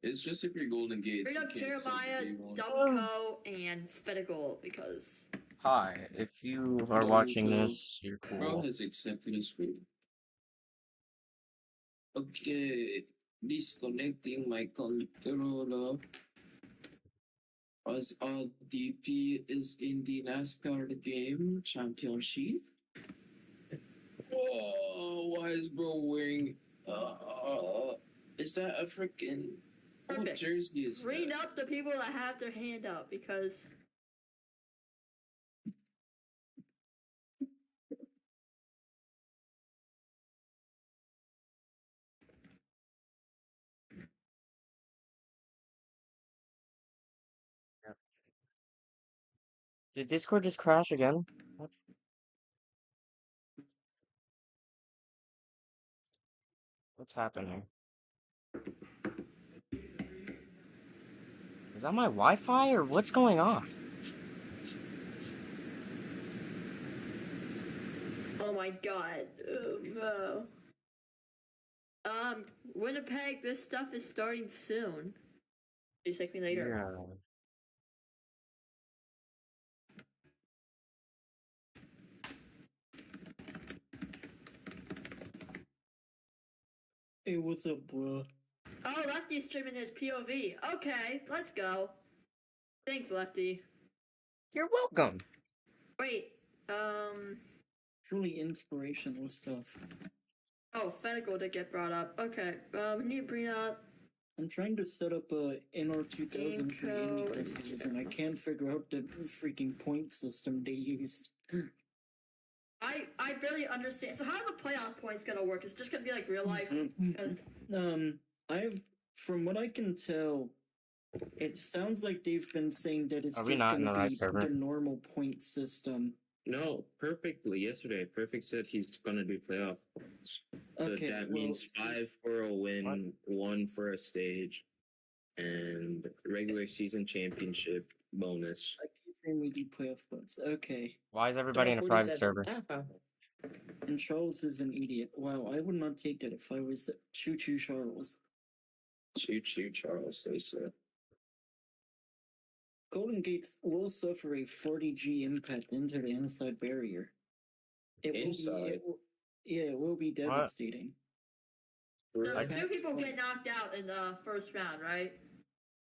It's just if you're Golden Gate. Bring up Jeremiah, Dumco, and Fedical because. Hi, if you are watching this, you're cool. Bro has accepted his fate. Okay, disconnecting my controller. As RDP is in the NASCAR game championship. Whoa, why is bro wearing? Is that a freaking? What jersey is that? Read up the people that have their hand up because. Did Discord just crash again? What? What's happening? Is that my Wi-Fi or what's going on? Oh my god. No. Winnipeg, this stuff is starting soon. Please take me later. Yeah. Hey, what's up, bro? Oh, Lefty's streaming his POV. Okay, let's go. Thanks, Lefty. You're welcome. Wait, Truly inspirational stuff. Oh, Fedical did get brought up. Okay, we need to bring up. I'm trying to set up a NR2000 for indie festivals, and I can't figure out the freaking point system they used. I barely understand. So how are the playoff points gonna work? Is it just gonna be like real life? From what I can tell, it sounds like they've been saying that it's Are just we not in gonna the right be server? the normal point system. No, perfectly. Yesterday, Perfect said he's gonna do playoff points. So Okay, that well, means 5 for a win, 1 for a stage, and regular season championship bonus. I keep saying we do playoff points. Okay. Why is everybody in a private server? And Charles is an idiot. Wow, I would not take that if I was Choo-Choo Charles. Choo-choo, Charles, they said. Golden Gates will suffer a 40G impact into the inside barrier. Inside? It will be devastating. So 2 people get knocked out in the first round, right?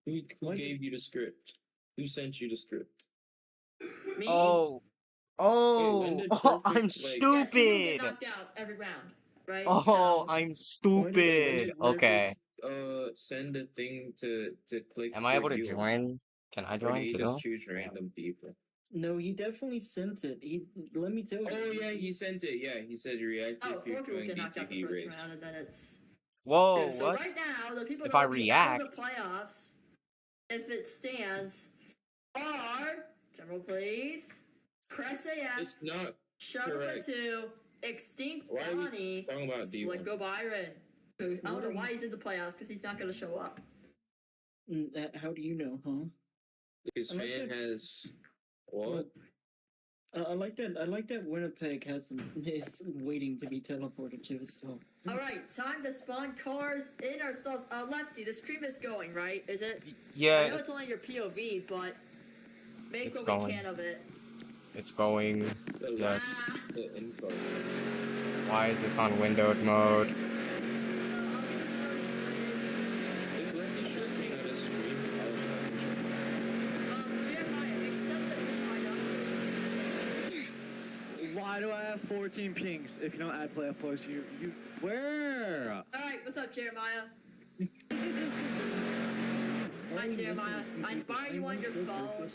Who gave you the script? Who sent you the script? Me? Oh, Wait, I'm stupid. 2 people get knocked out every round, right? Oh, So, I'm stupid. Okay. Send a thing to click. Am I able to join? Can I Or join do you too? just choose random people? No, he definitely sent it. Let me tell you. Oh yeah, he sent it. Yeah, he said react oh, if you're 4 people doing get knocked out the BTV first race. round, and then it's. Whoa, So what? right now, the people If that I will be out of react? the playoffs, if it stands, are General Please, Cress AF, It's not Shuttle correct. 2, Extinct Why are we Bonnie, talking about D1? Slicko Byron. Who, I don't know why he's in the playoffs because he's not going to show up. How do you know, huh? His fan has what? I like that. I like that Winnipeg is waiting to be teleported to his home. All right, time to spawn cars in our stalls. Lefty, the stream is going, right? Is it? Yeah. I know it's only your POV, but make what we can of it. It's going. Yes. The info. Why is this on windowed mode? If Lefty shows me how to stream, Jeremiah, accept that we find out. Why do I have 14 pings if you don't add playoff points? You where? Alright, what's up, Jeremiah? Hi, Jeremiah. I borrow you on your phone.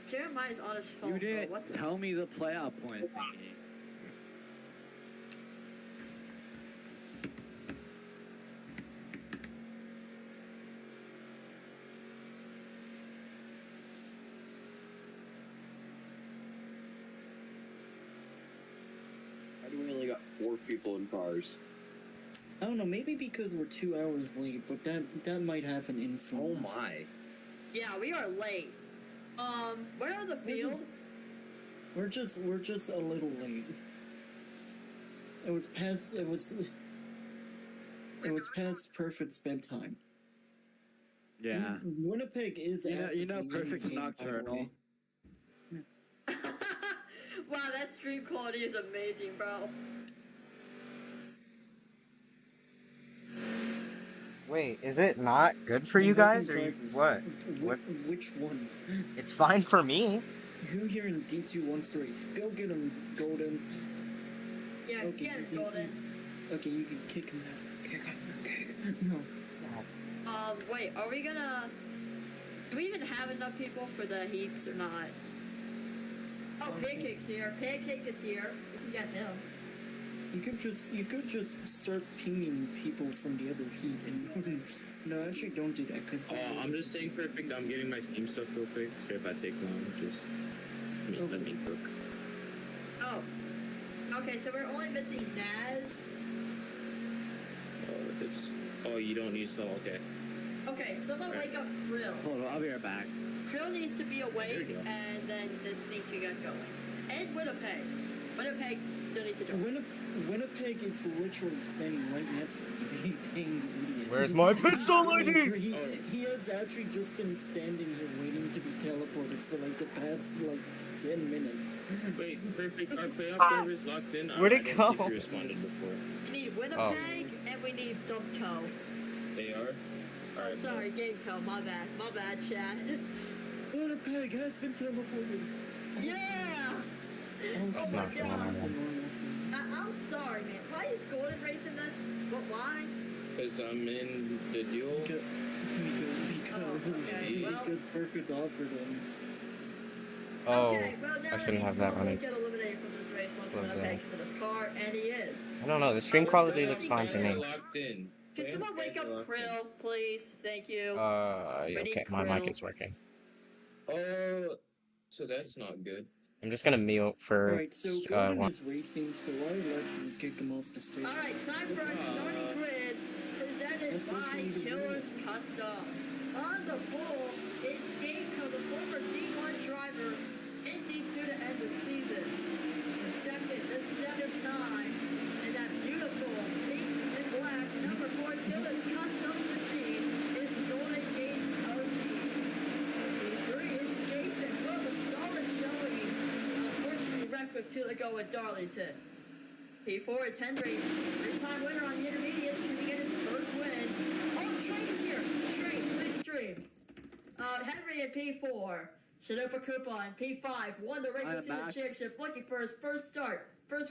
Jeremiah's on his phone. You didn't bro. What the tell me the playoff point thingy. Why do we only got 4 people in cars? I don't know. Maybe because we're 2 hours late, but that might have an influence. Oh my! Yeah, we are late. Where are the field? We're just a little late. It was past. It was. Oh, it's past Perfect's bedtime. Yeah. Winnipeg is You know actively in the Perfect's game, by the nocturnal. way. Wow, that stream quality is amazing, bro. Wait, is it not good for And you helping guys, or drivers. what? Which ones? It's fine for me. Who here in D2 wants to race? Go get him, Golden. Yeah, Okay, get it, you- Golden. Okay, you can kick him out. Kick him. No. Wait, are we gonna... Do we even have enough people for the heats or not? Oh, Pancake's here. Pancake is here. We can get him. You could just start pinging people from the other heat and no, actually don't do that because I'm just staying perfect. I'm getting my Steam stuff real quick. So if I take long, just let me cook. Oh. Okay, so we're only missing Naz. Oh, you don't use salt. Okay. Okay, someone wake up Krill. Hold on, I'll be right back. Krill needs to be There awake, you go. and then this thing can get going. And Winnipeg. Winnipeg still needs to join. Winnipeg is literally standing right next to me. You dang idiot. Where's my pistol ID? He has actually just been standing here waiting to be teleported for like the past 10 minutes. Wait, perfect. Our playoff servers locked in. Where'd I it didn't go? see if you responded before. We need Winnipeg, and we need Dumpco. They are. Oh, sorry, Gameco. My bad, chat. Winnipeg has been teleported. Yeah! Oh It's my not the one I God. want. I'm sorry, man. Why is Golden racing this? What? Why? Because I'm in the duel. Because okay, well- because Perfect offered him. Oh, Okay, well now I shouldn't have that someone will running. get eliminated from this race once What was Winnipeg that? is in his car, and he is. I don't know. The stream Oh, quality let's looks see fine to Krill. me. Locked in. Can someone wake up Krill, please? Thank you. Okay, my mic Krill. is working. Oh, so that's not good. I'm just gonna mute for Alright, so Golden one. is racing, so I let him kick him off the stage. Alright, time for our starting grid, presented That's by actually the Killers Customs. On the pole is Gameco, the former D1 driver, in D2 to end the season. In second, the seventh time, in that beautiful pink and black number 4 Killers Customs machine is Golden Gates OG. P3 is Jason, with a solid showing. Unfortunately, wrecked with 2 to go with Darlington. P4 is Henry, 3-time winner on the intermediates. Can he get his first win? Oh, Train is here. Train, please stream. Henry at P4. Shinopa Koopa in P5 won the regular season championship, looking for his first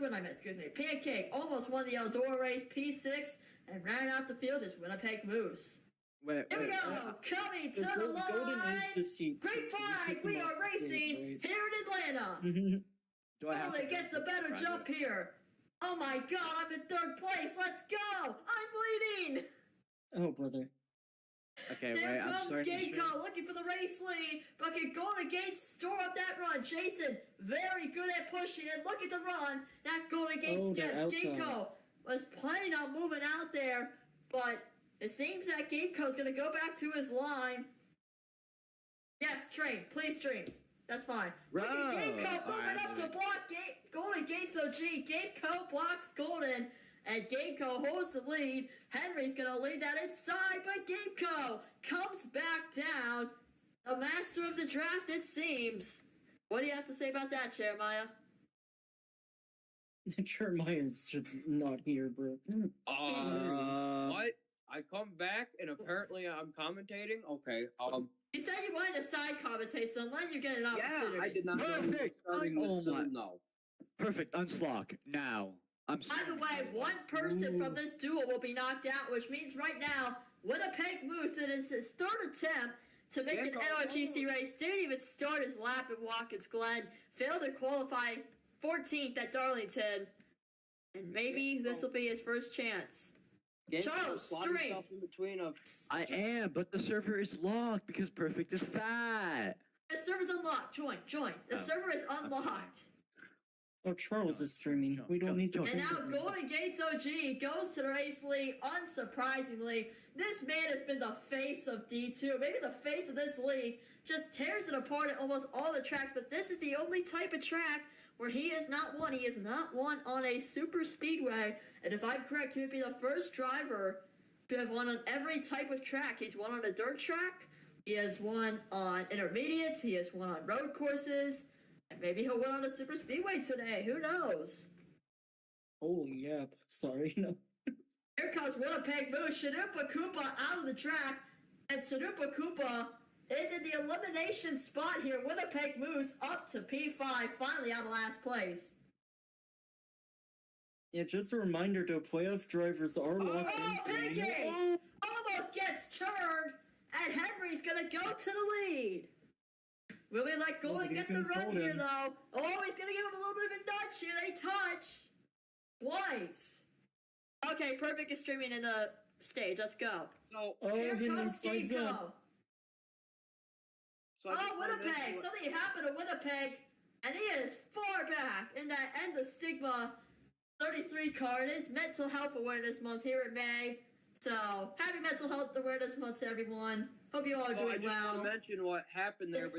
win. Excuse me. Pancake almost won the Eldora race, P6, and ran out the field as Winnipeg Moose. Wait, Here we go, coming to the Golden line. is the seat. Great flag. We are racing here in Atlanta. do I have Golden gets a better jump here. Oh my God, I'm in 3rd place. Let's go. I'm leading. Oh, brother. Okay, There wait, I'm comes starting to stream. Gameco looking for the race lead, but can Golden Gates store up that run? Jason, very good at pushing, and look at the run that Golden Gates they're gets. outside. Gameco was planning on moving out there, but it seems that Gameco's going to go back to his line. Yes, Train, please stream. That's fine. Look at Bro. Gameco moving Alright, up to block Golden Gates OG. Gameco blocks Golden. And Gameco holds the lead. Henry's gonna lead that inside, but Gameco comes back down. A master of the draft, it seems. What do you have to say about that, Jeremiah? Jeremiah's just not here, bro. What? I come back and apparently I'm commentating? Okay, You said you wanted to side commentate, so when you get an yeah, opportunity. I did not know you were Perfect. starting Oh this, so my- no. Perfect, unslock, now. I'm By the streaming. way, one person from this duel will be knocked out, which means right now, Winnipeg Moose, it is his 3rd attempt to make an NRGC race. Didn't even start his lap at Watkins Glen. Failed to qualify 14th at Darlington. And maybe this will be his first chance. Charles, slot stream. himself in between of I am, but the server is locked because Perfect is fat. The server's unlocked. Join. The Oh, server is unlocked. Oh, Charles is streaming. We don't need to. And change now it. Golden Gates OG goes to the race lead, unsurprisingly. This man has been the face of D2, maybe the face of this league. Just tears it apart at almost all the tracks, but this is the only type of track where he has not won. He has not won on a super speedway. And if I'm correct, he would be the first driver to have won on every type of track. He's won on a dirt track. He has won on intermediates. He has won on road courses. And maybe he'll win on a super speedway today. Who knows? Holy yeah. Sorry, no. Here comes Winnipeg Moose. Shanupa Koopa out of the track. And Shanupa Koopa is in the elimination spot here. Winnipeg Moose up to P5, finally out of last place. Yeah, just a reminder though, playoff drivers are locked in. PK almost gets turned, and Henry's gonna go to the lead. Will we let Golden get the run here though? Oh, he's gonna give him a little bit of a nudge here. They touch twice. Okay, perfect is streaming in the stage. Let's go. So, Here he comes Steve slides up. Go. so I just wanna Winnipeg! mention what- Something happened to Winnipeg, and he is far back in that End the Stigma 33 card. It is Mental Health Awareness Month here in May. So, happy Mental Health Awareness Month to everyone. Hope you all are Oh, I doing just want well. to mention what happened there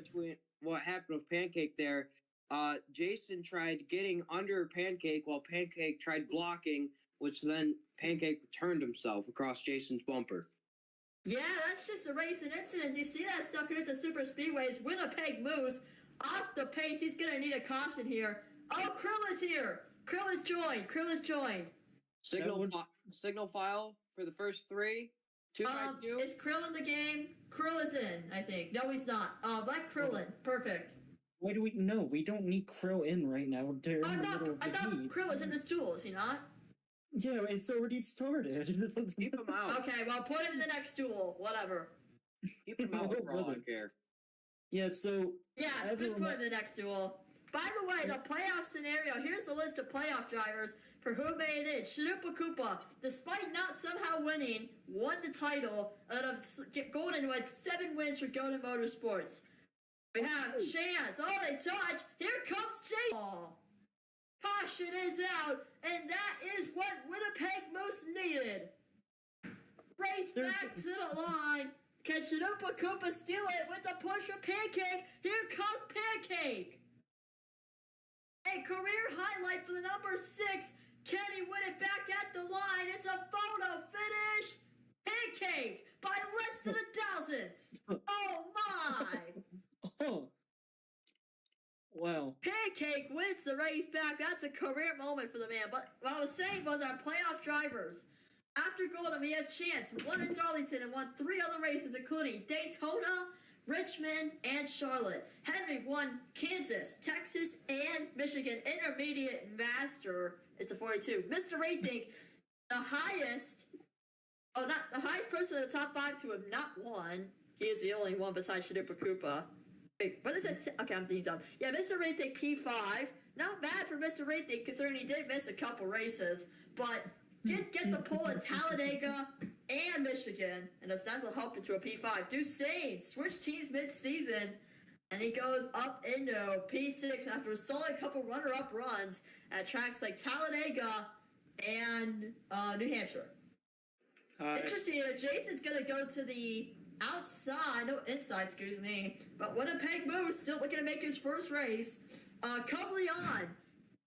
what happened with Pancake there. Jason tried getting under Pancake while Pancake tried blocking, which then Pancake turned himself across Jason's bumper. Yeah, that's just a racing incident. You see that stuff here at the Super Speedways. Winnipeg Moose off the pace. He's going to need a caution here. Oh, Krill is here. Krill is joined. Krill is joined. Signal file for the first three. 2 by 2. Is Krill in the game? Krill is in, I think. No, he's not. Let Krill in. Perfect. Why do we no? We don't need Krill in right now. They're in I the thought, middle of I the thought heat. Krill was in this duel, is he not? Yeah, it's already started. Keep him out. Okay, well, put him in the next duel. Whatever. Keep him out for all I care. Yeah, so Yeah, As a just put him in the next duel. By the way, the playoff scenario, here's the list of playoff drivers for who made it in. Shanupa Koopa, despite not somehow winning, won the title out of Golden, who had 7 wins for Golden Motorsports. We have Chance. Oh, they touch. Here comes Jay. Oh, caution is out, and that is what Winnipeg Moose needed. Race back to the line. Can Shanupa Koopa steal it with the push from Pancake? Here comes Pancake. A career highlight for the number 6. Can he win it back at the line? It's a photo finish. Pancake by less than a thousandth. Oh my. oh wow. Pancake wins the race back. That's a career moment for the man. But what I was saying was our playoff drivers. After Golden, we had Chance, won in Darlington, and won 3 other races, including Daytona, Richmond, and Charlotte. Henry won Kansas, Texas, and Michigan. Intermediate and Master is the 42. Mr. Raythink, the highest person in the top 5 to have not won. He is the only one besides Shanupa Koopa. Wait, what is that? Okay, I'm being dumb. Yeah, Mr. Raythink P5. Not bad for Mr. Raythink, considering he did miss a couple races, but get the pole at Talladega and Michigan, and that'll help into a P5. Dusain switched teams mid-season, and he goes up into P6 after a solid couple runner-up runs at tracks like Talladega and New Hampshire. Interesting. Jason's going to go to the outside, no inside, excuse me, but Winnipeg Moose still looking to make his first race. Coblion,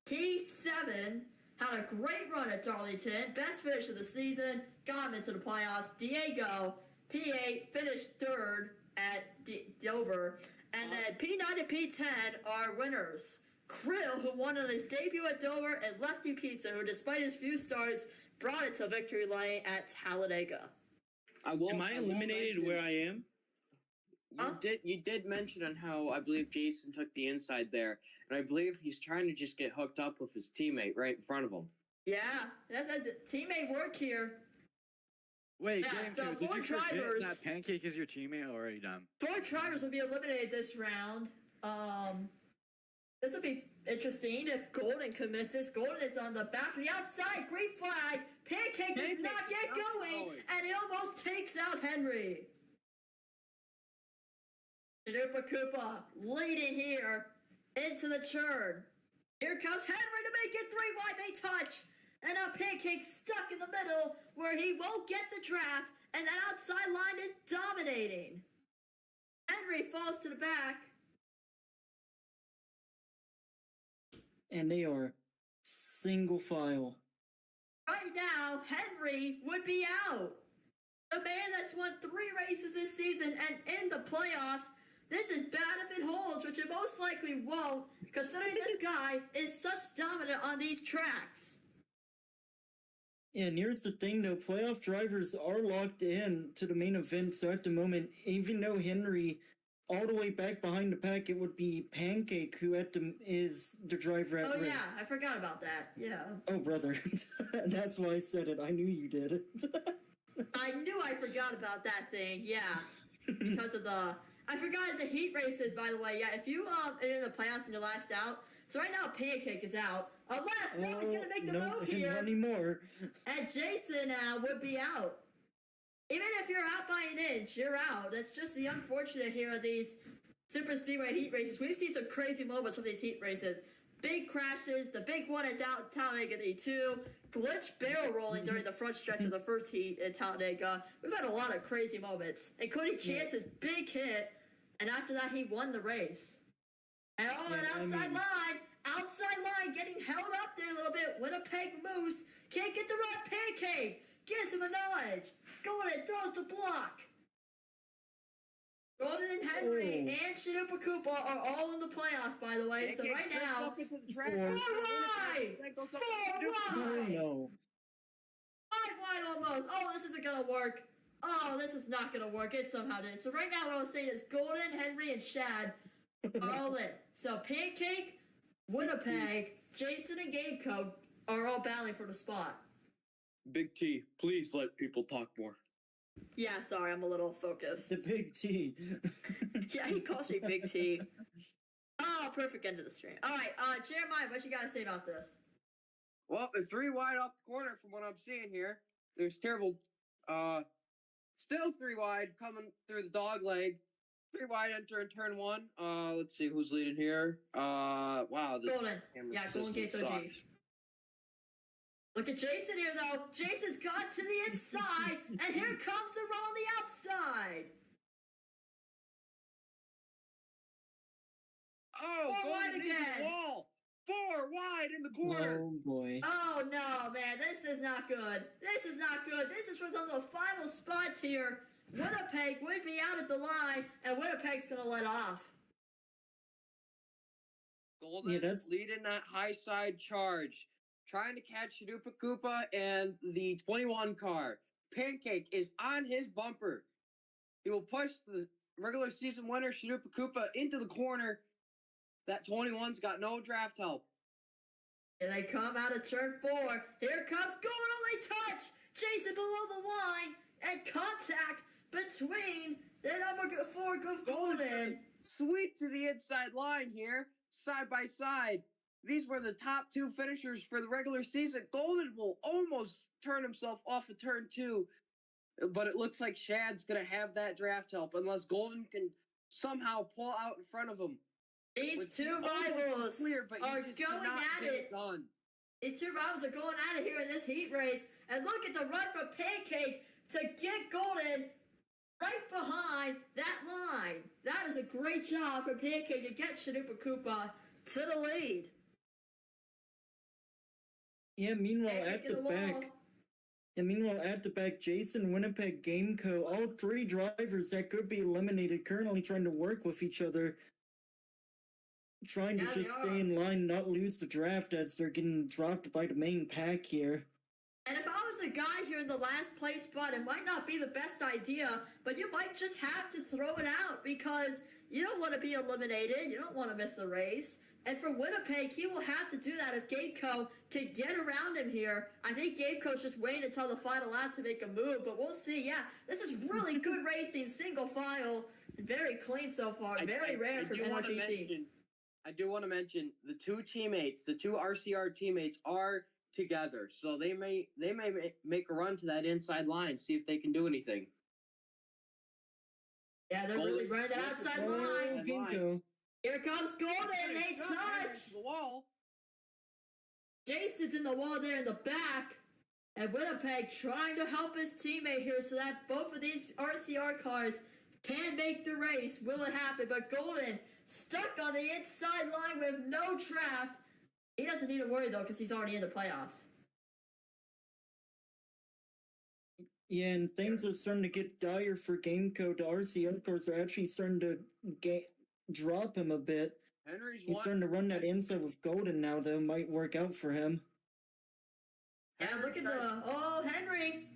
P7, had a great run at Darlington, best finish of the season, got him into the playoffs. Diego, P8, finished 3rd at Dover, and then P9 and P10 are winners. Krill, who won on his debut at Dover, and Lefty Pizza, who despite his few starts, brought it to victory lane at Talladega. Am I eliminated where I am? You did mention on how I believe Jason took the inside there, and I believe he's trying to just get hooked up with his teammate right in front of him. Yeah, that's teammate work here. Wait, Yeah, Game so 2, did 4 you forget drivers- that Pancake is your teammate already done? 4 drivers will be eliminated this round. This will be interesting if Golden can miss this. Golden is on the back of the outside. Green flag. Pancake does not get going, and he almost takes out Henry. Shanupa Koopa leading here into the turn. Here comes Henry to make it 3 wide. They touch. And now Pancake stuck in the middle where he won't get the draft, and that outside line is dominating. Henry falls to the back. And they are single file. Right now, Henry would be out. The man that's won 3 races this season and in the playoffs. This is bad if it holds, which it most likely won't, considering this guy is such dominant on these tracks. Yeah, and here's the thing though, playoff drivers are locked in to the main event, so at the moment, even though Henry all the way back behind the pack, it would be Pancake who is the driver at Oh risk. yeah, I forgot about that. Yeah. Oh brother, that's why I said it. I knew you did. I knew I forgot about that thing. Yeah, because of I forgot the heat races. By the way, yeah. If you are in the playoffs and you're last out, so right now Pancake is out. Unless nobody's gonna make the move here. Not anymore. And Jason would be out. Even if you're out by an inch, you're out. That's just the unfortunate here of these super speedway heat races. We've seen some crazy moments from these heat races. Big crashes, the big one at Talladega E2, glitch barrel rolling during the front stretch of the first heat at Talladega. We've had a lot of crazy moments, including Chance's big hit, and after that he won the race. And outside line getting held up there a little bit. Winnipeg Moose can't get the right Pancake. Gives him a nudge. Going and throws the block. Golden and Henry and Chanupa Koopa are all in the playoffs, by the way. So right now, 4 wide! 4 Oh wide! no. 5 wide almost. Oh, this isn't gonna work. Oh, this is not gonna work. It somehow did. So right now what I was saying is Golden, Henry, and Shad are all in. So Pancake, Winnipeg, Jason, and Gameco are all battling for the spot. Big T, please let people talk more. Yeah, sorry, I'm a little focused. The big T. Yeah, he calls me Big T. Oh, perfect end of the stream. All right, Jeremiah, what you got to say about this? Well, they're 3 wide off the corner from what I'm seeing here. There's terrible, still 3 wide coming through the dog leg. 3 wide enter in turn 1. Let's see who's leading here. Wow. This Golden. Yeah, Golden Gates OG. Look at Jason here, though. Jason's got to the inside, and here comes the roll on the outside. Oh, 4 wide again. Wall. 4 wide in the corner. Oh boy. Oh no, man, this is not good. This is not good. This is for the final spots here. Winnipeg would be out at the line, and Winnipeg's gonna let off. Golden leading that high side charge. Trying to catch Chanupa Koopa and the 21 car. Pancake is on his bumper. He will push the regular season winner, Chanupa Koopa, into the corner. That 21's got no draft help. Here they come out of turn 4. Here comes Golden, only touch. Jason below the line, and contact between the number 4 Goof Golden. Sweep to the inside line here, side by side. These were the top 2 finishers for the regular season. Golden will almost turn himself off of turn 2, but it looks like Shad's going to have that draft help unless Golden can somehow pull out in front of him. These 2 rivals are going at it. These 2 rivals are going at it here in this heat race. And look at the run from Pancake to get Golden right behind that line. That is a great job for Pancake to get Chanupa Koopa to the lead. Yeah, meanwhile at the back, Jason, Winnipeg, Gameco, all 3 drivers that could be eliminated currently trying to work with each other. Trying to just stay in line, not lose the draft as they're getting dropped by the main pack here. And if I was the guy here in the last place spot, it might not be the best idea, but you might just have to throw it out because you don't want to be eliminated. You don't want to miss the race. And for Winnipeg, he will have to do that if Gameco can get around him here. I think Gameco's just waiting until the final lap to make a move, but we'll see. Yeah, this is really good racing, single file, very clean so far, very rare from NRGC. I do want to mention the 2 teammates, the 2 RCR teammates are together, so they may make a run to that inside line, see if they can do anything. Yeah, they're really running that outside line. Gameco. Here comes Golden. They touch. The wall. Jason's in the wall there in the back. And Winnipeg trying to help his teammate here so that both of these RCR cars can make the race. Will it happen? But Golden stuck on the inside line with no draft. He doesn't need to worry, though, because he's already in the playoffs. Yeah, and things are starting to get dire for Gameco. The RCL cars are actually starting to drop him a bit. Henry's He's starting to run that inside with Golden now, that might work out for him. Yeah, look at Henry.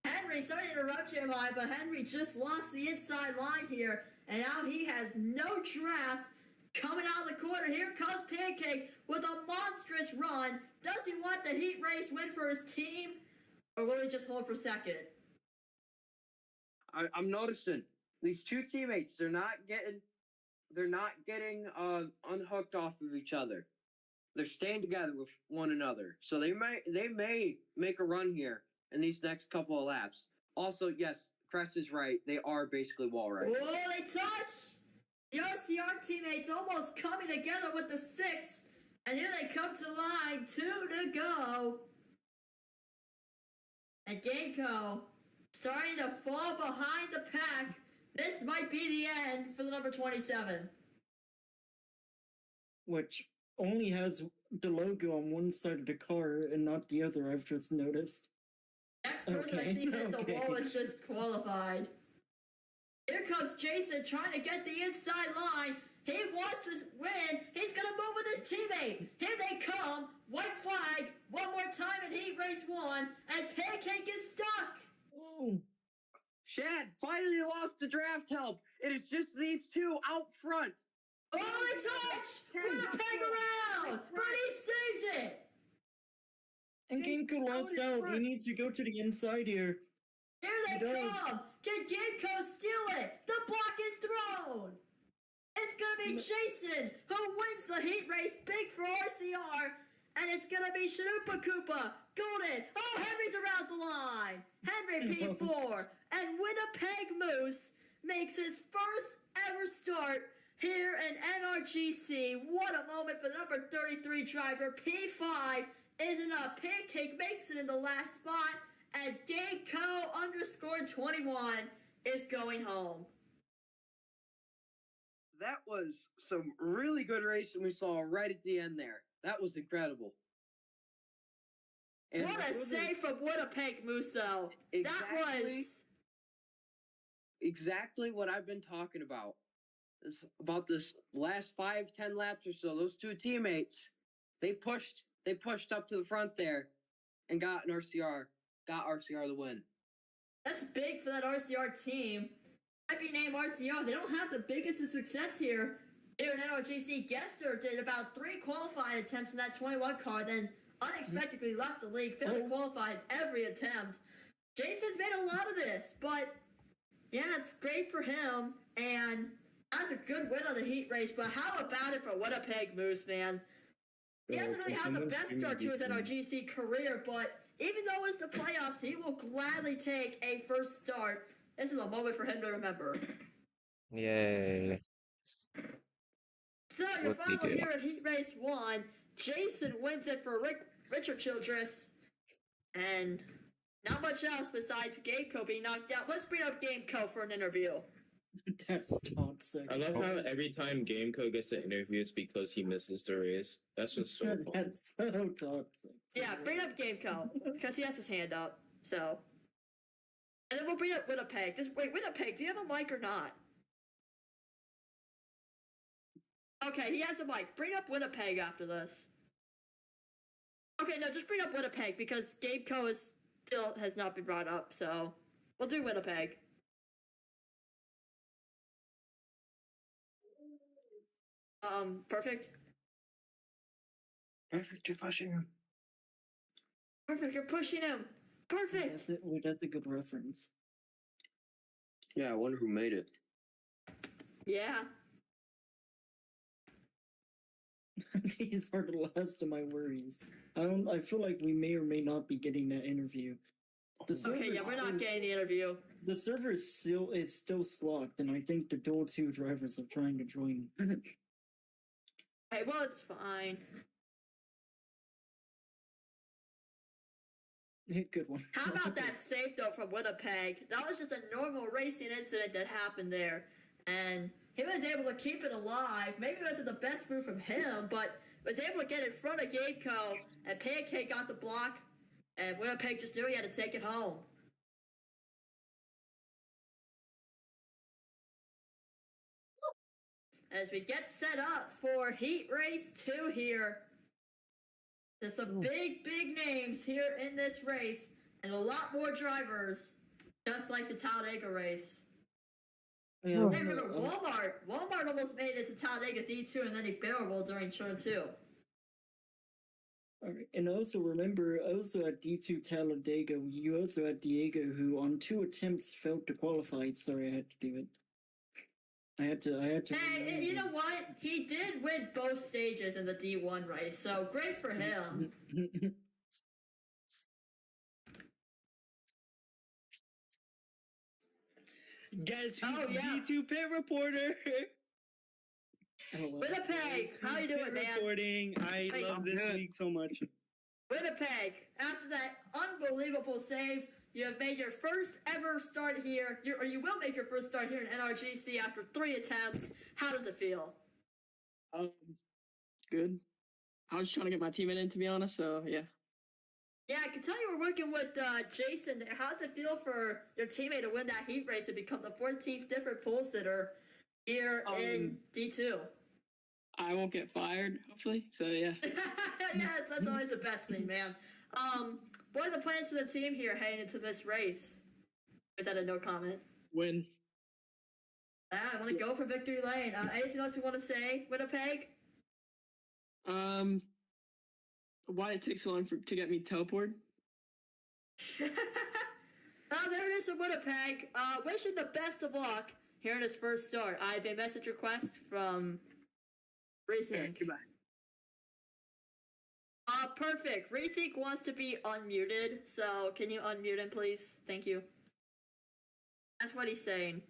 Henry, sorry to interrupt you, Mike, but Henry just lost the inside line here, and now he has no draft. Coming out of the corner, here comes Pancake with a monstrous run. Does he want the heat race win for his team, or will he just hold for second? I'm noticing these two teammates. They're not getting unhooked off of each other. They're staying together with one another. So they may make a run here in these next couple of laps. Also, yes, Crest is right. They are basically wall riding. Oh, they touch! The RCR teammates almost coming together with the 6. And here they come to the line. 2 to go. And Gameco starting to fall behind the pack. This might be the end for the number 27. Which only has the logo on one side of the car and not the other, I've just noticed. Next person I see hit the wall is disqualified. Here comes Jason trying to get the inside line. He wants to win. He's going to move with his teammate. Here they come. White flag. One more time in Heat Race 1. And Pancake is stuck. Oh. Shad finally lost the draft help. It is just these two out front. Oh, they touch! Winnipeg around! But he saves it! And Gameco lost out. He needs to go to the inside here. Here they come! Can Gameco steal it? The block is thrown! It's gonna be Jason who wins the heat race, big for RCR, and it's gonna be Shanupa Koopa, Golden. Oh, Henry's around the line. Henry P4 and Winnipeg Moose makes his first ever start here in NRGC. What a moment for the number 33 driver. P5 isn't up. Pancake makes it in the last spot, and Gameco_21 is going home. That was some really good racing we saw right at the end there. That was incredible. And what a save from Winnipeg Moose, though. Exactly, that was exactly what I've been talking about. It's about this last 5-10 laps or so. Those two teammates, they pushed up to the front there and got RCR the win. That's big for that RCR team. Might be named RCR. They don't have the biggest of success here in NRGC. Gester did about 3 qualifying attempts in that 21 car, then unexpectedly left the league, failed to qualify every attempt. Jason's made a lot of this, but yeah, it's great for him, and that's a good win on the heat race. But how about it for Winnipeg Moose, man? He hasn't really had the best start to his NRGC career, but even though it's the playoffs, he will gladly take a first start. This is a moment for him to remember. Yay. So, your final here at Heat Race 1, Jason wins it for Richard Childress. And not much else besides Gameco being knocked out. Let's bring up Gameco for an interview. That's toxic. I love how every time Gameco gets an interview, it's because he misses the race. That's just so fun. That's so toxic. Yeah, bring up Gameco, because he has his hand up, so. And then we'll bring up Winnipeg. Wait, Winnipeg, do you have a mic or not? Okay, he has a mic. Bring up Winnipeg after this. Okay, no, just bring up Winnipeg, because Gameco still has not been brought up, so. We'll do Winnipeg. Perfect. Perfect, you're pushing him. Perfect, you're pushing him. Perfect. That's a good reference. Yeah, I wonder who made it. Yeah. These are the last of my worries. I feel like we may or may not be getting that interview. Okay, yeah, we're not getting the interview. The server is still slocked, and I think the dual 2 drivers are trying to join. Okay, well, it's fine. Good one. How about that save, though, from Winnipeg? That was just a normal racing incident that happened there. And he was able to keep it alive. Maybe it wasn't the best move from him, but was able to get in front of Gameco, and Pancake got the block, and Winnipeg just knew he had to take it home. as we get set up for Heat Race 2 here. There's some big names here in this race, and a lot more drivers, just like the Talladega race. Yeah, Hey, remember, Walmart almost made it to Talladega D2, and then he barrel rolled during turn 2. all right. And also remember, also at D2 Talladega, you also had Diego, who on 2 attempts failed to qualify. Sorry, I had to do it. I had to. Hey, you know what? He did win both stages in the D1 race, so great for him. Guess who's Oh, yeah. D2 pit reporter? Winnipeg, how you doing, Pit man? reporting. I Wait, love this league so much. Winnipeg, after that unbelievable save, you have made your first ever start here, or you will make your first start here in NRGC after 3 attempts. How does it feel? Good. I was trying to get my teammate in, to be honest, so yeah. Yeah, I can tell you were working with Jason there. How does it feel for your teammate to win that heat race and become the 14th different pole sitter here in D2? I won't get fired, hopefully, so yeah. Yeah, that's always the best thing, man. What are the plans for the team here heading into this race? Is that a no comment? Win. I want to go for victory lane. Anything else you want to say, Winnipeg? Why it takes so long to get me teleported? Oh, there it is in Winnipeg. Wishing the best of luck here in his first start. I have a message request from Rethink. Goodbye. Perfect. Rethink wants to be unmuted, so can you unmute him, please? Thank you. That's what he's saying.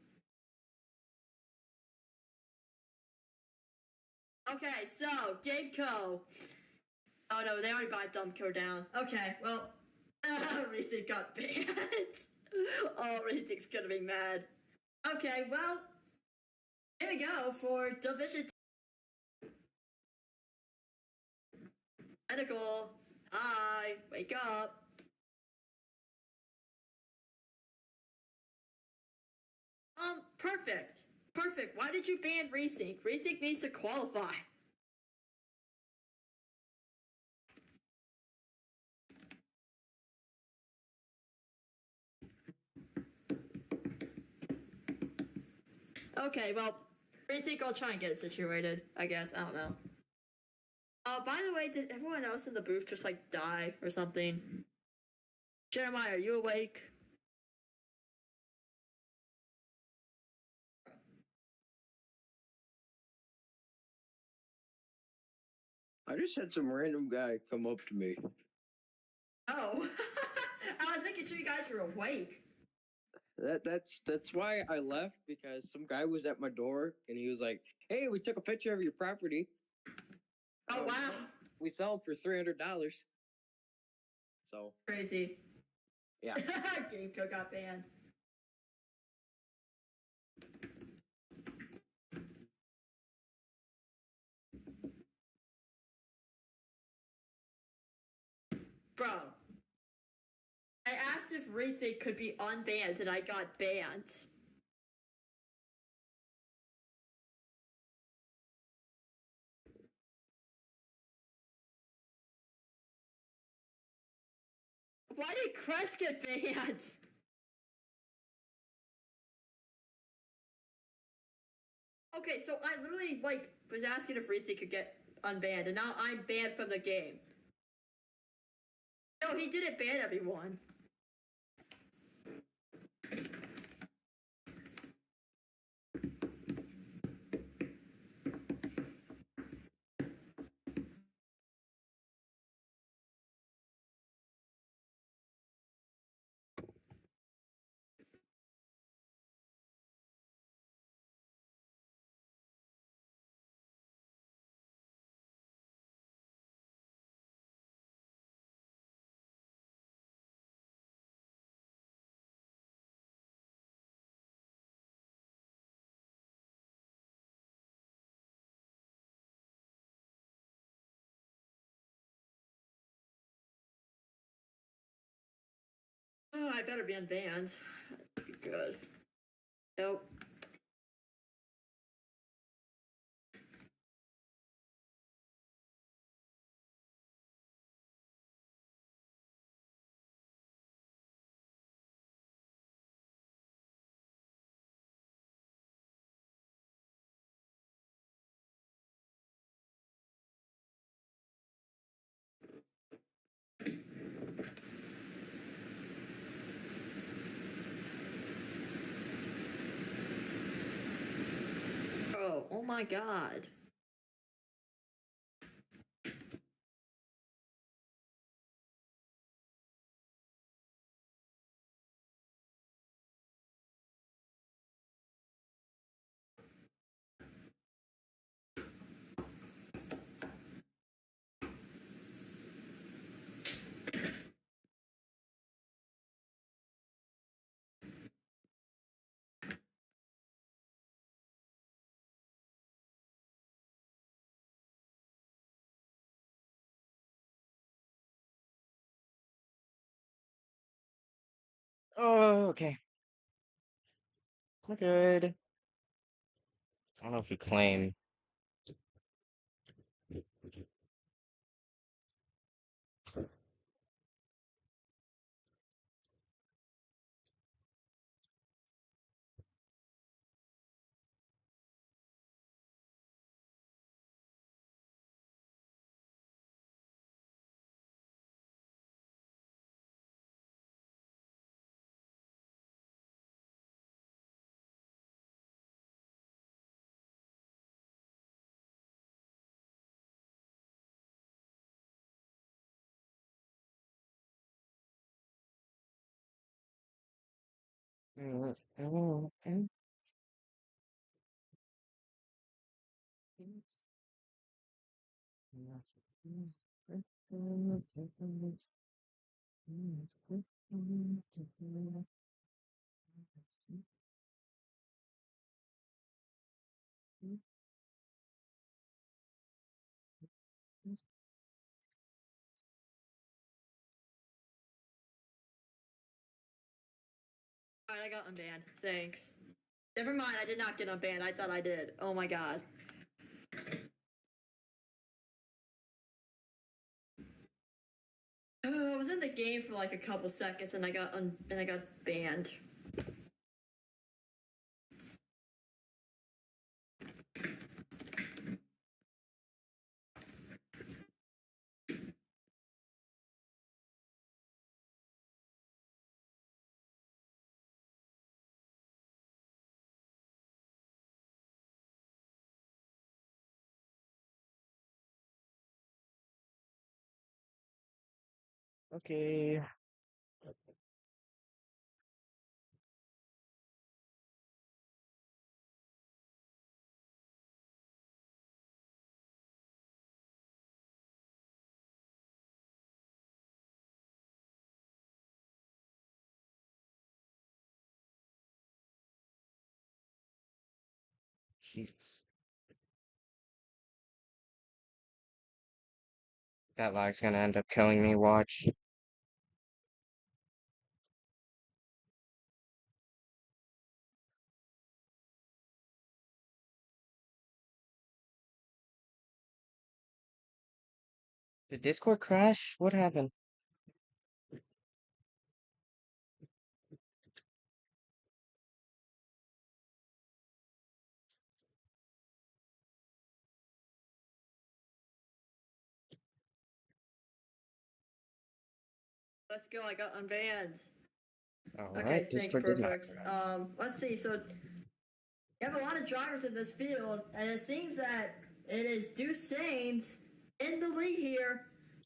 Okay, so, Gameco. Oh no, they already got Dumbco down. Okay, well, Rethink got banned. Oh, Rethink's gonna be mad. Okay, well, here we go for Division Medical. Hi, wake up. Perfect. Perfect. Why did you ban Rethink? Rethink needs to qualify. Okay, well, Rethink I'll try and get it situated, I guess. I don't know. By the way, did everyone else in the booth just, like, die or something? Jeremiah, are you awake? I just had some random guy come up to me. Oh. I was making sure you guys were awake. That's why I left, because some guy was at my door and he was like, "Hey, we took a picture of your property. Oh, wow. We sell it for $300." So Crazy. yeah. Gameco got banned. Bro. I asked if Rethink could be unbanned and I got banned. Why did Crest get banned? Okay, so I literally, like, was asking if Rethink could get unbanned, and now I'm banned from the game. No, he didn't ban everyone. Oh, I better be unbanned. That'd be good. Nope. go. Oh my god. Oh, okay. We're good. I don't know if we claim. Alright, I got unbanned. Thanks. Never mind, I did not get unbanned. I thought I did. Oh my god. I was in the game for like a couple seconds and I got banned. Okay. Jesus. That lag's gonna end up killing me, watch. Did Discord crash? What happened? Let's go, I got unbanned. Alright, Okay, thanks, Discord did not perfect. crash. Let's see, so you have a lot of drivers in this field, and it seems that it is Deuce Sainz in the lead here,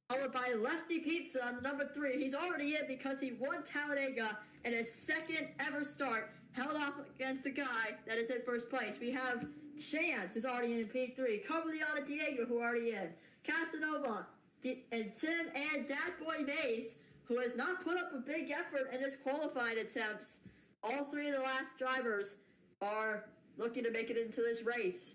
followed by Lefty Pizza on the number 3. He's already in because he won Talladega in his second ever start, held off against a guy that is in first place. We have Chance is already in P3, Carmeliana Diego who are already in, Casanova, and Tim and Dad Boy Mays, who has not put up a big effort in his qualifying attempts. All 3 of the last drivers are looking to make it into this race.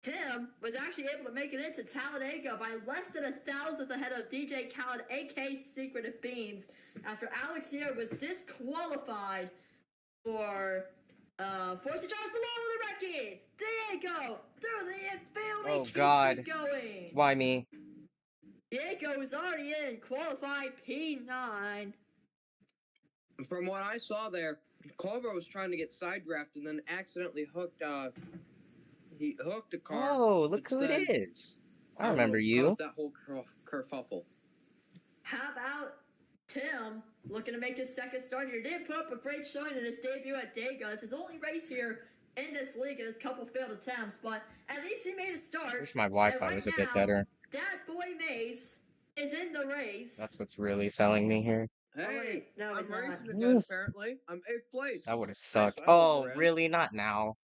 Tim was actually able to make it into Talladega by less than 1,000th ahead of DJ Khaled, aka Secret of Beans, after Alex here was disqualified for forcing drives below the wrecking. Diego through the infield and keeps it going. Why me? Diego is already in qualified P9. From what I saw there, Culver was trying to get side draft and then accidentally hooked he hooked a car. Oh, look who it is. I remember you. Caused that whole kerfuffle. How about Tim looking to make his second start here? Did put up a great showing in his debut at Dega. It's his only race here in this league in his couple failed attempts, but at least he made a start. Wish my And Wi-Fi right was a bit now, better. that boy Mace is in the race. That's what's really selling me here. Hey, Oh, wait, no, I'm he's not. racing again, apparently. I'm 8th place. That would have Nice sucked. lap Oh, over him. really? Not now.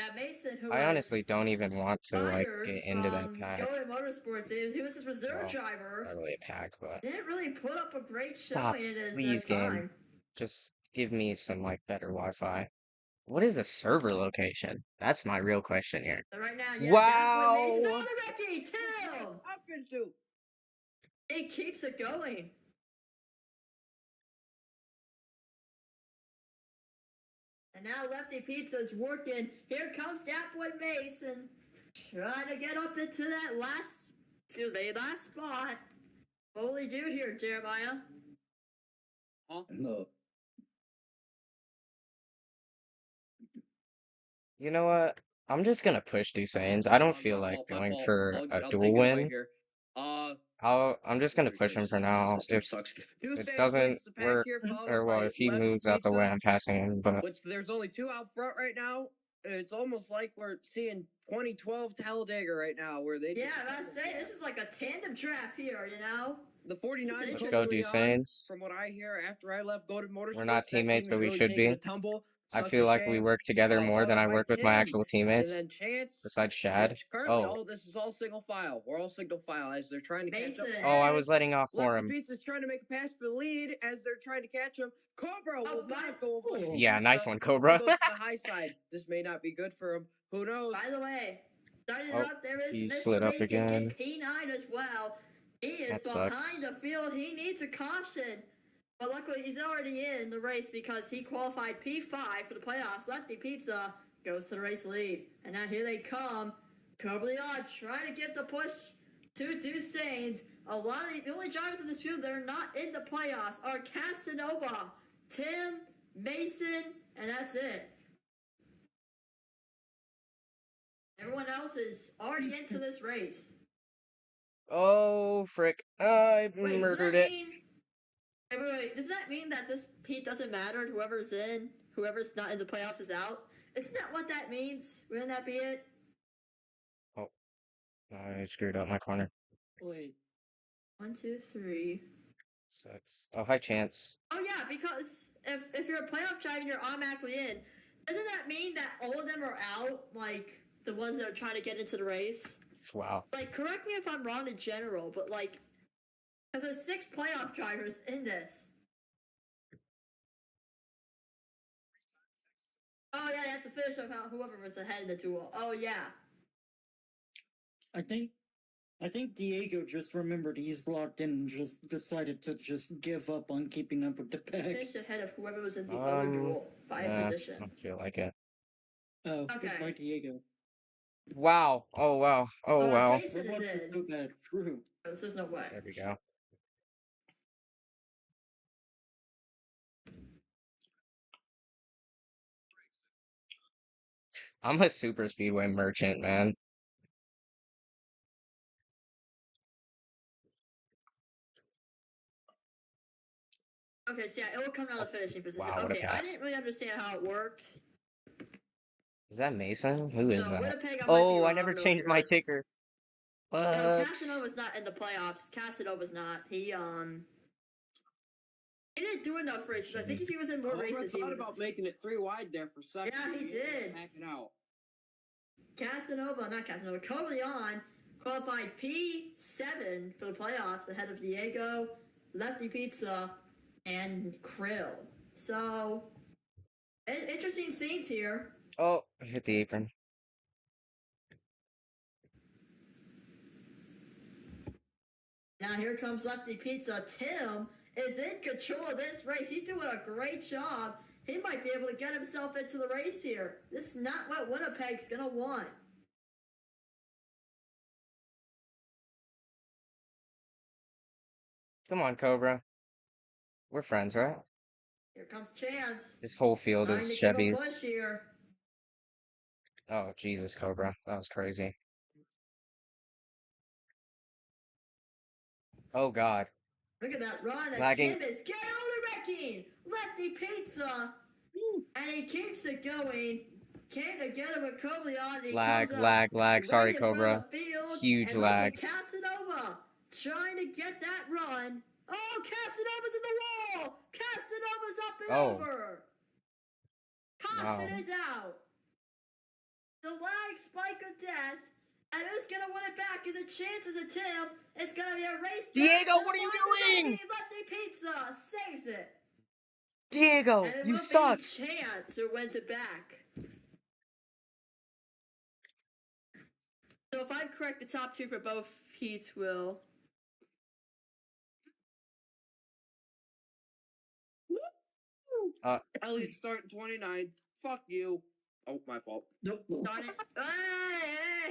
Yeah, Mason, who I was honestly don't even want to like fired get into that from pack. Go to Motorsports, he was his reserve Well, driver. Not really a pack, but Didn't really put up a great stop, showing in his please, time. game. Just give me some like better Wi-Fi. What is a server location? That's my real question here. So right now, yeah, Wow. that boy Mason's on the Ricky, Tim! Up into. He keeps it going. And now Lefty Pizza's working. Here comes that boy Mason, trying to get up into that last spot. What will he do here, Jeremiah? No. You know what? I'm just gonna push Dusains. I don't feel like My going fault. for I'll a take dual it away win. here. I'm just gonna push him for now. System If sucks. it doesn't work, or well, if he moves out the way, I'm passing him. But Which there's only 2 out front right now. It's almost like we're seeing 2012 Talladega right now, where they. Yeah, I was saying this is like a tandem draft here, you know. The 49. let's go, early on, Dusains. From what I hear, after I left Go to Motorsports, We're not that team teammates, is but we really should taking be. a tumble. I Such feel a like we shame. work together more than I Followed work by with my Tim, actual and teammates. then Chance. Besides Shad. Which currently, Oh, this is all single file. We're all single file as they're trying to catch up. Mason. oh, I And was letting off for Lefty him. Pizza's trying to make a pass for the lead as they're trying to catch him. Cobra will not go over Lefty Yeah, Pizza. nice one, He Cobra. goes to the high side. This may not be good for him. Who knows? By the way, starting Oh, up, there is he Mr. slid up Nathan again. P9 as well. He is That behind sucks. the field. He needs a caution. But luckily, he's already in the race because he qualified P5 for the playoffs. Lefty Pizza goes to the race lead. And now here they come. Cobra trying to get the push to Dusains. A lot of the only drivers in this field that are not in the playoffs are Casanova, Tim, Mason, and that's it. Everyone else is already into this race. Oh, frick. I Wait, murdered it. Wait, does that mean that this Pete doesn't matter? Whoever's in, whoever's not in the playoffs is out? Isn't that what that means? Wouldn't that be it? Oh, I screwed up my corner. Wait. 1, 2, 3. 6. Oh, hi, Chance. Oh yeah, because if you're a playoff driver and you're automatically in, doesn't that mean that all of them are out? Like the ones that are trying to get into the race? Wow. Like, correct me if I'm wrong in general, but like, because there's 6 playoff drivers in this. Oh yeah, they have to finish off whoever was ahead in the duel. Oh yeah. I think Diego just remembered he's locked in and just decided to just give up on keeping up with the pack. Finish ahead of whoever was in the other duel by a I position. don't feel like it. Oh, Okay. goodbye, Diego. Wow. Oh, wow. Oh, wow. Jason What is is in. so bad? True. There's no way. There we go. I'm a super speedway merchant, man. Okay, so yeah, it will come down to finishing position. Wow, what a Okay, I pass. didn't really understand how it worked. Is that Mason? Who is No, that? Winnipeg, I might be Oh, I wrong, never I'm no changed my here. ticker. No, What? Casanova's not in the playoffs. Casanova's not. He didn't do enough races. I think if he was in more Cobra races, he thought would. about making it 3 wide there for second. Yeah, he did. Backing out. Coblion qualified P7 for the playoffs ahead of Diego, Lefty Pizza, and Krill. So, interesting scenes here. Oh, I hit the apron. Now here comes Lefty Pizza. Tim is in control of this race. He's doing a great job. He might be able to get himself into the race here. This is not what Winnipeg's going to want. Come on, Cobra. We're friends, right? Here comes Chance. This whole field Trying is to give a Chevys. push here. Oh, Jesus, Cobra. That was crazy. Oh, God. Look at that run that Lagging. Tim is. Get on the wrecking! Lefty Pizza And he keeps it going. Came together with Coblion, and he Lag, comes up lag, lag. right Sorry, in front of Cobra. the field, Huge and lag. look at Casanova trying to get that run. Oh, Casanova's in the wall. Casanova's up and Oh. over. Caution Wow. is out. The lag spike of death. And who's gonna win it back? Is it Chance? Is it Tim? It's gonna be a race. Diego, back to what are you the doing? Lefty Pizza saves it. Diego, And it you will suck. be Chance who wins it back. So if I'm correct, the top two for both heats will. Elliott starting 29th. Fuck you. Oh, my fault. Nope. Darn it.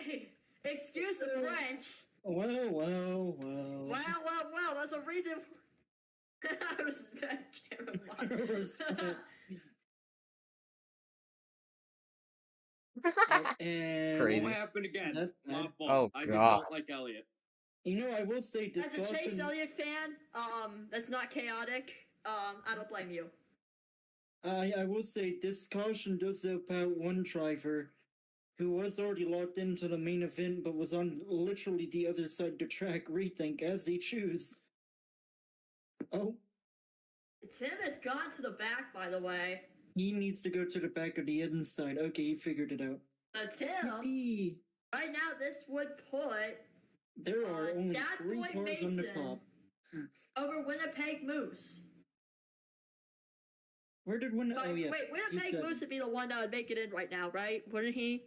Hey! Excuse the French. Well. Well, there's a reason. I respect Jeremiah. Respect. And Crazy. What happened again? That's My bad. fault. Oh, I just God. don't like Elliot. You know, I will say As a Chase discussion. Elliott fan, that's not chaotic. I don't blame you. I will say this caution does help out one driver who was already locked into the main event but was on literally the other side of the track. Rethink as they choose. Oh, Tim has gone to the back, by the way. he needs to go to the back of the inside. Okay, he figured it out. Tim, Yippee. right now, this would put There are only that 3 boy cars on the Mason top. over Winnipeg Moose. Where did Win? Oh yeah. Wait, Winnipeg said- Moose would be the one that would make it in right now, right? Wouldn't he?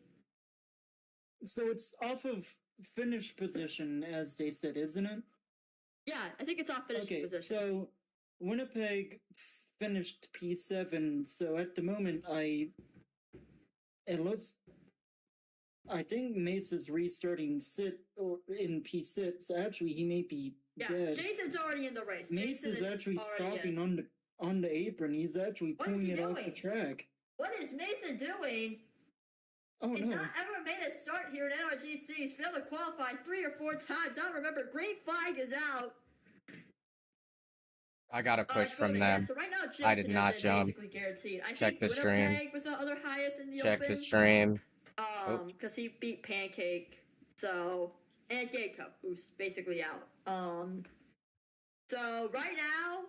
So it's off of finish position, as they said, isn't it? Yeah, I think it's off finishing Okay, position. so Winnipeg finished P7. So at the moment, it think Mace is restarting sit or in P6. Actually, he may be dead. Jason's already in the race. Mace Jason is actually already stopping in. on the apron. He's actually What is pulling he it off the doing? track. What is Mason doing? Oh He's no! not ever made a start here in NRGC. He's failed to qualify 3 or 4 times. I don't remember. Green flag is out. I got a push from Good, them. Yeah, so right now, Jason I did not is jump. basically guaranteed. I Check think the stream. Winnipeg was the other highest in the Check open. the stream. Oh. Because he beat Pancake. So, and Gayco, who's basically out. So right now,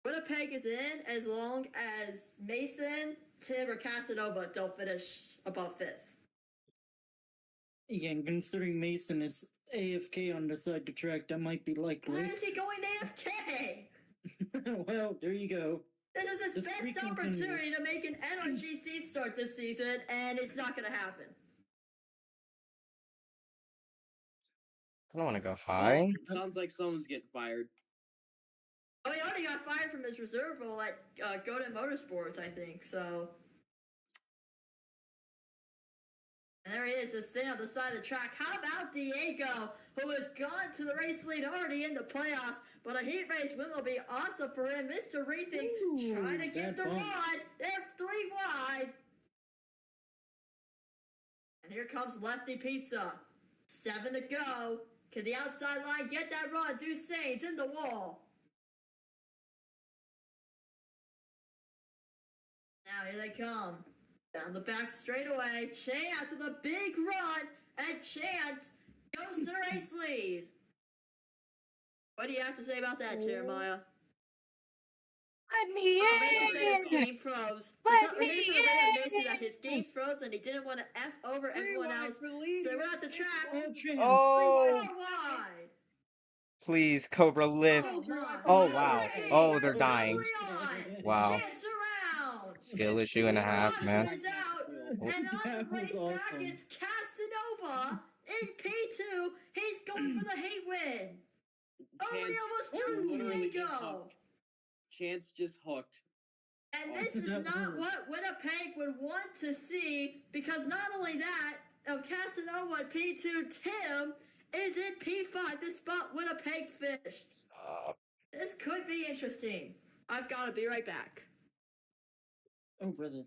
Winnipeg is in as long as Mason, Tim, or Casanova don't finish above 5th. Again, considering Mason is AFK on the side of the track, that might be likely. Why is he going AFK? Well, there you go. This is his The best streak opportunity continues. to make an NRGC start this season, and it's not going to happen. I don't want to go Well, high. it sounds like someone's getting fired. Oh, he already got fired from his reserve role at Godin Motorsports, I think, so. And there he is, just sitting on the side of the track. How about Diego, who has gone to the race lead already in the playoffs, but a heat race win will be awesome for him. Mr. Rethink trying to get bad the bump. rod. They're 3 wide. And here comes Lefty Pizza. 7 to go. Can the outside line get that rod? Dusain's in the wall. Now here they come. Down the back straightaway. Chance with a big run. And Chance goes to the race lead. What do you have to say about that, Jeremiah? Let me Mason said his game froze. Let Mason me said Mason that his game froze and he didn't want to F over everyone else. So they went out the track. Oh, Chance. Oh, 3 wide. please, Cobra, lift. my. Oh, wow. Ricky, Oh, they're dying. doubly on. Wow. Chance around. Skill issue and a half, Caution man. is out. Oh. And on That the was race back, awesome. it's Casanova in P2. He's going for the hate win. Oh, he Chance almost turned literally just Diego. hooked. Chance just hooked. And this is not what Winnipeg would want to see, because not only that, of Casanova at P2, Tim is in P5, the spot Winnipeg finished. Stop. This could be interesting. I've got to be right back. Oh, brother.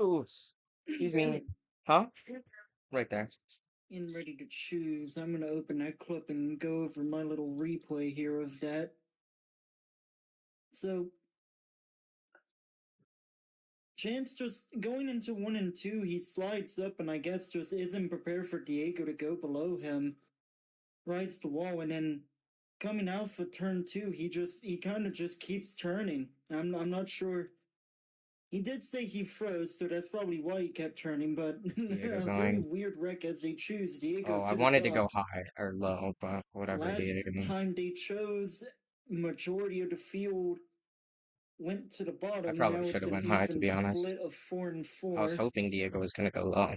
Ooh. Excuse me. Huh? Right there. getting ready to choose. I'm gonna open that clip and go over my little replay here of that. So, Chance just going into 1 and 2, he slides up and I guess just isn't prepared for Diego to go below him. Rides the wall, and then coming out for turn 2, he kind of just keeps turning. I'm not sure. He did say he froze, so that's probably why he kept turning, but Diego a very going. weird wreck as they choose Diego Oh, to I the wanted to top. go high or low, but whatever, Last Diego. time they chose, majority of the field went to the bottom. I probably Now should it's have an went high, to even be honest. split of 4 and 4. I was hoping Diego was gonna go low.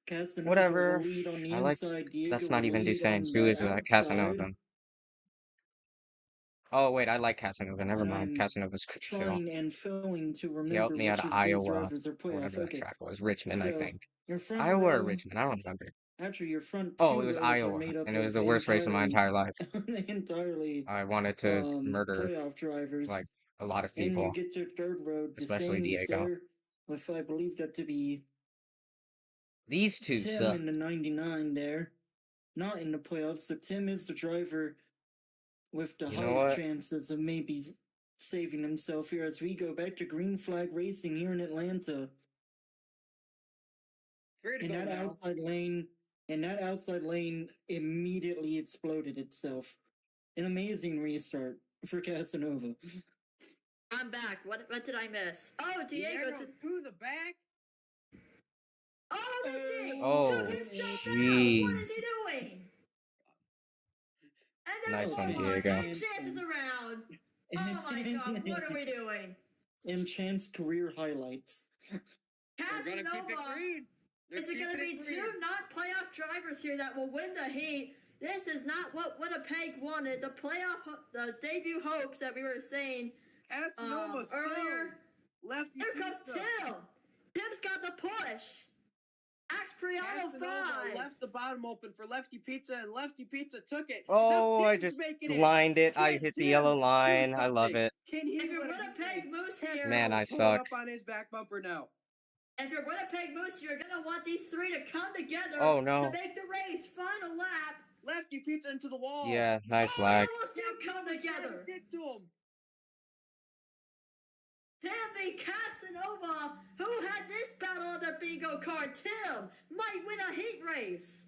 Casanova Whatever. will lead on the I like. inside. Diego That's not will even lead Dusain. on Who the is that? outside. Casanova. Oh wait, I like Casanova. Never And mind. I'm Casanova's chill. trying and failing to He remember helped me out which of of these Iowa, drivers are or playoff. whatever that Okay, track was. Richmond, I so think. your front Iowa or row, Richmond? I don't remember. actually your front Oh, two it was rows are Iowa, made up and it was of the worst race of my entire life. entirely I wanted to murder playoff drivers. like a lot of And you people, get to third row, especially Dusain's Diego. there, with I believe that to be These two Tim suck. in the 99 there. Not in the playoffs, so Tim is the driver with the You know highest what? chances of maybe saving himself here as we go back to green flag racing here in Atlanta. And that outside lane immediately exploded itself. An amazing restart for Casanova. I'm back. What did I miss? Oh, Diego to the back. Oh, the thing Oh, took himself out. What jeez. is he doing? And Nice there's one, one more. Diego. And Chance is around. Oh my god, what are we doing? And Chance career highlights. Casanova. Is it going to be two non-playoff drivers here that will win the heat? This is not what Winnipeg wanted. The the debut hopes that we were saying earlier. Lefty. Here comes Tim. Tim's got the push. Axe Priano 5. Left the bottom open for Lefty Pizza, and Lefty Pizza took it. Oh, I just lined it. I hit the yellow line. I love it. If you're Winnipeg Moose here, Man, I pull suck. it up on his back bumper now. If you're Winnipeg Moose, you're gonna want these three to come together to make the race final lap. Lefty Pizza into the wall. Yeah, nice They lag. will still come together. Get to him. Tim Casanova, who had this battle on their bingo card, Tim, might win a heat race.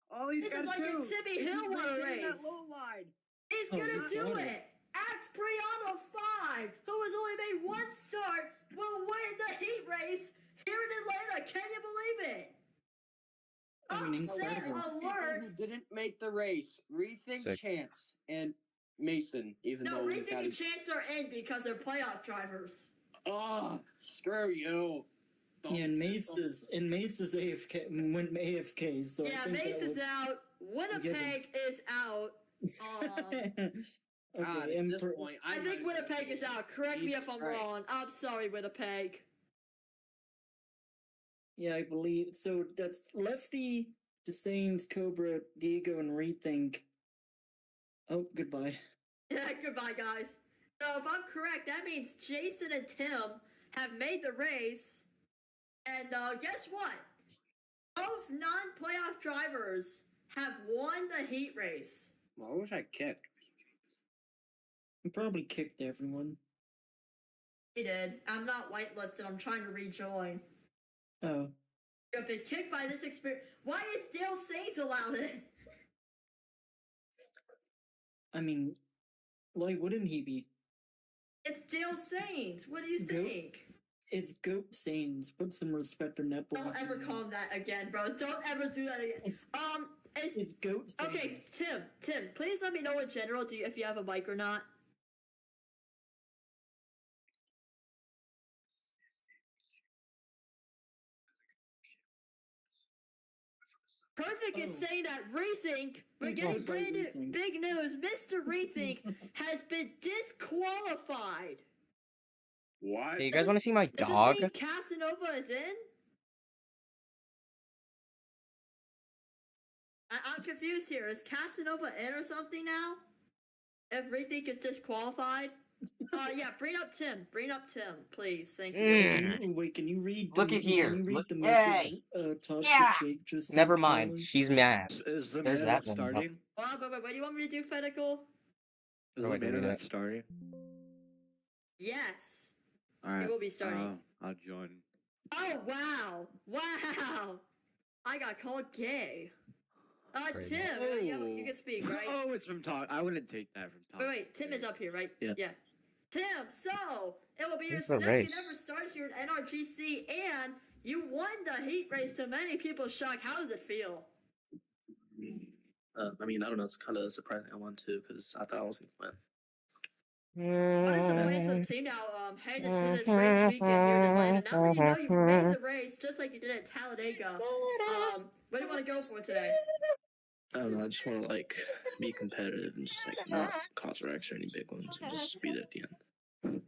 All he's This got is to like do a Timmy Hill won a race. That low line. He's gonna do it. Axe Priano 5, who has only made one start, will win the heat race here in Atlanta. Can you believe it? Upset alert. Who didn't make the race? Rethink Sick. Chance and Mason, even No, though Rethink and Chance are in because they're playoff drivers. Oh, screw you. Yeah, and Mace is AFK went AFK, so yeah, I think Mace is out. Winnipeg is out. Okay, God, at this point, I think Winnipeg is out. Correct me if I'm wrong. I'm sorry, Winnipeg. Yeah, I believe so. That's Lefty, Dusain's, Cobra, Diego, and Rethink. Oh, goodbye. Yeah, goodbye, guys. So if I'm correct, that means Jason and Tim have made the race. And guess what? Both non-playoff drivers have won the heat race. Well, I wish I kicked. He probably kicked everyone. He did. I'm not whitelisted. I'm trying to rejoin. Oh. You've been kicked by this experience. Why is Dale Saints allowed in? I mean, why wouldn't he be? It's Dale Saints. What do you think? It's Goat Saints. Put some respect on that. Don't ever call him that again, bro. Don't ever do that again. It's Goat Saints. Okay, Tim, please let me know in general if you have a mic or not. Perfect is saying that Rethink, we're getting brand new, big news. Mr. Rethink has been disqualified. What? Hey, you guys want to see my Does dog? this mean Casanova is in? I'm confused here. Is Casanova in or something now? If Rethink is disqualified? Yeah, bring up Tim. Bring up Tim, please. Thank you. Wait, can you read? Look at here. Can you read Look- the Hey! message? Toxic Yeah! Shake just Never sent mind. Tyler? She's mad. Is the There's main that event one. starting? Well, but what do you want me to do, Fedical? Is Oh, the wait a main minute. event starting? Yes. Alright. It will be starting. I'll join. Oh, wow. Wow. I got called gay. Crazy. Tim, you can speak, right? Oh, it's from Talk. I wouldn't take that from Talk. Wait, Tim is up here, right? Yeah. Tim, so it will be your Who's the second race? ever start here at NRGC, and you won the heat race to many people's shock. How does it feel? I mean, I don't know. It's kind of surprising I won too because I thought I was gonna win. What is the plan for the team now heading into this race weekend here in Atlanta? Now that you know you've ran the race just like you did at Talladega, what do you want to go for today? I don't know. I just want to like be competitive and just like not cause wrecks or any big ones and just be there at the end.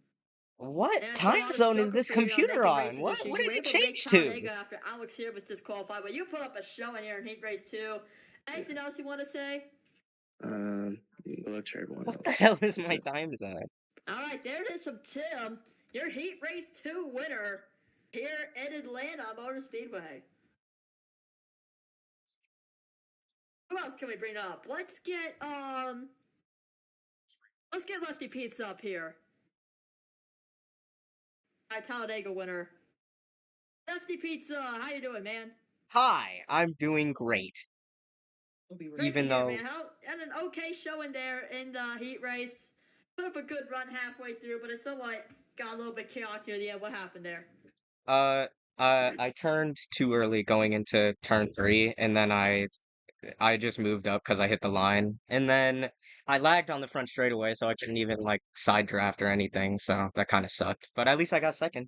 What Yeah, it's been a time lot of zone is struggle this for you computer making on? races What? this year. What You did were it able to make change Talladega to? after Alex here was disqualified, but you put up a showing here in heat race too. Anything else you want to say? Good luck to everyone What else. the hell is That's my it. time zone? All right, there it is from Tim, your Heat Race 2 winner here in Atlanta Motor Speedway. Who else can we bring up? Let's get Lefty Pizza up here. Hi, Talladega winner. Lefty Pizza, how you doing, man? Hi, I'm doing great. I'll be right Great Even to hear, though- man. Had an okay showing there in the heat race. Put up a good run halfway through, but it somewhat got a little bit chaotic near the end. What happened there? I turned too early going into turn 3, and then I just moved up because I hit the line, and then I lagged on the front straightaway, so I couldn't even like side draft or anything. So that kind of sucked. But at least I got second.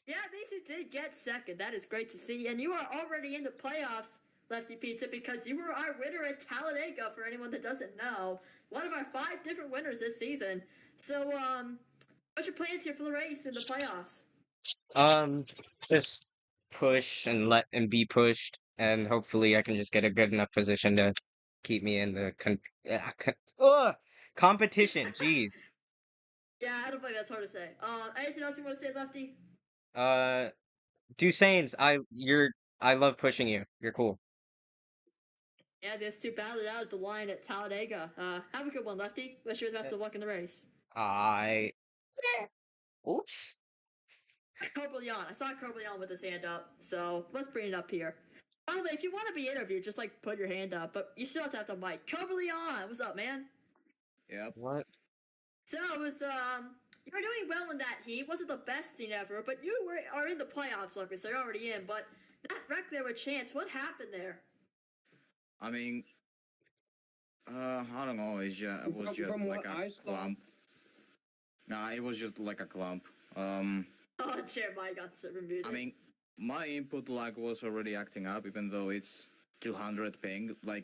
Yeah, at least you did get second. That is great to see. And you are already in the playoffs, Lefty Pizza, because you were our winner at Talladega, for anyone that doesn't know. One of our 5 different winners this season. So, what's your plans here for the race in the playoffs? Just push and be pushed, and hopefully I can just get a good enough position to keep me in the competition. Jeez. Yeah, I don't think that's hard to say. Anything else you want to say, Lefty? Dusanes, I love pushing you. You're cool. Yeah, these two battled it out at the line at Talladega. Have a good one, Lefty. Wish you the best of luck in the race. Oops. Corbleon. I saw Corbleon with his hand up, so let's bring it up here. By the way, if you want to be interviewed, just like put your hand up, but you still have to have the mic. Corbleon, what's up, man? Yep. What? So it was you were doing well in that heat. Wasn't the best thing ever, but you are in the playoffs, like we said, you're already in. But that wreck there with Chance, what happened there? I mean, I don't know. It was just From like what a I saw- clump. Nah, it was just like a clump. Oh, Jeremiah got super muted. I mean, my input lag was already acting up, even though it's 200 ping, like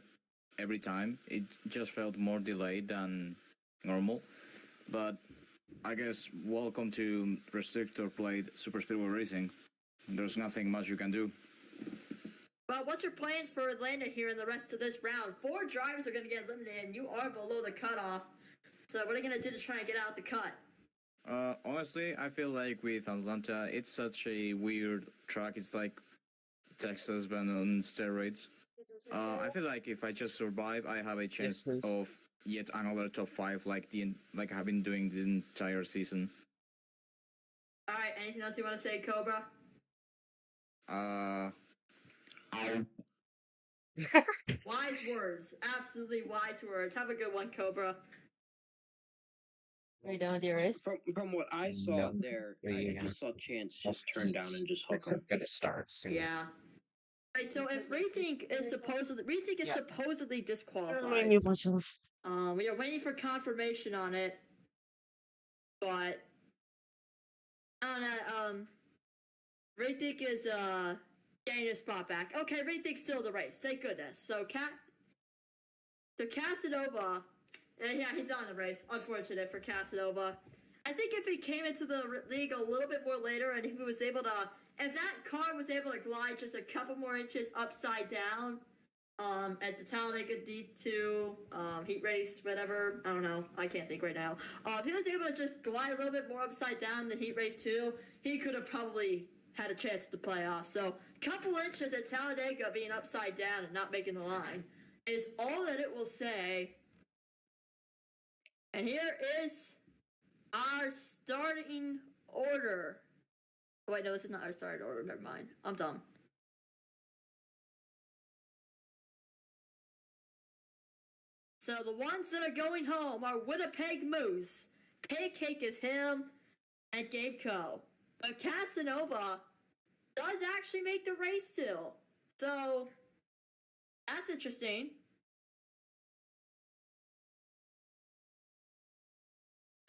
every time. It just felt more delayed than normal. But I guess welcome to Restrictor Played Super Speedway Racing. There's nothing much you can do. Well, what's your plan for Atlanta here in the rest of this round? 4 drivers are going to get eliminated, and you are below the cutoff. So what are you going to do to try and get out the cut? Honestly, I feel like with Atlanta, it's such a weird track. It's like Texas, but on steroids. I feel like if I just survive, I have a chance of yet another top 5, like I've been doing the entire season. All right, anything else you want to say, Cobra? Wise words, absolutely wise words. Have a good one, Cobra. Are you done with your race? From what I saw No. there, Yeah. I just saw Chance just turn down and just hook It's him. gonna start soon. Yeah. Right, so if Rethink is supposedly disqualified, myself. we are waiting for confirmation on it, but Rethink is getting his spot back. Okay, Rethink's still in the race. Thank goodness. So Casanova, yeah, he's not in the race. Unfortunate for Casanova. I think if he came into the league a little bit more later, and if he was able to, if that car was able to glide just a couple more inches upside down, at the Talladega D2 heat race, whatever. I don't know. I can't think right now. If he was able to just glide a little bit more upside down than heat race 2, he could have probably had a chance to play off. So, a couple inches at Talladega being upside down and not making the line is all that it will say. And here is our starting order. Oh, wait, no, this is not our starting order. Never mind. I'm dumb. So the ones that are going home are Winnipeg Moose. Pancake is him and Gabe Co. But Casanova does actually make the race still. So that's interesting.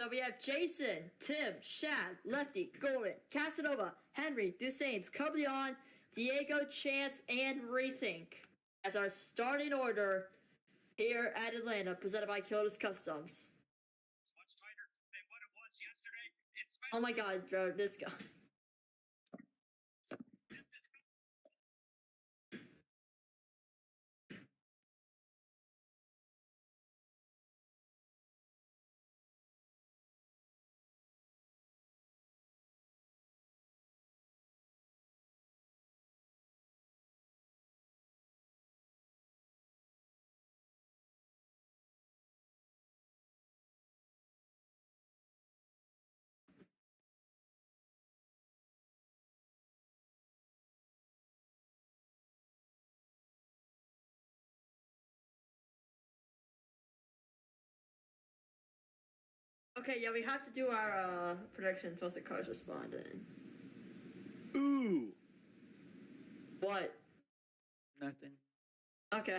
So we have Jason, Tim, Shad, Lefty, Golden, Casanova, Henry, Dusanes, Coblion, Diego, Chance, and Rethink as our starting order here at Atlanta, presented by Kyoto's Customs. Oh my god, bro, this guy. Okay, yeah, we have to do our predictions once the cars respond in. Ooh. What? Nothing. Okay.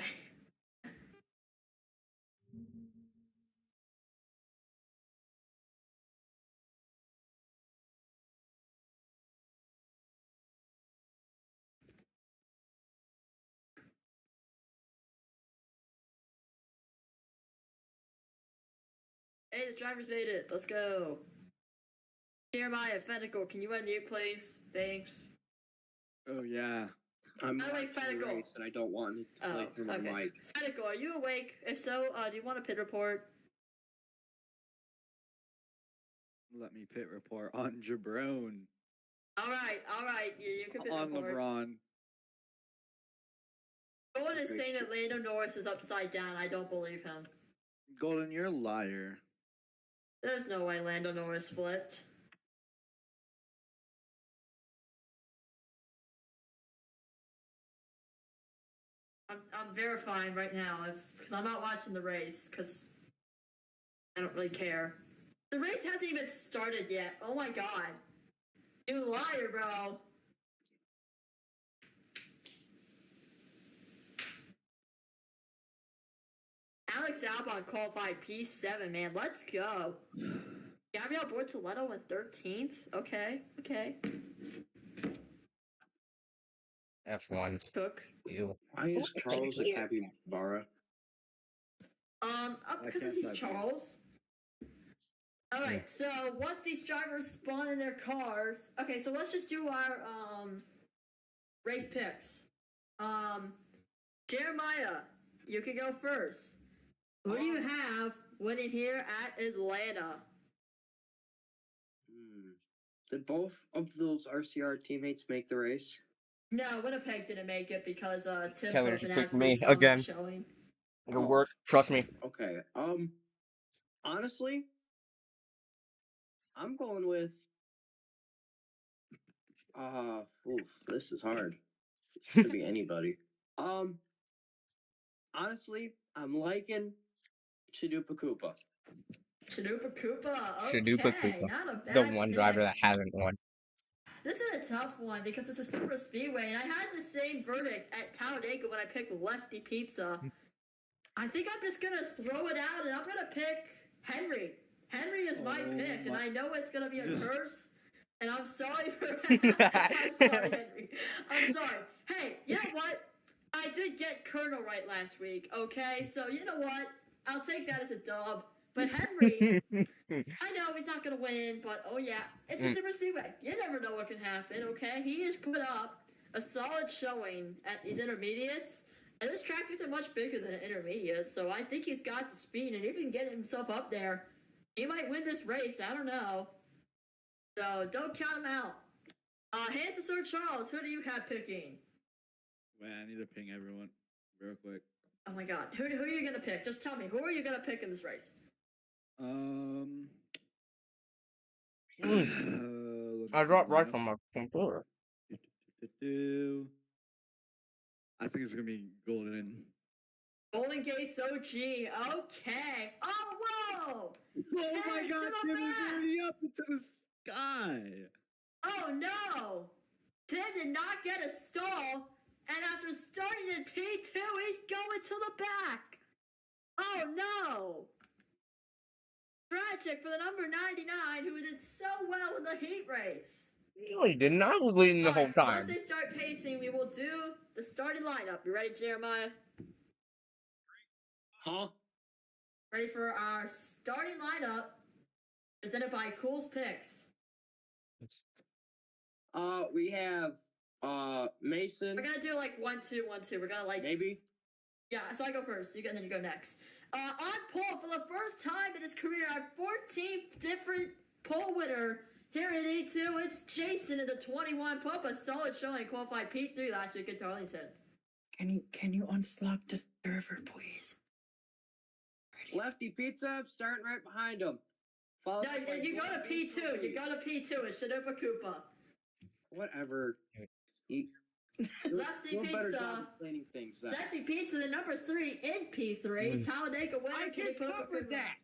Hey, the drivers made it. Let's go. Jeremiah, Fedical, can you unmute, please? Thanks. Oh yeah. I'm By the way, watching the Fedical. race and I don't want it to play through my okay. mic. Fedical, are you awake? If so, do you want a pit report? Let me pit report on Jabron. All right. Yeah, you can pit On report. LeBron. Golden is saying that Lando Norris is upside down. I don't believe him. Golden, you're a liar. There's no way Lando Norris flipped. I'm verifying right now because I'm not watching the race because I don't really care. The race hasn't even started yet. Oh my god. You liar, bro. Alex Albon qualified P7, man. Let's go. Gabriel Bortoletto went 13th. Okay. F1. Cook. Ew. Why is Charles a capybara? Because he's Charles. Alright, so once these drivers spawn in their cars, okay, so let's just do our race picks. Jeremiah, you can go first. Who do you have winning here at Atlanta? Did both of those RCR teammates make the race? No, Winnipeg didn't make it because Tim Taylor, put up an pick me absolute dumb again. showing. It'll work. Trust me. Okay. Honestly, I'm going with. This is hard. This could be anybody. Honestly, I'm liking Chadupa Koopa. Chadupa Koopa, okay, Shadupa Koopa. not a bad The one driver pick. that hasn't won. This is a tough one because it's a super speedway, and I had the same verdict at Talladega when I picked Lefty Pizza. I think I'm just gonna throw it out, and I'm gonna pick Henry. Henry is my pick, and I know it's gonna be a curse. And I'm sorry for. I'm sorry, Henry. I'm sorry. Hey, you know what? I did get Colonel right last week. Okay, so you know what? I'll take that as a dub. But Henry, I know he's not going to win, but oh yeah, it's a super speedway. You never know what can happen, okay? He has put up a solid showing at these intermediates, And this track isn't much bigger than an intermediate, so I think he's got the speed and even getting himself up there. He might win this race, I don't know. So don't count him out. Hands to Sir Charles, who do you have picking? Wait, I need to ping everyone real quick. Oh my god, who are you gonna pick? Just tell me, who are you gonna pick in this race? I got right from my computer. I think it's gonna be Golden. Golden Gates OG, okay. Oh, whoa! Oh my Tennis god, to the Tim is back! already up into the sky! Oh no! Tim did not get a stall, and after starting in P2, he's going to the back! Oh no! Tragic for the number 99, who did so well in the heat race. No, he didn't. I was leading the whole time. Once they start pacing, we will do the starting lineup. You ready, Jeremiah? Huh? Ready for our starting lineup, presented by Cool's Picks. We have Mason. We're gonna do like 1-2, 1-2. We're gonna like Maybe. Yeah, so I go first. And then you go next. On pole for the first time in his career, our 14th different pole winner here in E2. It's Jason in the 21. Put up a solid showing. Qualified P3 last week at Darlington. Can you unlock the server, please? Lefty Pizza starting right behind him. No, you go to P2. You go to P2. It's Shadopa Koopa. Whatever. Lefty Pizza. Things, Lefty Pizza, the number 3 in P3. Talladega winner. I just covered that.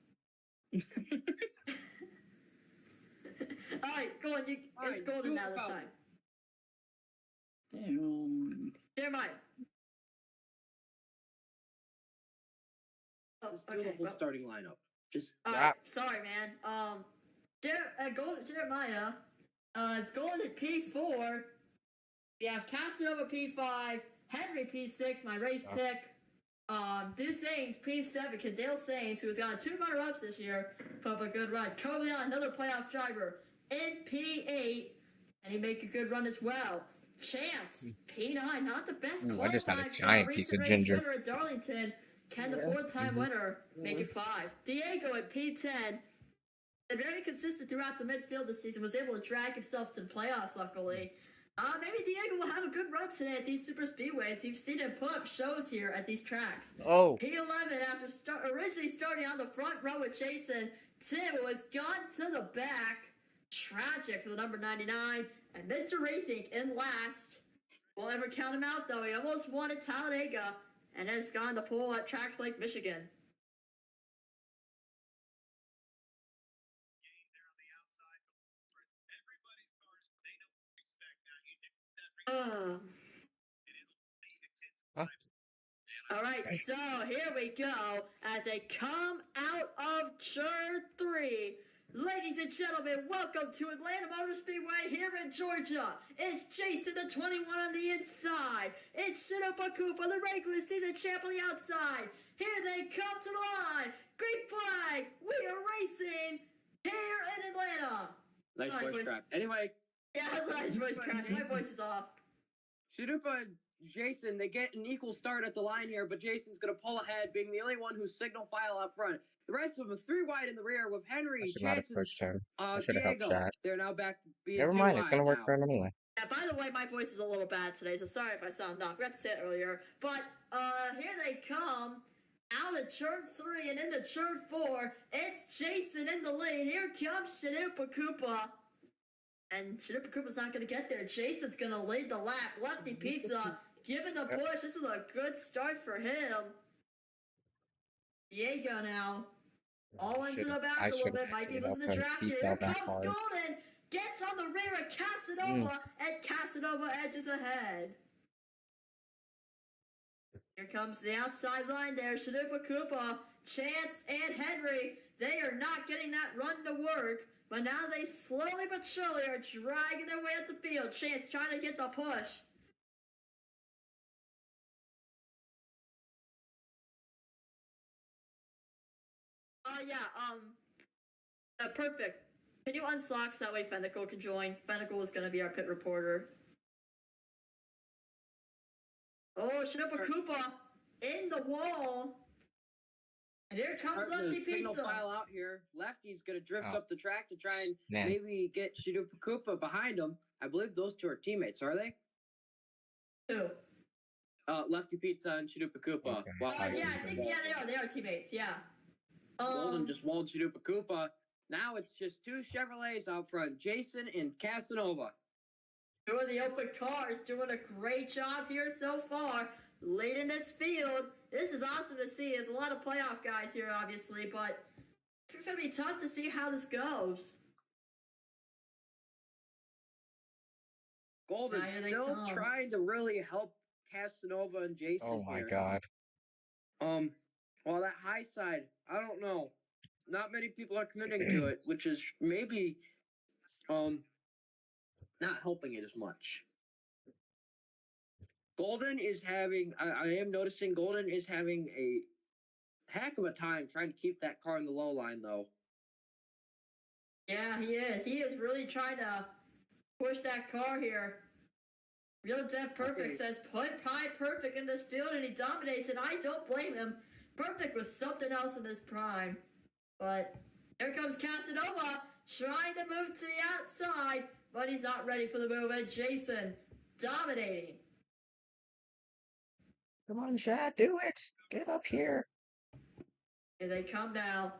All right, go on. It's golden now this time. Damn. Jeremiah. Oh, okay. The whole starting lineup. Just. Alright, sorry, man. Jeremiah. It's going to P4. We have Casanova P5, Henry P6, my race pick. Deuce Saints P7, Cadale Saints, who has gotten 2 runner-ups this year, put up a good run. Coleon, another playoff driver, in P8, and he make a good run as well. Chance P9, not the best I just had a qualified giant piece of ginger. winner at Darlington. Can the 4-time winner make it 5? Diego at P10. And very consistent throughout the midfield this season, was able to drag himself to the playoffs, luckily. Maybe Diego will have a good run today at these super speedways. You've seen him put up shows here at these tracks. Oh. P11, after originally starting on the front row with Jason, Tim was gone to the back. Tragic for the number 99. And Mr. Rethink in last. Won't ever count him out, though. He almost won at Talladega and has gone to pole at tracks like Michigan. All right, so here we go as they come out of turn 3. Ladies and gentlemen, welcome to Atlanta Motor Speedway here in Georgia. It's Jason the 21 on the inside. It's Shinopa Koopa, the regular season champ on the outside. Here they come to the line. Green flag. We are racing here in Atlanta. Nice voice crack. Anyway. Yeah, that's a nice voice crack. My voice is off. Shirupa and Jason, they get an equal start at the line here, but Jason's going to pull ahead, being the only one who's signal file up front. The rest of them 3 wide in the rear with Henry, I should not have Jansen, pushed him. I should have helped Diego. chat. They're now back being Never mind, it's gonna work now. for him anyway. Yeah, by the way, my voice is a little bad today, so sorry if I sound off. I forgot to say it earlier. But here they come out of turn 3 and into turn 4. It's Jason in the lead. Here comes Shinopa Koopa. And Shinopa Koopa's not going to get there. Jason's going to lead the lap. Lefty Pizza giving the push. This is a good start for him. Diego now. All into the back a little bit. Might be losing the draft here. Here comes Golden. Gets on the rear of Casanova. And Casanova edges ahead. Here comes the outside line there. Shinopa Koopa, Chance, and Henry. They are not getting that run to work. But now they slowly but surely are dragging their way up the field. Chance trying to get the push. Perfect. Can you unlock so that way Fennicle can join? Fennicle is going to be our pit reporter. Oh, Shinopa Koopa in the wall. And here comes Starting Lefty to signal Pizza. file out here. Lefty's going to drift Oh. up the track to try and Man. maybe get Shidupa Koopa behind him. I believe those two are teammates, are they? Who? Lefty Pizza and Shidupa Koopa. Okay. Well, Yeah, I think they are teammates. Yeah. Golden just walled Shidupa Koopa. Now it's just two Chevrolets out front, Jason and Casanova. Two of the open cars doing a great job here so far. Late in this field. This is awesome to see. There's a lot of playoff guys here, obviously, but it's going to be tough to see how this goes. Golden Now, here they still come. trying to really help Casanova and Jason Oh my here. god. Well, that high side, I don't know. Not many people are committing to it, which is maybe, not helping it as much. Golden is having, I am noticing Golden is having a heck of a time trying to keep that car in the low line, though. Yeah, he is. He is really trying to push that car here. Real Dead Perfect says, put Pride Perfect in this field, and he dominates it. I don't blame him. Perfect was something else in this prime. But here comes Casanova, trying to move to the outside, but he's not ready for the move. And Jason dominating. Come on, Chad, do it. Get up here. Here they come now.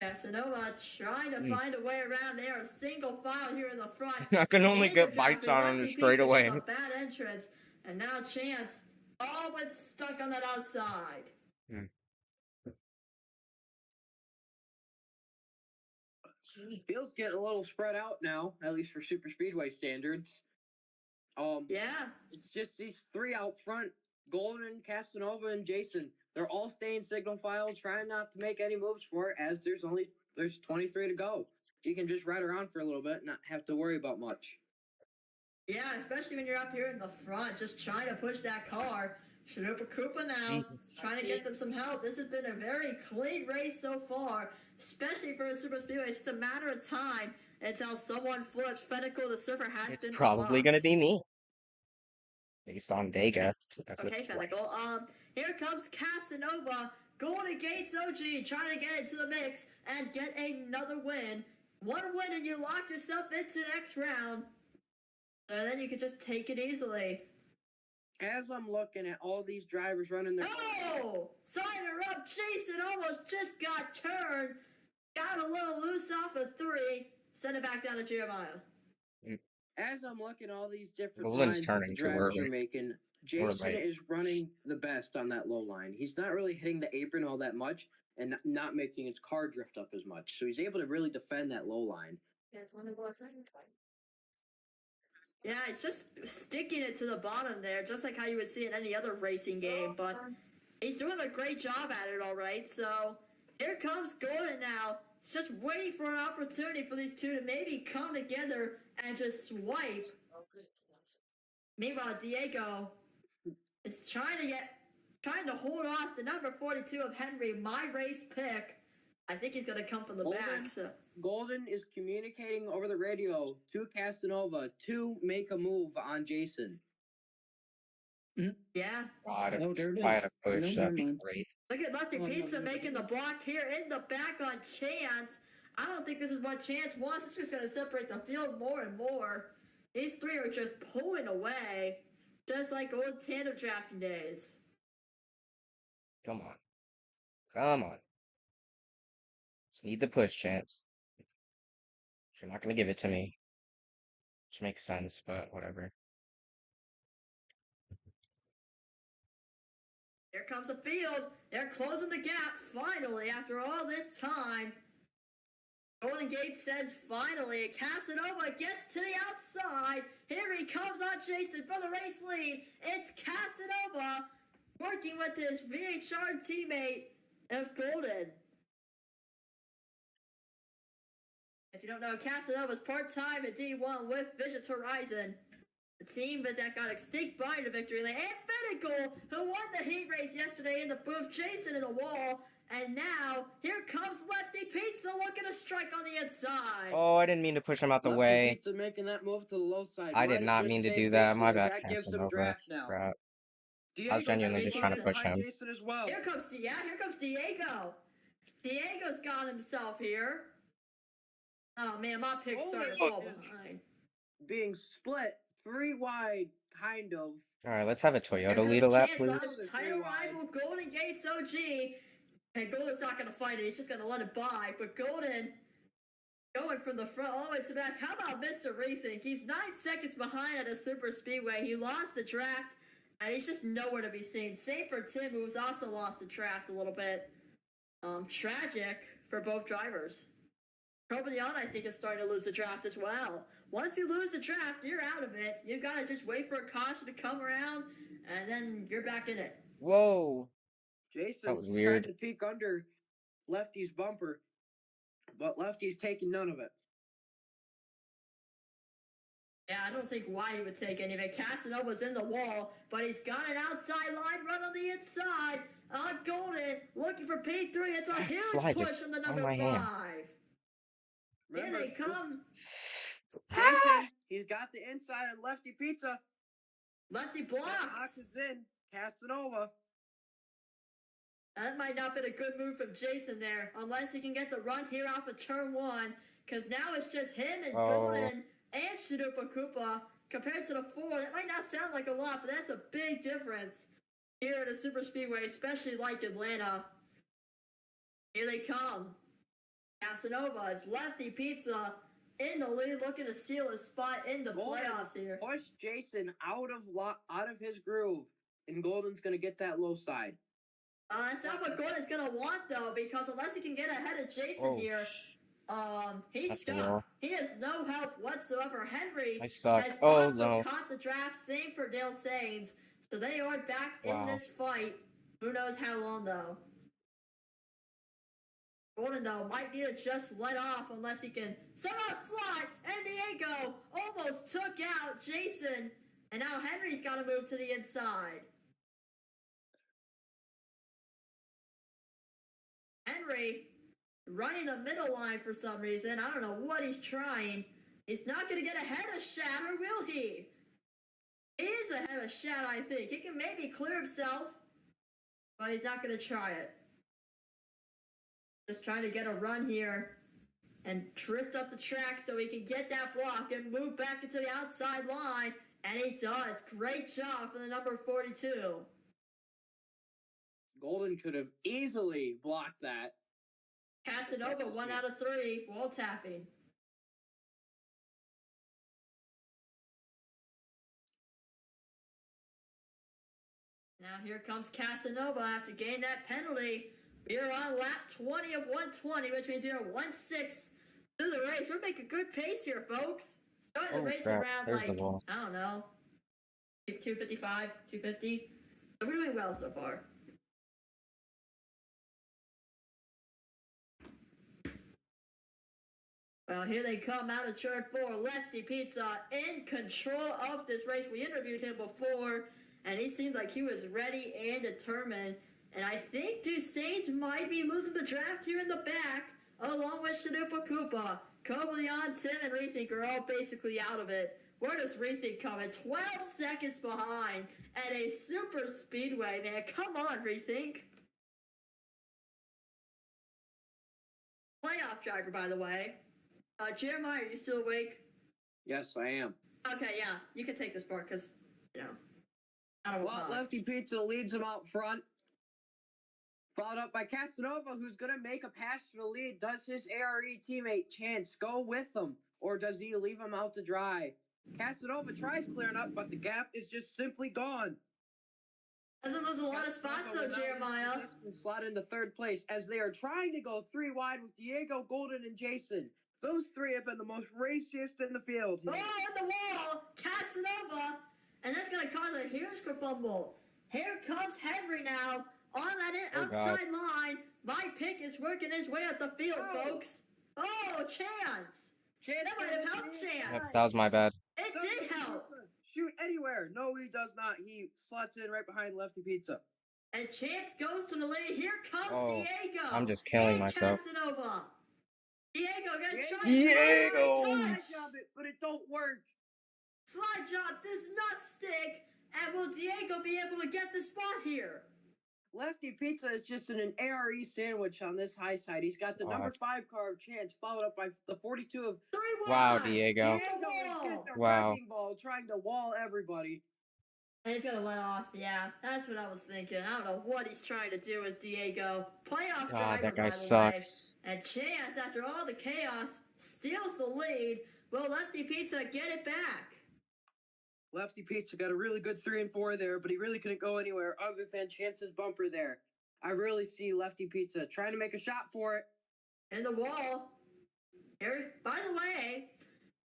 Casanova trying to find a way around. They are single file here in the front. I can only In get the bites traffic, on him Lefty straight Pizza away. gets a bad entrance, and now Chance, but stuck on that outside. Field's getting a little spread out now, at least for super speedway standards. Yeah. It's just these three out front, Golden, Casanova, and Jason. They're all staying signal file, trying not to make any moves for it, as there's 23 to go. You can just ride around for a little bit and not have to worry about much. Yeah, especially when you're up here in the front, just trying to push that car. Shidupa Koopa now, trying to get them some help. This has been a very clean race so far, especially for a super speedway. It's just a matter of time until someone flips. Fennicle, the surfer, has It's been probably going to unlocked. be me. Based on Vega. Okay, Fennicle. Here comes Casanova. Golden Gates OG trying to get into the mix and get another win. One win and you lock yourself into the next round. And then you can just take it easily. As I'm looking at all these drivers running their... Oh! Sorry to interrupt. Jason almost just got turned. Got a little loose off of 3. Send it back down to Jeremiah. As I'm looking at all these different Golden's lines that turning the too drivers early. are making, Jason right. is running the best on that low line. He's not really hitting the apron all that much and not making his car drift up as much. So he's able to really defend that low line. Yeah, it's just sticking it to the bottom there, just like how you would see in any other racing game. But he's doing a great job at it, all right. So here comes Golden now. It's just waiting for an opportunity for these two to maybe come together and just swipe. Meanwhile, Diego is trying to hold off the number 42 of Henry, my race pick. I think he's going to come from the back. So. Golden is communicating over the radio to Casanova to make a move on Jason. Yeah. God, Oh, there it if I had is. a push, No, that'd be never mind. great. Look at Lefty Oh, Pizza no. making the block here in the back on Chance. I don't think this is what Chance wants. It's just going to separate the field more and more. These three are just pulling away, just like old tandem drafting days. Come on. Come on. Just need the push, Chance. You're not going to give it to me. Which makes sense, but whatever. Here comes the field. They're closing the gap finally after all this time. Golden Gate says finally. Casanova gets to the outside. Here he comes on Jason for the race lead. It's Casanova working with his VHR teammate of Golden. If you don't know, Casanova's part-time at D1 with Visions Horizon. The team that got extinct by the victory lane. And Fennicle, who won the heat race yesterday in the booth, Jason in the wall. And now, here comes Lefty Pizza looking to strike on the inside. Oh, I didn't mean to push him out the Lefty way. Pizza making that move to the low side. I did Might not have mean just to do saved that. Jason My as bad, that gives him Casanova. draft now. Crap. I was genuinely just trying to push him. Jason as well. Here comes Diego. Diego's got himself here. Oh man, my pick's starting to fall behind. Being split 3 wide, kind of. Alright, let's have a Here Toyota comes lead a lap, Chance on please. his title rival, Golden Gates OG. And Golden's not going to fight it. He's just going to let it by. But Golden going from the front all the way to the back. How about Mr. Rethink? He's 9 seconds behind at a super speedway. He lost the draft, and he's just nowhere to be seen. Same for Tim, who's also lost the draft a little bit. Tragic for both drivers. Corbillon, I think, is starting to lose the draft as well. Once you lose the draft, you're out of it. You got to just wait for a caution to come around, and then you're back in it. Whoa. Jason's was weird. trying to peek under Lefty's bumper, but Lefty's taking none of it. Yeah, I don't think why he would take any of it. Casanova's in the wall, but he's got an outside line run on the inside. Golden looking for P3. It's a huge Slide push just from the on number my 5. hand. Here they come. Jason, he's got the inside on Lefty Pizza. Lefty Box blocks. is in. Casanova. That might not be a good move from Jason there, unless he can get the run here off of turn 1, because now it's just him and Golden and Shadupa Koopa compared to the 4. That might not sound like a lot, but that's a big difference here at a super speedway, especially like Atlanta. Here they come. Casanova, it's Lefty Pizza in the lead, looking to seal his spot in the playoffs here. Push Jason out of his groove, and Golden's gonna get that low side. That's not what Golden's gonna want though, because unless he can get ahead of Jason here, he's stuck. He has no help whatsoever. Henry has also caught the draft. Same for Dale Sains. So they are back in this fight. Who knows how long though. Golden, though, might need to just let off unless he can somehow slide. And Diego almost took out Jason. And now Henry's got to move to the inside. Henry running the middle line for some reason. I don't know what he's trying. He's not going to get ahead of Shad, or will he? He is ahead of Shad, I think. He can maybe clear himself, but he's not going to try it. Just trying to get a run here and drift up the track so he can get that block and move back into the outside line. And he does. Great job for the number 42. Golden could have easily blocked that. Casanova, 1 out of 3, wall tapping. Now here comes Casanova. I have to gain that penalty. We're on lap 20 of 120, which means we're 1-6 through the race. We're making good pace here, folks. Starting the race around, like, I don't know, 255, 250. So we're doing well so far. Well, here they come out of turn 4. Lefty Pizza in control of this race. We interviewed him before, and he seemed like he was ready and determined. And I think Dusains might be losing the draft here in the back, along with Shadupa Koopa. Coblion, Tim, and Rethink are all basically out of it. Where does Rethink come in? 12 seconds behind at a super speedway, man. Come on, Rethink. Playoff driver, by the way. Jeremiah, are you still awake? Yes, I am. Okay, yeah. You can take this part, because, you know, I don't want Lefty Pizza leads him out front. Followed up by Casanova, who's going to make a pass to the lead. Does his ARE teammate Chance go with him, or does he leave him out to dry? Casanova tries clearing up, but the gap is just simply gone. Doesn't lose a lot of spots, though, Jeremiah. Slot into 3rd place as they are trying to go 3 wide with Diego, Golden, and Jason. Those 3 have been the most raciest in the field. Oh, on the wall, Casanova, and that's going to cause a huge kerfumble. Here comes Henry now. On that outside line, my pick is working his way up the field, folks. Oh, Chance. That might have helped Chance. Yep, that was my bad. It did help. Shoot anywhere. No, he does not. He slots in right behind Lefty Pizza. And Chance goes to the lead. Here comes Diego. I'm just killing myself. Casanova. Diego gonna try Diego. But it don't work. Slide job does not stick. And will Diego be able to get the spot here? Lefty Pizza is just an ARE sandwich on this high side. He's got the number 5 car of Chance, followed up by the 42 of 3 Wow, wide. Diego. Diego is just a Wow. wrecking ball trying to wall everybody. And he's gonna let off, yeah. That's what I was thinking. I don't know what he's trying to do with Diego. Playoff God, driver, that guy by the sucks. way. And Chance, after all the chaos, steals the lead. Will Lefty Pizza get it back? Lefty Pizza got a really good 3 and 4 there, but he really couldn't go anywhere other than Chance's bumper there. I really see Lefty Pizza trying to make a shot for it. And the wall. Here, by the way,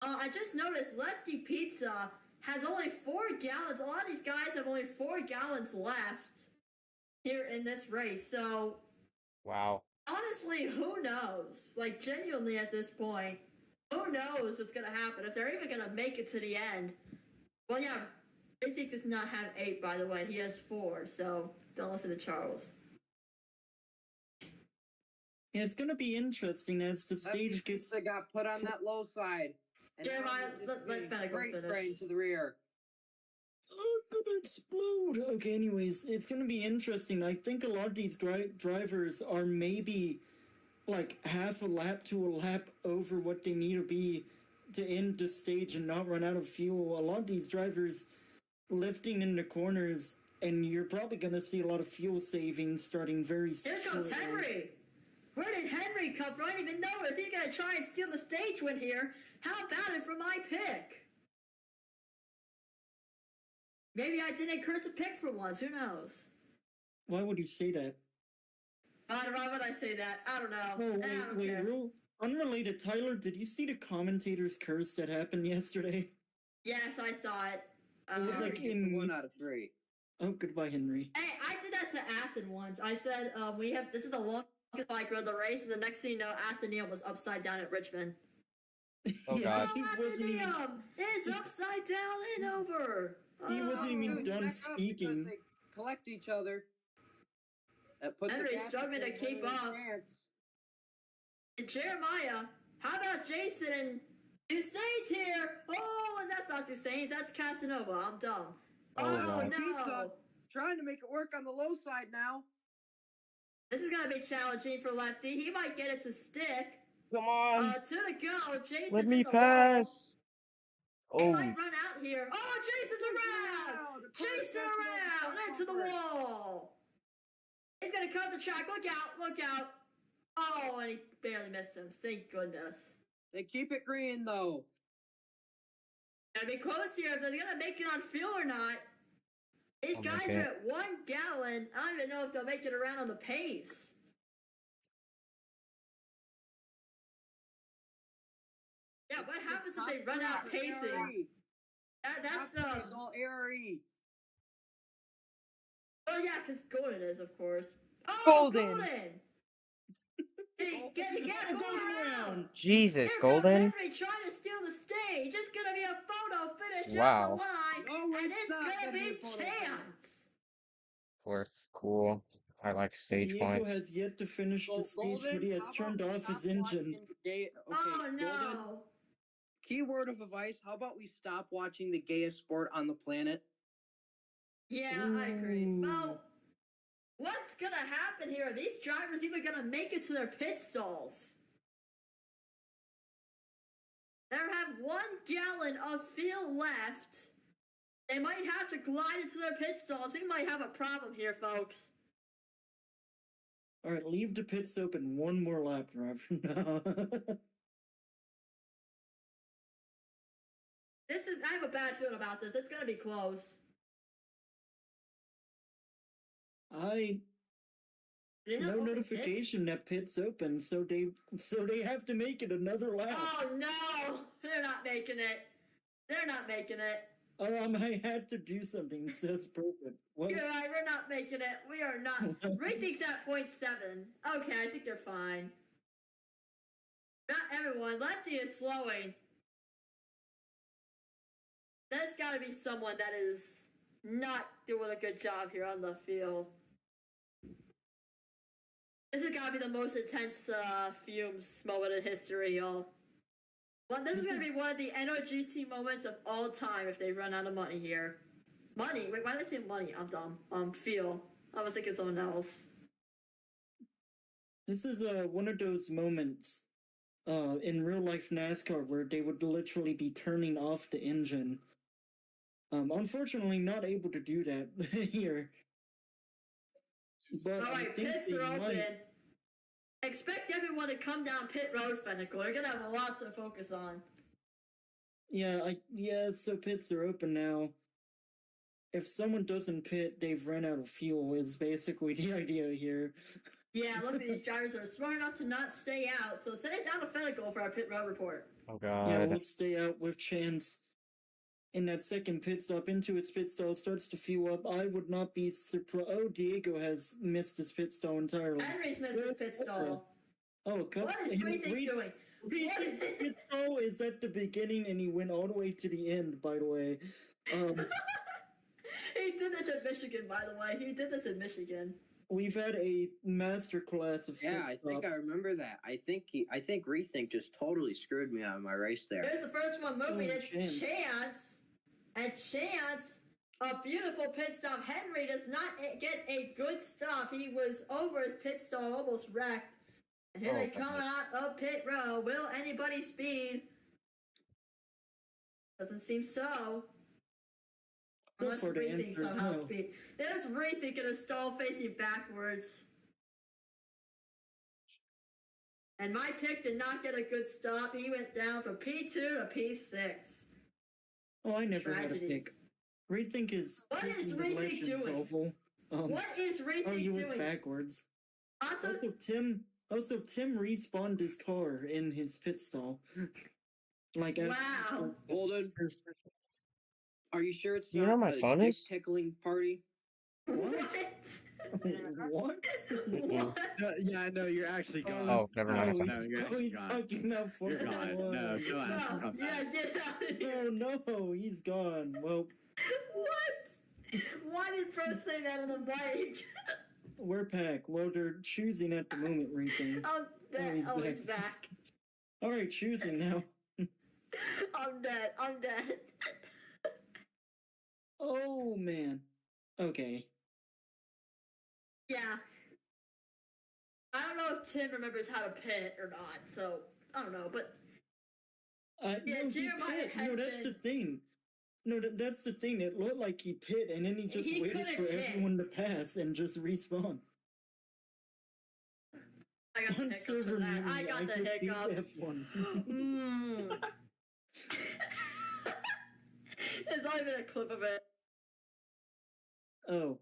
I just noticed Lefty Pizza has only 4 gallons. A lot of these guys have only 4 gallons left here in this race. So, Wow. honestly, who knows? Like, genuinely at this point, who knows what's going to happen? If they're even going to make it to the end. Well, yeah, Big does not have 8, by the way. He has 4, so don't listen to Charles. Yeah, it's gonna be interesting as the stage gets. Pizza got put on that low side. And Jeremiah, let Fennec go great finish. train to the rear. I'm gonna explode. Okay, anyways, it's gonna be interesting. I think a lot of these drivers are maybe like half a lap to a lap over what they need to be to end the stage and not run out of fuel. A lot of these drivers lifting in the corners, and you're probably gonna see a lot of fuel savings starting very soon. Here comes Henry. Where did Henry come from? I didn't even notice. He's gonna try and steal the stage win here. How about it for my pick? Maybe I didn't curse a pick for once. Who knows? Why would you say that? I don't know. Why would I say that? I don't know. Oh, I don't care. real unrelated. Tyler, did you see the commentator's curse that happened yesterday? Yes, I saw it. It was like in 1 out of 3. Oh, goodbye, Henry. Hey, I did that to Athen once. I said, this is the longest bike road of the race, and the next thing you know, Athenaeum was upside down at Richmond. Oh, God. Athenaeum is upside down and over. He wasn't even done speaking. They collect each other. That puts Henry's struggling to keep up. And Jeremiah, how about Jason and Dusane's here? Oh, and that's not Dusane's, that's Casanova. I'm dumb. Oh, no. Pizza trying to make it work on the low side now. This is gonna be challenging for Lefty. He might get it to stick. Come on. To the go. Jason's Let me in the pass. Wall. He Oh, might run out here. Oh, Jason's around. Jason around into the wall. He's gonna cut the track. Look out! Look out! Oh, and he barely missed him. Thank goodness. They keep it green though. Gotta be close here if they're gonna make it on fuel or not. These guys are at 1 gallon. I don't even know if they'll make it around on the pace. Yeah, what happens if they run out pacing? That's all ARE. Oh yeah, because Golden is, of course. Oh, Golden! Get Golden around! Jesus, Here Golden. comes Henry trying to steal the stage. It's gonna be a photo finish Wow. up the line, Oh, and it's it's not gonna gonna be be a photo Chance. 4th. Cool. I like stage Diego points. has yet to finish the stage, but he has turned off his engine. Oh no! Golden, key word of advice: how about we stop watching the gayest sport on the planet? Yeah, I agree. Well, what's gonna happen here? Are these drivers even gonna make it to their pit stalls? They have 1 gallon of fuel left. They might have to glide into their pit stalls. We might have a problem here, folks. Alright, leave the pits open one more lap, driver. No. I have a bad feeling about this. It's gonna be close. No notification that pit's open, so they have to make it another lap. Oh no! They're not making it. They're not making it. I had to do something. Says perfect. What? You're right, we're not making it. We are not. Ratings at 0.7. Okay, I think they're fine. Not everyone. Lefty is slowing. There's gotta be someone that is not doing a good job here on the field. This has gotta be the most intense fumes moment in history, y'all. Well, this is gonna be one of the NRGC moments of all time if they run out of money here. Money. Wait, why did I say money? I'm dumb. Feel. I was thinking someone else. This is one of those moments in real life NASCAR where they would literally be turning off the engine. Unfortunately, not able to do that here. But Alright, pits are open. Expect everyone to come down pit road, Fennicle. You're gonna have a lot to focus on. Yeah, so pits are open now. If someone doesn't pit, they've run out of fuel, is basically the idea here. Yeah, luckily these drivers are smart enough to not stay out, so send it down to Fennicle for our pit road report. Oh god. Yeah, we'll stay out with Chance. In that second pit stop, into its pit stall, starts to fuel up. I would not be surprised. Oh, Diego has missed his pit stall entirely. Henry's missed his pit stall. Oh, come on. What is Rethink doing? Rethink's pit stall is at the beginning, and he went all the way to the end, by the way. He did this in Michigan, by the way. He did this in Michigan. We've had a master class of Yeah, I think I remember that. I think Rethink just totally screwed me on my race there. Here's the first one moving. It's Chance. And Chance, a beautiful pit stop. Henry does not get a good stop. He was over his pit stall, almost wrecked. And here they come out of pit row. Will anybody speed? Doesn't seem so. Unless Rethink somehow speed. There's Rethink in a stall facing backwards. And my pick did not get a good stop. He went down from P2 to P6. Oh, I never had a pick. Rethink is. What is Rethink doing? Awful. What is Rethink doing? Oh, he was backwards. Also, Tim respawned his car in his pit stall. Wow. Holden, are you sure it's You not know my a phone dick is? tickling party? What? What? Yeah, no, you're actually gone. Oh, never mind. No, you're he's gone. talking about You're gone. No, go ask. No, yeah, get out of here. Oh no, he's gone. Well, What? Why did Pro say that on the mic? we're back. Well, they're choosing at the moment, Rethink. Oh, he's back. Alright, choosing now. I'm dead. Oh man. Okay. Yeah. I don't know if Tim remembers how to pit or not, so I don't know, but yeah, no, Jeremiah has no, that's been... the thing. No, that's the thing. It looked like he pit, and then he just He waited for couldn't everyone to pass and just respawn. I got the On hiccups server for that. meeting, I got the just hit hiccups. F1. There's not even a clip of it. Oh.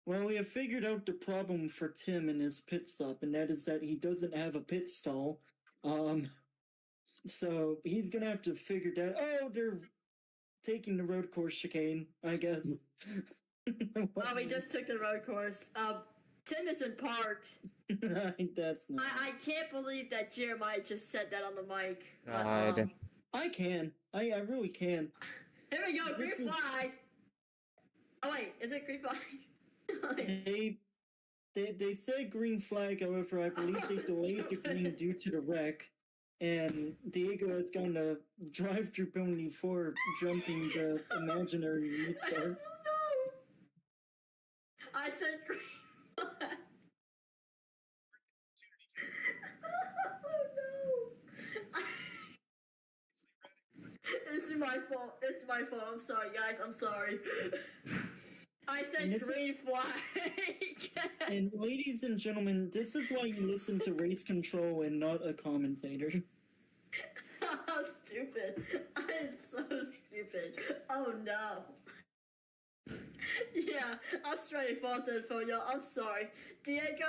Well, we have figured out the problem for Tim in his pit stop, and that is that he doesn't have a pit stall. So he's gonna have to figure that. Oh, they're taking the road course chicane, I guess. Oh, we just took the road course. Tim has been parked. That's not. I can't believe that Jeremiah just said that on the mic. God. I can. I really can. Here we go, green flag. Oh wait, is it green flag? They said green flag, however, I believe they delayed the green due to the wreck. And Diego has gone to drive through penalty for jumping the imaginary restart. I said green flag. Oh no. This is my fault. It's my fault. I'm sorry, guys. I'm sorry. I said green flag. And ladies and gentlemen, this is why you listen to Race Control and not a commentator. How stupid. I am so stupid. Oh no. Yeah, I'm straight false info, y'all. I'm sorry. Diego.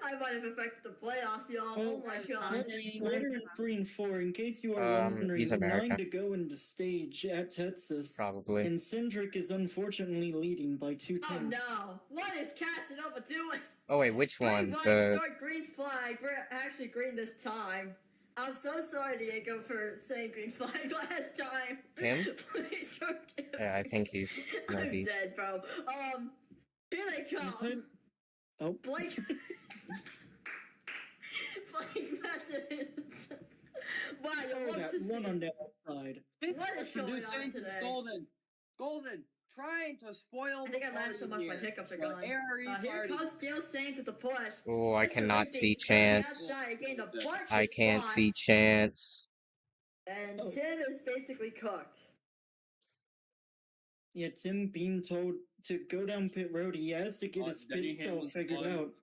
I might have affected the playoffs, y'all. Oh my god. Later in 3 and 4, in case you are wondering, he's American. 9 to go in the stage at Texas. Probably. And Cindric is unfortunately leading by 2 tenths. Oh no. What is Casanova doing? Oh wait, which one? Green The start green flag. We're actually green this time. I'm so sorry, Diego, for saying green flag last time. Him? Please forgive me. Yeah, I think he's I'm maybe. dead, bro. Here they come. Oh. Blake. Blake message. Wow, you Oh, love that to see one it. on the outside. What is going on today? Golden, trying to spoil I think the I laughed so party much my here. hiccups are The gone. ARE Here party. comes Steel Saints with the push. Oh, I Mr. cannot Rethink see just on the Chance. outside, gained a bunch I of can't see spots, Chance. and Oh. Tim is basically cooked. Yeah, Tim being told to go down pit road. He has to get his Denny pit stall Hamlin's figured on. out.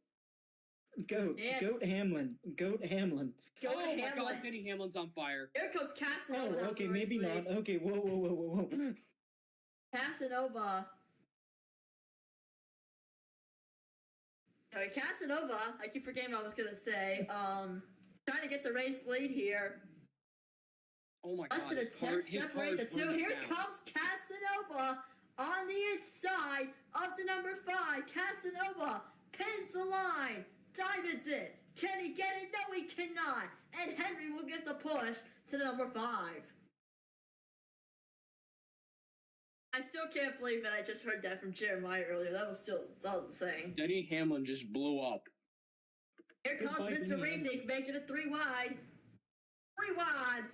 Goat Yes. Hamlin. Goat Hamlin. Go Oh to my Hamlin. god, Denny Hamlin's on fire. Here comes Casanova. Oh, now okay, for the maybe race not. lead. Okay, whoa. Casanova. Okay, Casanova, I keep forgetting what I was gonna say. Trying to get the race lead here. Oh my god. Less than a tenth separate the two. Here comes Casanova on the inside of the number 5. Casanova pins the line, diamonds it. Can he get it? No, he cannot. And Henry will get the push to the number 5. I still can't believe that I just heard that from Jeremiah earlier. That was insane. Denny Hamlin just blew up. Here comes Goodbye, Mr. Denny Rethink making it 3 wide. 3 wide.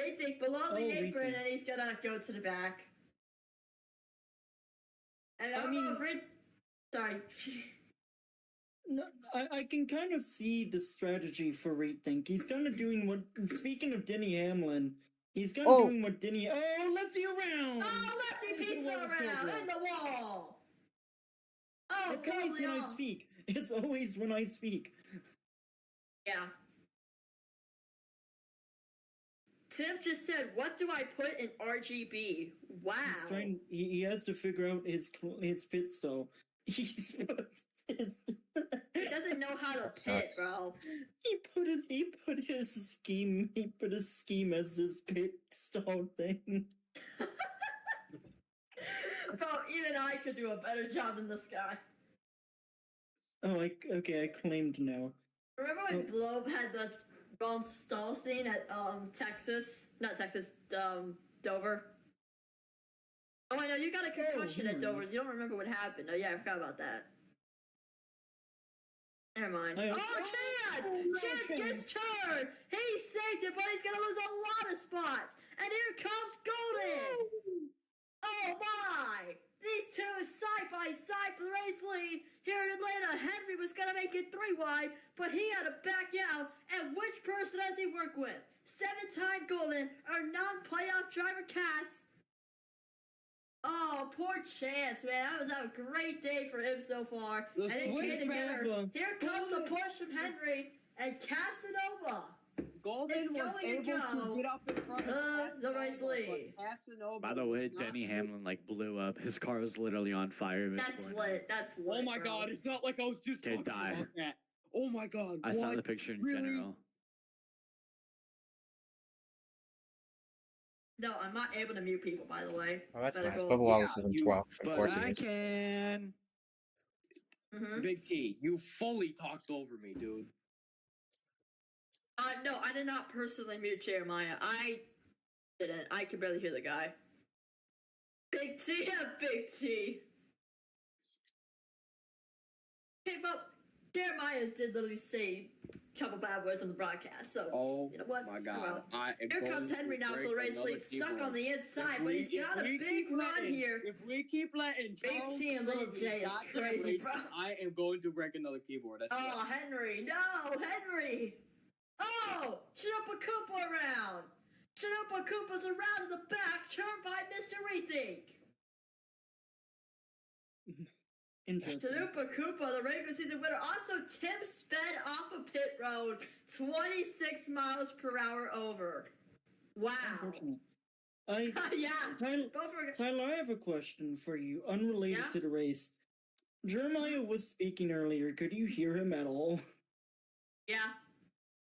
Rethink below the apron, Rethink. and he's gonna go to the back. And I I don't mean- know if sorry. No, I can kind of see the strategy for Rethink. He's kind of doing what. Speaking of Denny Hamlin, he's kind of doing what Denny. Oh, Lefty around! Oh, Lefty pizza around in the wall. Oh, It's always totally when I off. speak. It's always when I speak. Yeah. Tim just said, "What do I put in RGB?" Wow. He's trying. He has to figure out his pit stall. He's He doesn't know how to pit, bro. He put his scheme as his pit stall thing. Bro, even I could do a better job than this guy. Oh, okay, I claimed now. Remember when Globe had the wrong stall thing at Texas? Not Texas, Dover. Oh, I know you got a concussion at Dover. You don't remember what happened. Oh yeah, I forgot about that. Never mind. Chance gets turned. He saved it, but he's gonna lose a lot of spots. And here comes Golden. Oh my! These two side by side for the race lead. Here in Atlanta, Henry was gonna make it 3 wide, but he had to back out. And which person does he work with? 7-time Golden, or non-playoff driver Cass. Oh, poor Chance, man. That was a great day for him so far. The and they came switch together. Here comes the push from Henry and Casanova. Golden was going to able to go get up in front of the race Casanova, lead. but Casanova By the way, was not Denny able- Hamlin blew up. His car was literally on fire. That's lit. That's lit. Oh my bro. god, it's not like I was just Okay, talking die. about that. Oh my god, I what? saw the picture in Really? general. No, I'm not able to mute people, by the way. Oh, that's Better nice. go- Bubble Wallace is in you- 12. Of But course he I is. can. Mhm. Big T, you fully talked over me, dude. No, I did not personally mute Jeremiah. I didn't. I could barely hear the guy. Big T, yeah, Big T. Okay, but Jeremiah did literally say a couple bad words on the broadcast, so Oh you know what? my Oh, god. well. I am Here comes going Henry to now for break the race another lead, stuck keyboard. on the inside, If but we- he's got if a we big keep run letting- here. If we keep letting Big Charles T and Little Kirby J is not get crazy, races, bro. I am going to break another keyboard. I swear. Oh, Henry, no, Henry! Oh, Chanupa Koopa around! Chanupa Koopa's around in the back, turned by Mr. Rethink. Interesting. Chanupa Koopa, the regular season winner. Also, Tim sped off of pit road 26 miles per hour over. Wow. Unfortunate. Yeah. Tyler, Both were Tyler, I have a question for you, unrelated Yeah? to the race. Jeremiah was speaking earlier. Could you hear him at all? Yeah.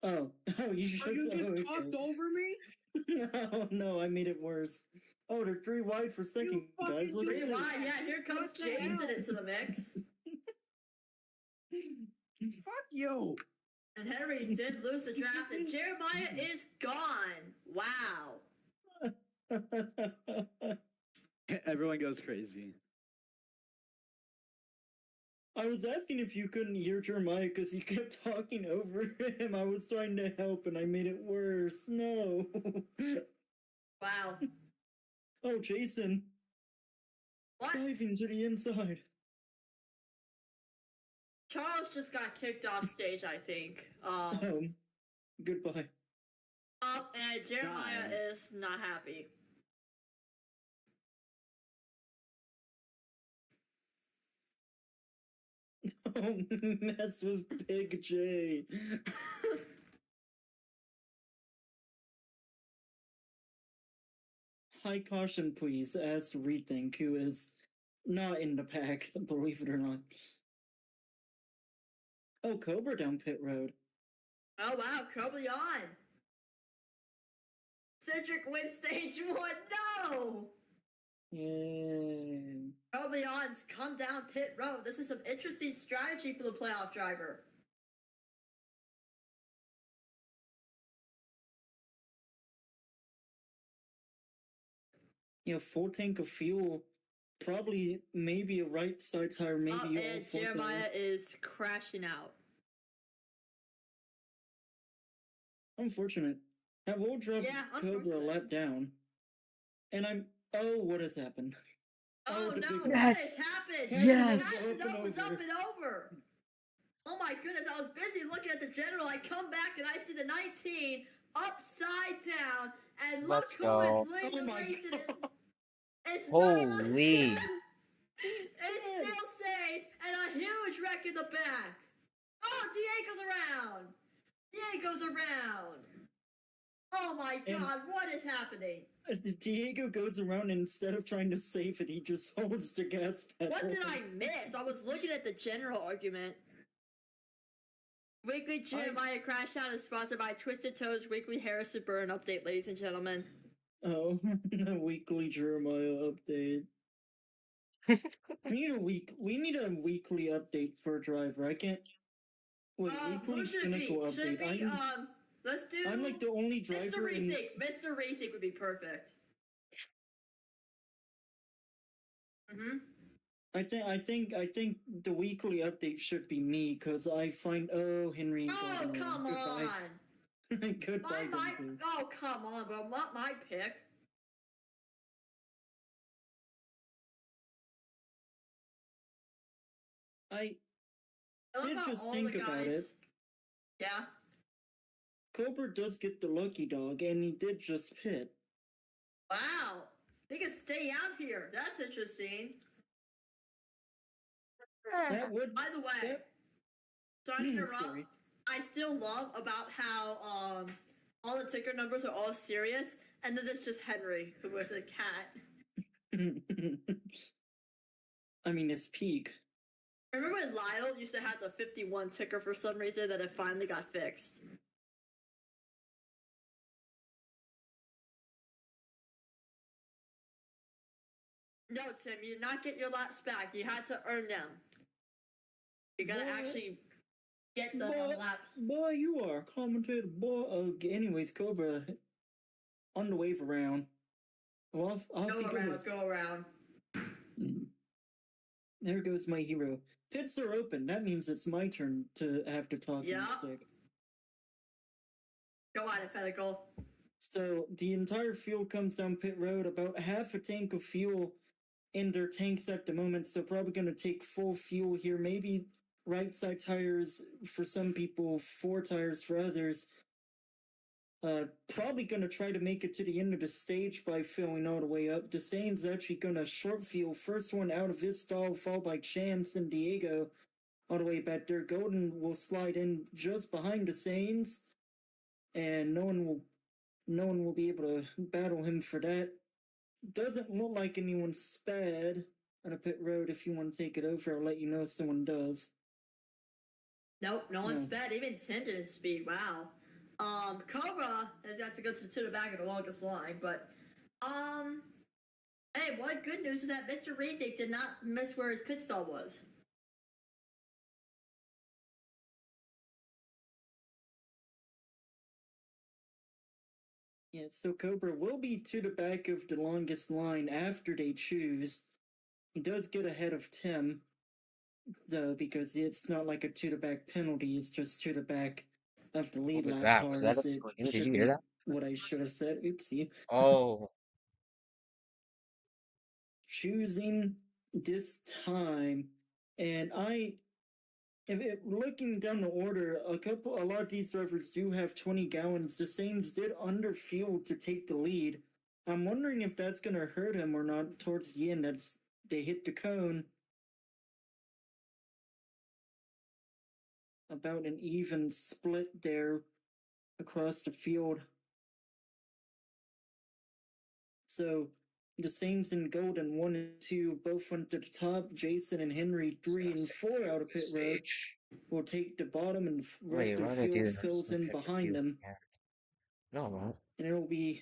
Oh, you just, Oh, you just okay. talked over me? No, I made it worse. Oh, they're 3 wide for second, fucking guys. Look at Pretty this. wide, yeah. Here comes What the Jason hell? into the mix. Fuck you. And Henry did lose the draft, and Jeremiah is gone. Wow. Everyone goes crazy. I was asking if you couldn't hear Jeremiah because he kept talking over him. I was trying to help and I made it worse. No. Wow. Oh, Jason. What? Diving to the inside. Charles just got kicked off stage, I think. Goodbye. And Jeremiah is not happy. Oh, mess with Big J. High caution, please, as Rethink, who is not in the pack, believe it or not. Oh, Cobra down pit road. Oh, wow, Cobra on. Cedric wins stage 1. No! Yeah. Probably odds come down pit road. This is some interesting strategy for the playoff driver. You know, full tank of fuel, probably maybe a right side tire, maybe all And four Jeremiah tires. is crashing out. Unfortunate. That will drop Cobra a lap down. And oh, what has happened? Oh, the no, big what Yes. has happened? Yes. It was up and over. Oh my goodness, I was busy looking at the general. I come back and I see the 19 upside down, and look Let's who go. is leading the race. It's Holy. It's still saved, and a huge wreck in the back. Oh, Diego's around. Diego's around. Oh my god, what is happening? Diego goes around and instead of trying to save it, he just holds the gas pedal. What did I miss? I was looking at the general argument. Weekly Jeremiah Crash Out is sponsored by Twisted Toes Weekly Harrison Burn update, ladies and gentlemen. Oh, the weekly Jeremiah update. We need a weekly update for a driver. I can't. Wait, weekly cynical update. Let's do. I'm like the only driver. Mr. Rethink. Mr. Rethink would be perfect. I think the weekly update should be me because I find Henry. Oh come on. Goodbye. Oh come on, bro. Not my pick. I did just think about it. Yeah. Cobra does get the lucky dog, and he did just pit. Wow. He can stay out here. That's interesting. That would. By the way, sorry to interrupt. I still love about how all the ticker numbers are all serious, and then there's just Henry, who was a cat. I mean, it's peak. Remember when Lyle used to have the 51 ticker for some reason that it finally got fixed? No, Tim, you did not get your laps back. You had to earn them. You gotta actually get the laps. Boy, you are a commentator, boy. Anyways, Cobra, on the wave around. Well, Go around. There goes my hero. Pits are open. That means it's my turn to have to talk and stick. Go on, Fedical. So the entire field comes down pit road, about half a tank of fuel in their tanks at the moment, so probably going to take full fuel here. Maybe right side tires for some people, 4 tires for others. Probably going to try to make it to the end of the stage by filling all the way up. Desane's actually going to short fuel. First one out of his stall, followed by Chance and Diego all the way back there. Golden will slide in just behind Desane's, and no one will be able to battle him for that. Doesn't look like anyone's sped on a pit road. If you want to take it over, I'll let you know if someone does. Nope, no one's sped. Even Tim didn't speed. Wow. Cobra has got to go to the back of the longest line, but hey, one good news is that Mr. Rethink did not miss where his pit stall was. Yeah, so Cobra will be to the back of the longest line after they choose. He does get ahead of Tim. though, because it's not like a to-the-back penalty, it's just to the back of the lead What was lap that? Was that a cars. It scream? Did should you be hear that? what I should have said. Oopsie. Oh, Choosing this time, and looking down the order, a lot of these drivers do have 20 gallons. The Saints did underfuel to take the lead. I'm wondering if that's gonna hurt him or not towards the end. They hit the cone. About an even split there across the field. So the Saints and Golden 1 and 2 both went to the top. Jason and Henry 3 and 4 out of pit road will take the bottom, and the rest wait, of why the did I do field that? fills in behind them. No, no. And it'll be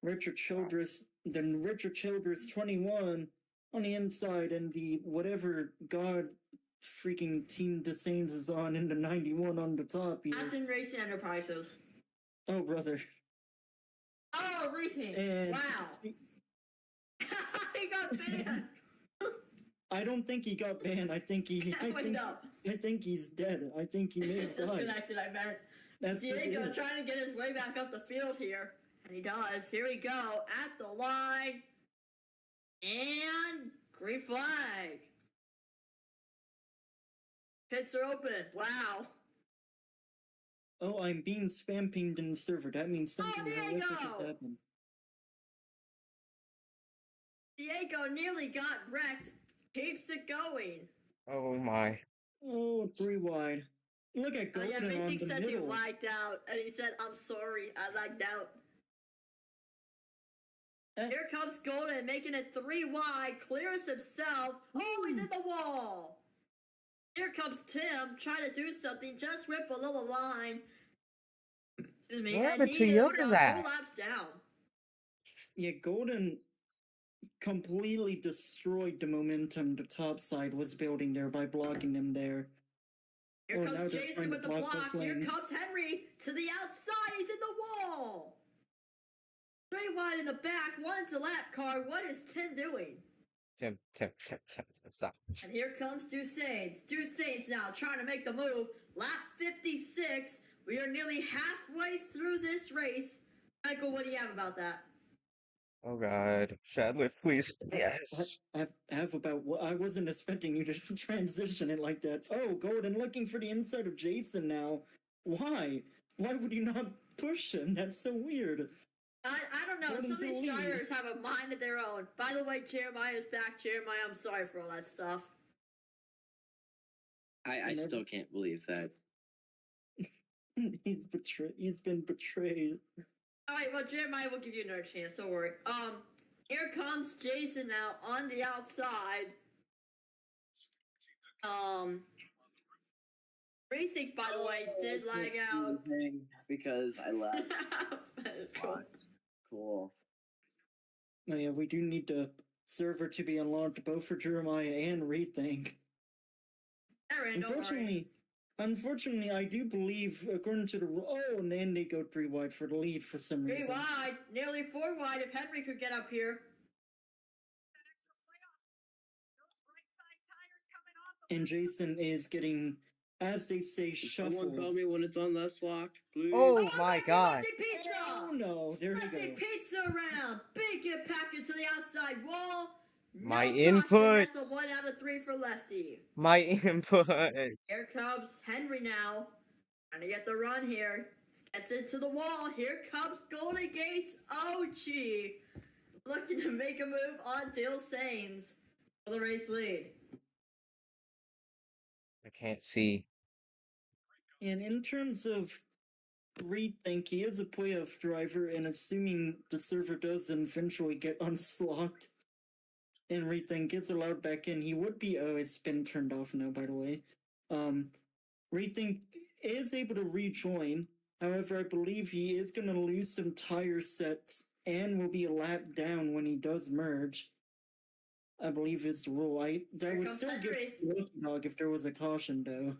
Richard Childress, then Richard Childress 21 on the inside, and the whatever god freaking team the Saints is on in the 91 on the top here. Captain Racing Enterprises. Oh, brother. Oh, Racing. And Wow. He got banned. I don't think he got banned. I think he's dead. I think he may have died. Disconnected, I meant. That's Diego trying to get his way back up the field here. And he does. Here we go. At the line. And green flag. Pits are open. Wow. Oh, I'm being spam pinged in the server. That means something horrific has happened. Diego nearly got wrecked. Keeps it going. Oh my. Oh, 3 wide. Look at Golden on the Everything says middle. he lagged out, and he said, "I'm sorry, I lagged out." Here comes Golden, making it 3 wide, clears himself. Oh, he's in the wall. Here comes Tim, trying to do something, just whip a little line. Excuse me, Where are and the he is 2 Yodas 4 at? laps down. Yeah, Golden completely destroyed the momentum the top side was building there by blocking them there. Here now comes they're Jason trying to with the block block. the Here flames. comes Henry to the outside. He's in the wall. 3 wide in the back. One's a lap car. What is Tim doing? Tim, stop. And here comes Dusains. Dusains now trying to make the move. Lap 56. We are nearly halfway through this race. Michael, what do you have about that? Oh god. Shadlift, please. Yes. I have about what I wasn't expecting you to transition it like that. Oh, Golden looking for the inside of Jason now. Why? Why would you not push him? That's so weird. I don't know. Golden Some of these to lead. drivers have a mind of their own. By the way, Jeremiah is back. Jeremiah, I'm sorry for all that stuff. I still can't believe that. He's been betrayed. Alright, well, Jeremiah will give you another chance, don't worry. Here comes Jason now on the outside. Rethink, by the way, did lag out. Because I lagged. Cool. Cool. Oh yeah, we do need the server to be unlocked both for Jeremiah and Rethink. Alright, don't worry. Unfortunately, I do believe, according to the and then they go 3 wide for the lead for some 3 reason. wide, nearly 4 wide if Henry could get up here. And Jason is getting, as they say, Someone shuffled. tell me when it's unless locked, please. Oh my god. Lefty Pizza! Oh no, there we Lefty go. Pizza round. Big impact into the outside wall. My No caution. inputs. That's a 1 out of 3 for Lefty. My inputs. Here comes Henry now. Trying to get the run here. Gets into the wall. Here comes Golden Gates OG. Looking to make a move on Dale Sains for the race lead. I can't see. And in terms of Rethink, he is a playoff driver, and assuming the server does eventually get unslocked, and Rethink gets allowed back in, he would be. Oh, it's been turned off now, by the way. Rethink is able to rejoin. However, I believe he is going to lose some tire sets and will be a lap down when he does merge. I believe it's the rule. That would still give Lucky Dog if there was a caution, though.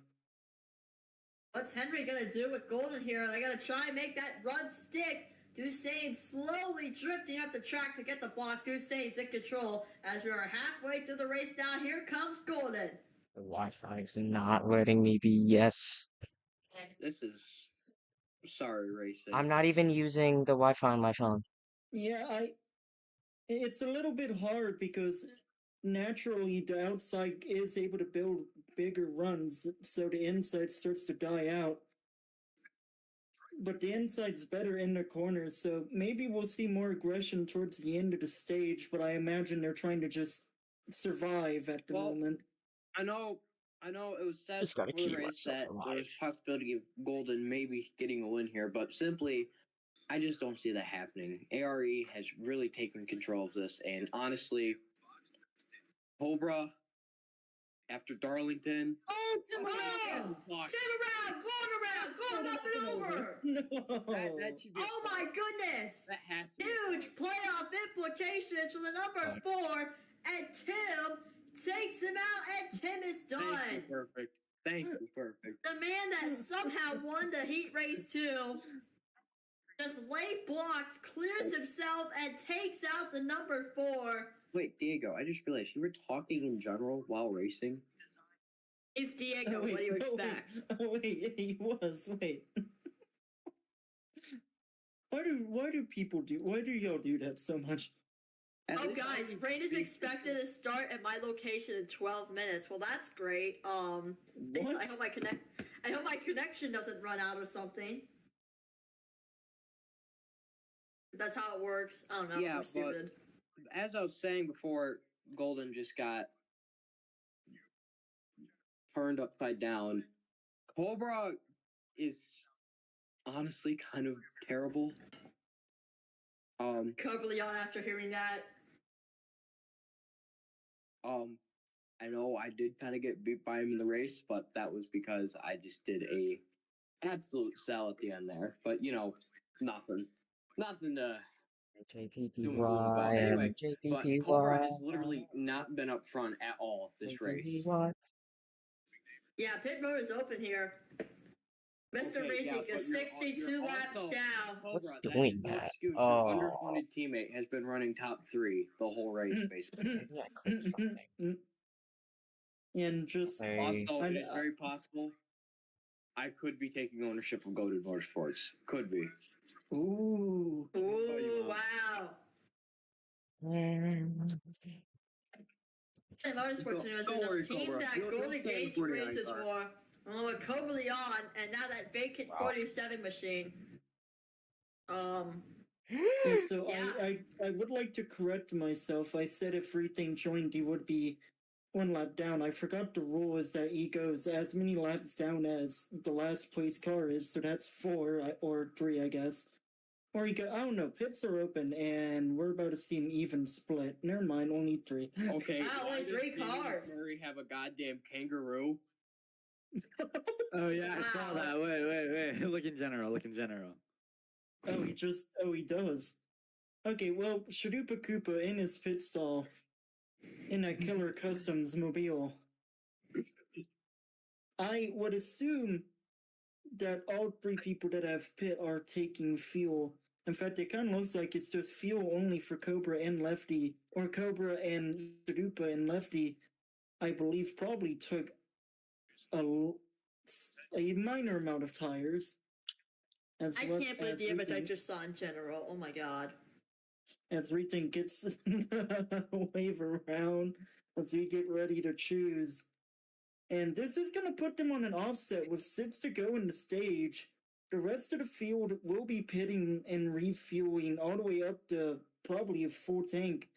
What's Henry gonna do with Golden here? They gotta try and make that run stick. Dusain slowly drifting up the track to get the block. Dusain's in control as we are halfway through the race now. Here comes Golden. The Wi-Fi is not letting me be yes. This is sorry racing. I'm not even using the Wi-Fi on my phone. Yeah, it's a little bit hard because naturally the outside is able to build bigger runs, so the inside starts to die out. But the inside's better in the corners, so maybe we'll see more aggression towards the end of the stage, but I imagine they're trying to just survive at the moment. I know it was said Just gotta before the keep race myself that alive. there's possibility of Golden maybe getting a win here, but simply I just don't see that happening. ARE has really taken control of this, and honestly, Cobra after Darlington. Oh, come on! Turn around, going up and over. No. That should be. Oh my goodness! That has to be. Huge playoff implications for the number 4, and Tim takes him out, and Tim is done. Thank you, perfect. Thank you, perfect. The man that somehow won the heat race 2 just late blocks, clears himself, and takes out the number 4. Wait, Diego, I just realized you were talking in general while racing. He's Diego. What do you expect? Wait, he was. Wait. Why do y'all do that so much? Oh, guys, rain is expected to start at my location in 12 minutes. Well, that's great. What? I hope my connection doesn't run out or something. That's how it works. I don't know. Yeah, I'm stupid. But as I was saying before, Golden just got turned upside down. Cobra is honestly kind of terrible. Cobra Leon after hearing that. I know I did kind of get beat by him in the race, but that was because I just did a absolute sell at the end there. But you know, nothing to doom about. Anyway, but Cobra has literally not been up front at all this race. Yeah, pit road is open here. Mr. Rindick is 62 laps down. Cobra, What's that doing is no that? excuse. Your underfunded teammate has been running top 3 the whole race, basically. Maybe I clicked something. And just Also, it is very possible I could be taking ownership of Goated Motorsports. Could be. ooh. Ooh, wow. And Motorsports was a team Cobra. that Golden Gates races for, along with Cobra Leon, and now that vacant 47 machine. Yeah, so Yeah. I would like to correct myself. I said if everything joined, he would be 1 lap down. I forgot the rule is that he goes as many laps down as the last place car is, so that's 4 or 3, I guess. Or he go, I don't know, pits are open, and we're about to see an even split. Never mind, only 3. Okay, Wow, why only does 3 David cars. Murray have a goddamn kangaroo? Oh yeah, I saw Wow. that. Wait. Look in general. Oh, he does. Okay, well, Shadupa Koopa in his pit stall, in a Killer Customs mobile. I would assume that all 3 people that have pit are taking fuel. In fact, it kind of looks like it's just fuel only for Cobra and Lefty, or Cobra and Shadupa and Lefty, I believe, probably took a minor amount of tires. I can't believe the image I just saw in general. Oh my god. As everything gets wave around, as we get ready to choose. And this is going to put them on an offset with 6 to go in the stage. The rest of the field will be pitting and refueling all the way up to probably a full tank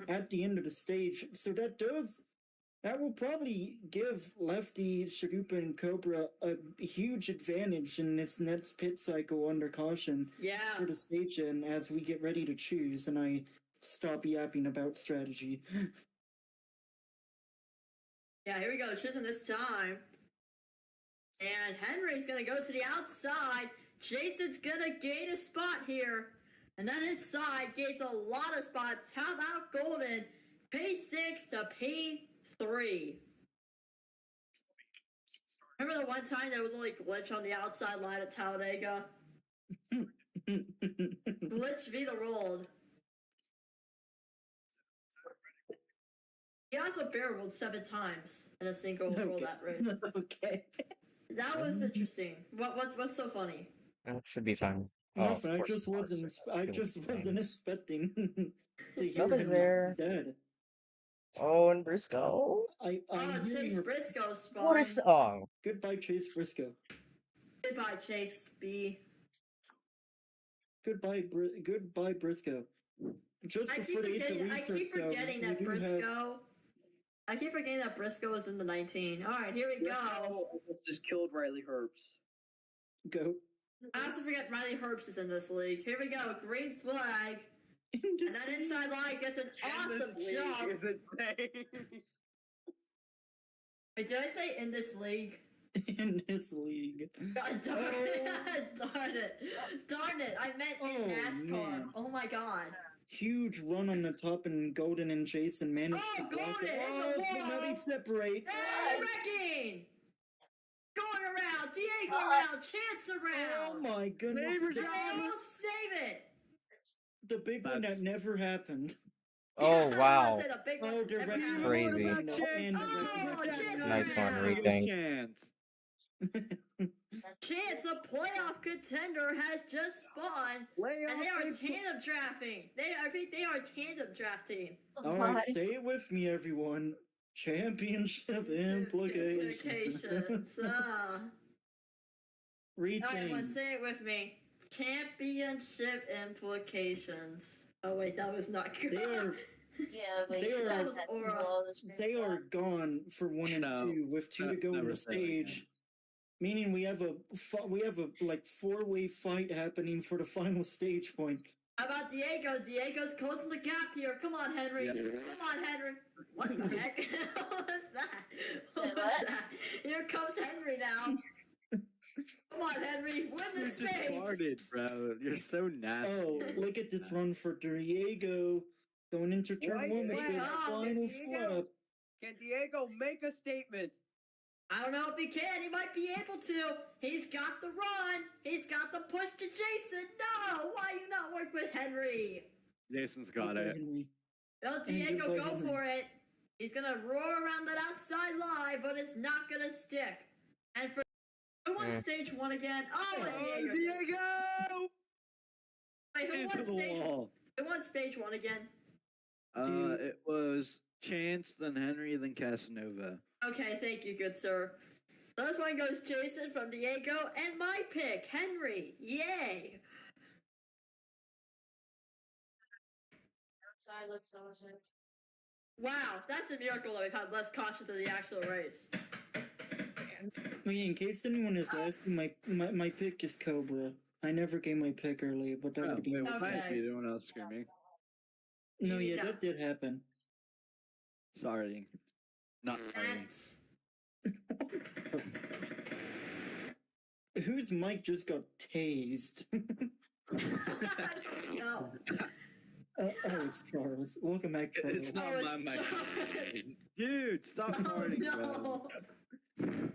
at the end of the stage. So that will probably give Lefty, Shadupa, and Cobra a huge advantage in this next pit cycle under caution for the stage end as we get ready to choose, and I stop yapping about strategy. Yeah, here we go, choosing this time. And Henry's gonna go to the outside. Jason's gonna gain a spot here. And that inside gains a lot of spots. How about Golden? P6 to P3. Remember the one time there was only glitch on the outside line at Talladega? Glitch be the ruled. He also barrel rolled 7 times in a single roll that race. Okay. That was interesting. What's so funny? It should be fine. Nothing. I of course just the wasn't. Mars I skills just wasn't things. expecting to hear Nobody's him there. dead. Oh, and Briscoe. I'm Oh, Chase hearing. Briscoe spawned. What is? Oh, Goodbye, Chase Briscoe. Goodbye, Chase B. Goodbye, Briscoe. Just I keep before they hit the forgetting. I research keep zone, forgetting we that do have- Briscoe. I keep forgetting that Briscoe is in the 19. All right, here we go. Briscoe just killed Riley Herbst. Go. I also forget Riley Herbst is in this league. Here we go. Green flag. And that inside line gets an awesome jump. Wait, did I say in this league? In this league. God darn it. Darn it. I meant in NASCAR. Man. Oh my god. Huge run on the top, and Golden and Jason managed Oh, to block Golden it. in the Oh, now they wall. separate. Hey, wrecking! Going around. Diego around. Chance Oh around. my goodness. Neighbors They The, all save it. the big one that never happened. oh wow. I said a big one Oh, they're never wrecking. happened. Crazy. And Oh, Chance Nice one, around. rethink. Chance. Chance, a playoff contender, has just spawned, and they are tandem drafting. I think they are tandem drafting. Alright, say it with me, everyone. Championship implications. Implications. Alright, everyone, Rethink. say it with me. Championship implications. Oh wait, that was not good. They are Yeah, but They that are- was aura. they are gone for 1 and No, 2 with 2 to go in never the say that again. stage. Meaning we have a like 4-way fight happening for the final stage point. How about Diego? Diego's closing the gap here. Come on, Henry. Yeah. Come on, Henry. What the heck? What was that? What was What? that? Here comes Henry now. Come on, Henry. Win the You just stage. farted, bro. You're so nasty. Oh, look at this run for Diego. Going into turn Why- 1 with why the not? final Diego? flip. Can Diego make a statement? I don't know if he can. He might be able to. He's got the run. He's got the push to Jason. No, why you not work with Henry? Jason's got Goodbye, it. Henry. No, And Diego, goodbye, go Henry. for it. He's gonna roar around that outside line, but it's not gonna stick. And for who won stage 1 again? Oh, and Oh, Diego. did. Diego! Wait, who Into won the stage? wall. Who won stage 1 again? Dude. It was Chance, then Henry, then Casanova. Okay, thank you, good sir. So this one goes Jason from Diego, and my pick, Henry. Yay! Outside looks so much nicer. Wow, that's a miracle that we've had less cautions in the actual race. I mean, in case anyone is asking, my pick is Cobra. I never gave my pick early, but that Oh, would be... wait, was Okay. I the one else screaming? No, yeah, Yeah. that did happen. Sorry. Not sorry. That's... Whose mic just got tased? no. Oh, it's Charles. Welcome back, Charles. It's not Oh, my it's mic. Charles. Dude, stop Oh farting, bro. no!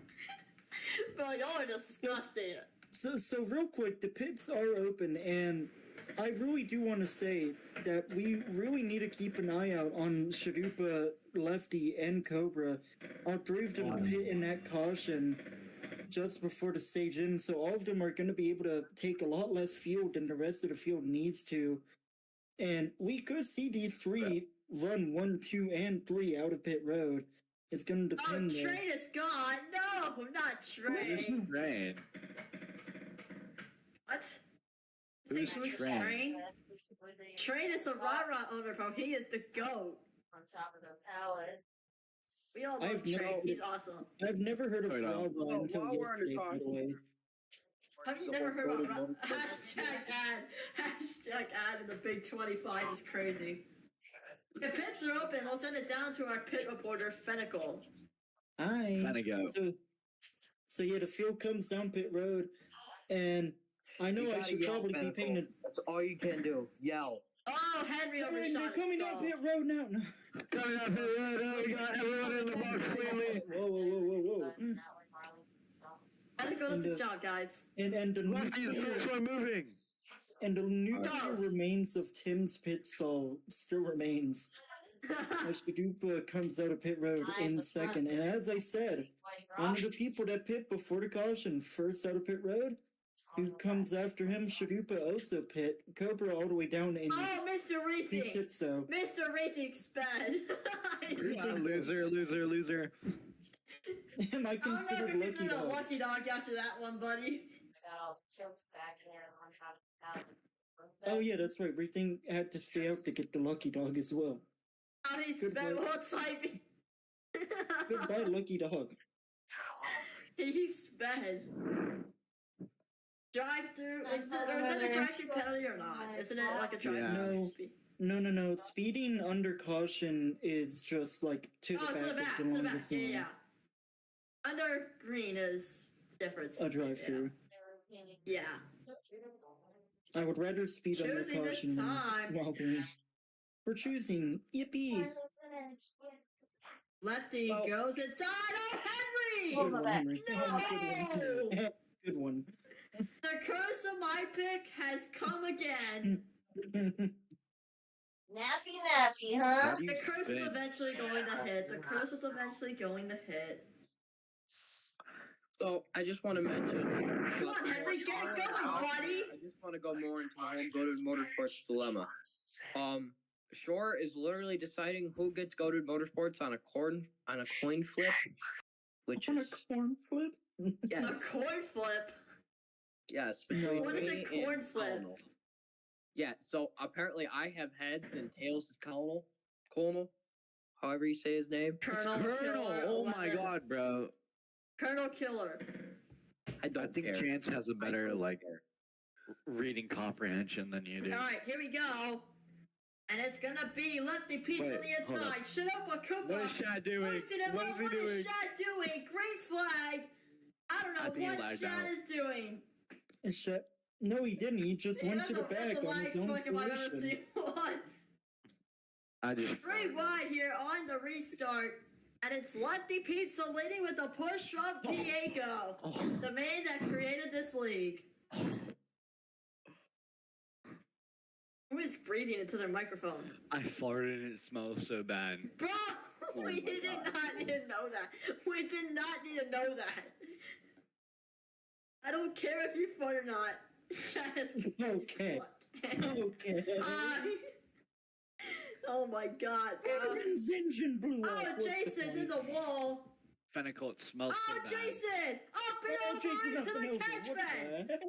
Bro, y'all are disgusting. So real quick, the pits are open, and I really do want to say that we really need to keep an eye out on Shadupa, Lefty, and Cobra. All 3 of them pit in that caution just before the stage ends, so all of them are going to be able to take a lot less fuel than the rest of the field needs to. And we could see these 3 run 1, 2, and 3 out of pit road. It's going to Oh, depend. though. Train is gone. No, not Train. Train. What? Who's Say who's Train? Train? That's basically the Train is a rah-rah owner, bro. He is the GOAT. on top of the pallet. We all I've love never- Train. He's awesome. I've never heard of Wait, Frog Oh, Run until while we're on the yesterday, by the way. Have you never heard about hashtag ad? Hashtag ad in the Big 25 is crazy. If pits are open, we'll send it down to our pit reporter, Fennicle. Hi. Kinda go. So yeah, the field comes down pit road, and I know You I gotta should yell, probably be Fennicle. paying. That's all you can do. Yell. Oh, Henry They're overshot his coming down stall. pit road now. No. Coming up here, right, we got everyone in the box cleanly. Whoa. Fennicle does his job, guys. And the Lefty is the first one moving. and the nuclear Yes. remains of Tim's pit stall still remains. Shadupa comes out of pit road in second. And as I said, one of the people that pit before the caution, first out of pit road, who comes after him, Shadupa also pit. Cobra all the way down in Oh, Mr. Reefing! so. Mr. Reefing sped. Loser. Am I I don't know considered if you're lucky considered a dog? lucky dog after that one, buddy. Oh yeah, that's right. Everything had to stay out to get the lucky dog as well. How he sped Goodbye. while typing. Goodbye, lucky dog. He sped. Drive-through? Is that a drive-through penalty or not? Isn't it like a drive-through? No. No. Speeding under caution is just like to the Oh, back. to the back. of To the back. longest Yeah, line. yeah. Under green is different. A drive-through. Yeah. I would rather speed under Choosing this caution than time. while green. We're choosing. Yippee! Lefty goes inside. Oh, Henry! Good one, Henry. No! Good one. The curse of my pick has come again. Nappy, huh? The curse is eventually going to hit. The curse is eventually going to hit. So I just want to mention. Come on, Henry, get it going, buddy. I just want to go more into the whole goated motorsports dilemma. Shore is literally deciding who gets goated motorsports on a coin flip, which On a is corn flip? yes, A coin flip. yes. No. What is a me and corn flip? Colonel. Yeah, so apparently I have heads and tails is Colonel, however you say his name. Colonel. Killer, Oh my 11. god, bro. Colonel Killer. I don't I think care. Chance has a better I don't like care. reading comprehension than you do. Alright, here we go. And it's gonna be Lefty Pizza on Wait, the hold inside. Shut up, a Koopa. What is Shad doing? First in a What row, is he what doing? is Shad doing? Great flag. I don't I know think he what lagged Shad out. is doing. No, he didn't. He just went to the That's back the on his own lagest fuck I've ever fruition. seen one. I just Three wide here on the restart. And it's Lefty Pizza leading with a push from Diego, the man that created this league. Who is breathing into their microphone? I farted and it smells so bad. Bro, Oh we my did God. not need to know that. We did not need to know that. I don't care if you fart or not. Okay. Okay. Oh my god. Everyone's engine blew up. Oh, What's the Jason's in point? the wall. Fennel, it smells so Oh, bad. Jason! Up and Oh, over Jason, into up and the over. catch What the fence! heck?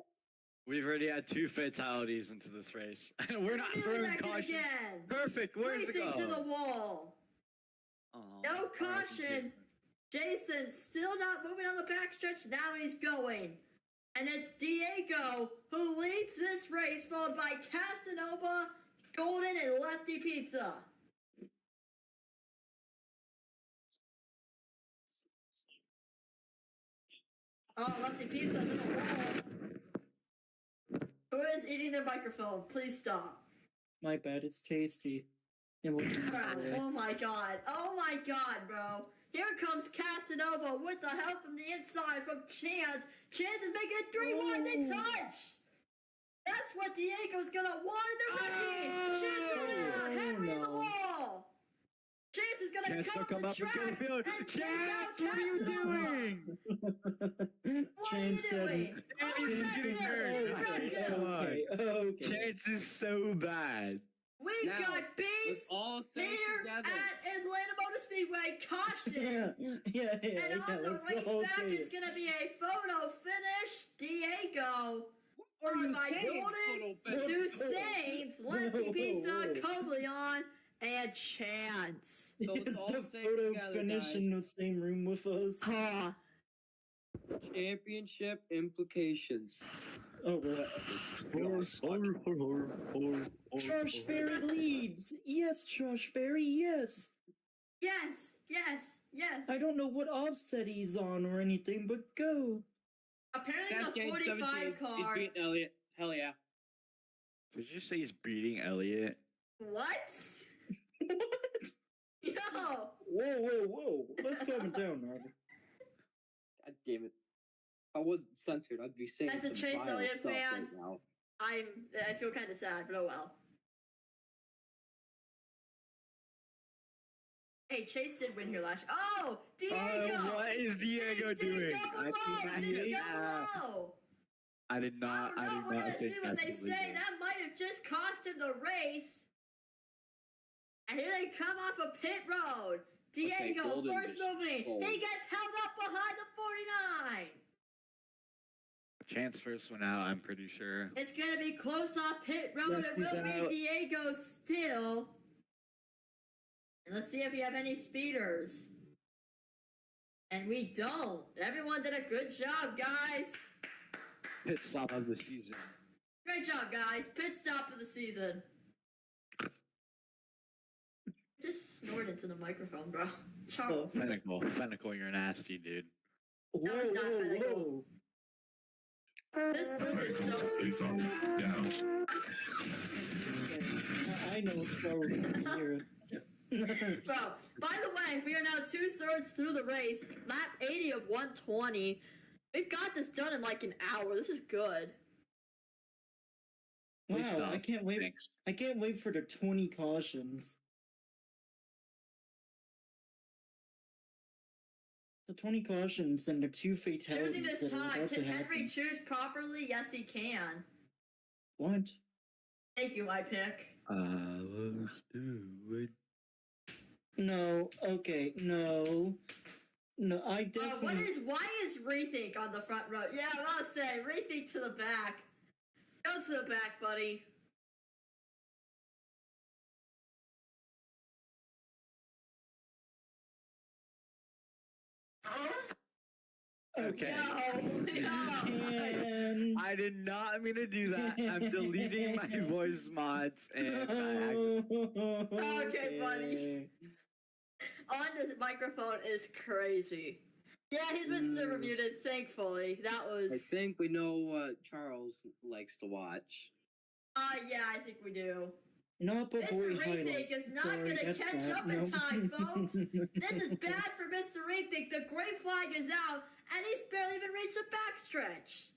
We've already had 2 fatalities into this race. And we're not Reel throwing back in caution. again. Perfect. Where's the Racing goal? to the wall. Oh, No caution. Jason still not moving on the backstretch. Now he's going. And it's Diego who leads this race, followed by Casanova, Golden, and Lefty Pizza. Oh, Lefty Pizza's in the wall. Who is eating their microphone? Please stop. My bad, it's tasty. And we'll Oh my god. Oh my god, bro. Here comes Casanova with the help from the inside from Chance. Chance is making a 3 wide, they touch! That's what Diego's gonna want, and they're wrecking! Chance around, Henry in the wall! Chance is gonna Chance, come don't come the up and track kill the field. and take Chance, out what are you Casanova! doing? What are you doing? Chance Oh, is wreck getting him! hurt. Wreck Okay, him! Okay, okay. Chance is so bad. We've Now, got beef let's all say here together. at Atlanta Motor Speedway. Caution! Yeah, And on the let's race all back, say it's it. gonna be a photo finish. Diego, followed by Golden, Dusains, Lefty Pizza, Whoa. Cobleon, and Chance. So let's Is all the stay photo together, finish guys. in the same room with us? Huh. Championship implications. Oh, Josh Berry leads. Yes, Josh Berry, yes. Yes, yes, yes. I don't know what offset he's on or anything, but go. Apparently Cascade the 45 17. He's car. beating Elliott. Hell yeah. Did you say he's beating Elliott? What? What? Yo! Whoa. Let's calm it down, Robert. God damn it. If I wasn't censored, I'd be saying As a some Chase vile Elliott stuff fan, right now. I feel kind of sad, but oh well. Hey, Chase did win here last. Oh, Diego! What is Diego doing? I did not. I don't know. We're gonna see think what that's they illegal. say. That might have just cost him the race. And here they come off a pit road. Diego, Golden first just moving. stole. He gets held up behind the 49. Chance first one out, I'm pretty sure. It's gonna be close off pit road. It Lesty's will be out. Diego still. And let's see if we have any speeders. And we don't. Everyone did a good job, guys. Pit stop of the season. Great job, guys. Pit stop of the season. Just snort into the microphone, bro. Charles. Fennicle, you're nasty, dude. That was not Fennicle. This booth is so... I know it's Charles here. Bro, by the way, we are now 2/3 through the race. Lap 80 of 120. We've got this done in like an hour. This is good. Wow, I can't wait. Thanks. I can't wait for the 20 cautions. The 20 cautions and the 2 fatalities. Choosing this that are time. about Can to Henry happen. choose properly? Yes, he can. What? Thank you, my pick. Let's do it. No. Okay. No. No. I definitely. Why is Rethink on the front row? Yeah, I'll say Rethink to the back. Go to the back, buddy. Okay. No. And... I did not mean to do that. I'm deleting my voice mods and Okay, buddy. On this microphone is crazy. Yeah, he's been server muted, thankfully. That was... I think we know what Charles likes to watch. Yeah, I think we do. Not but boy Mr. Rethink highlights. is not Sorry, going to that's catch bad. up in Nope. time, folks. This is bad for Mr. Rethink. The gray flag is out, and he's barely even reached the backstretch.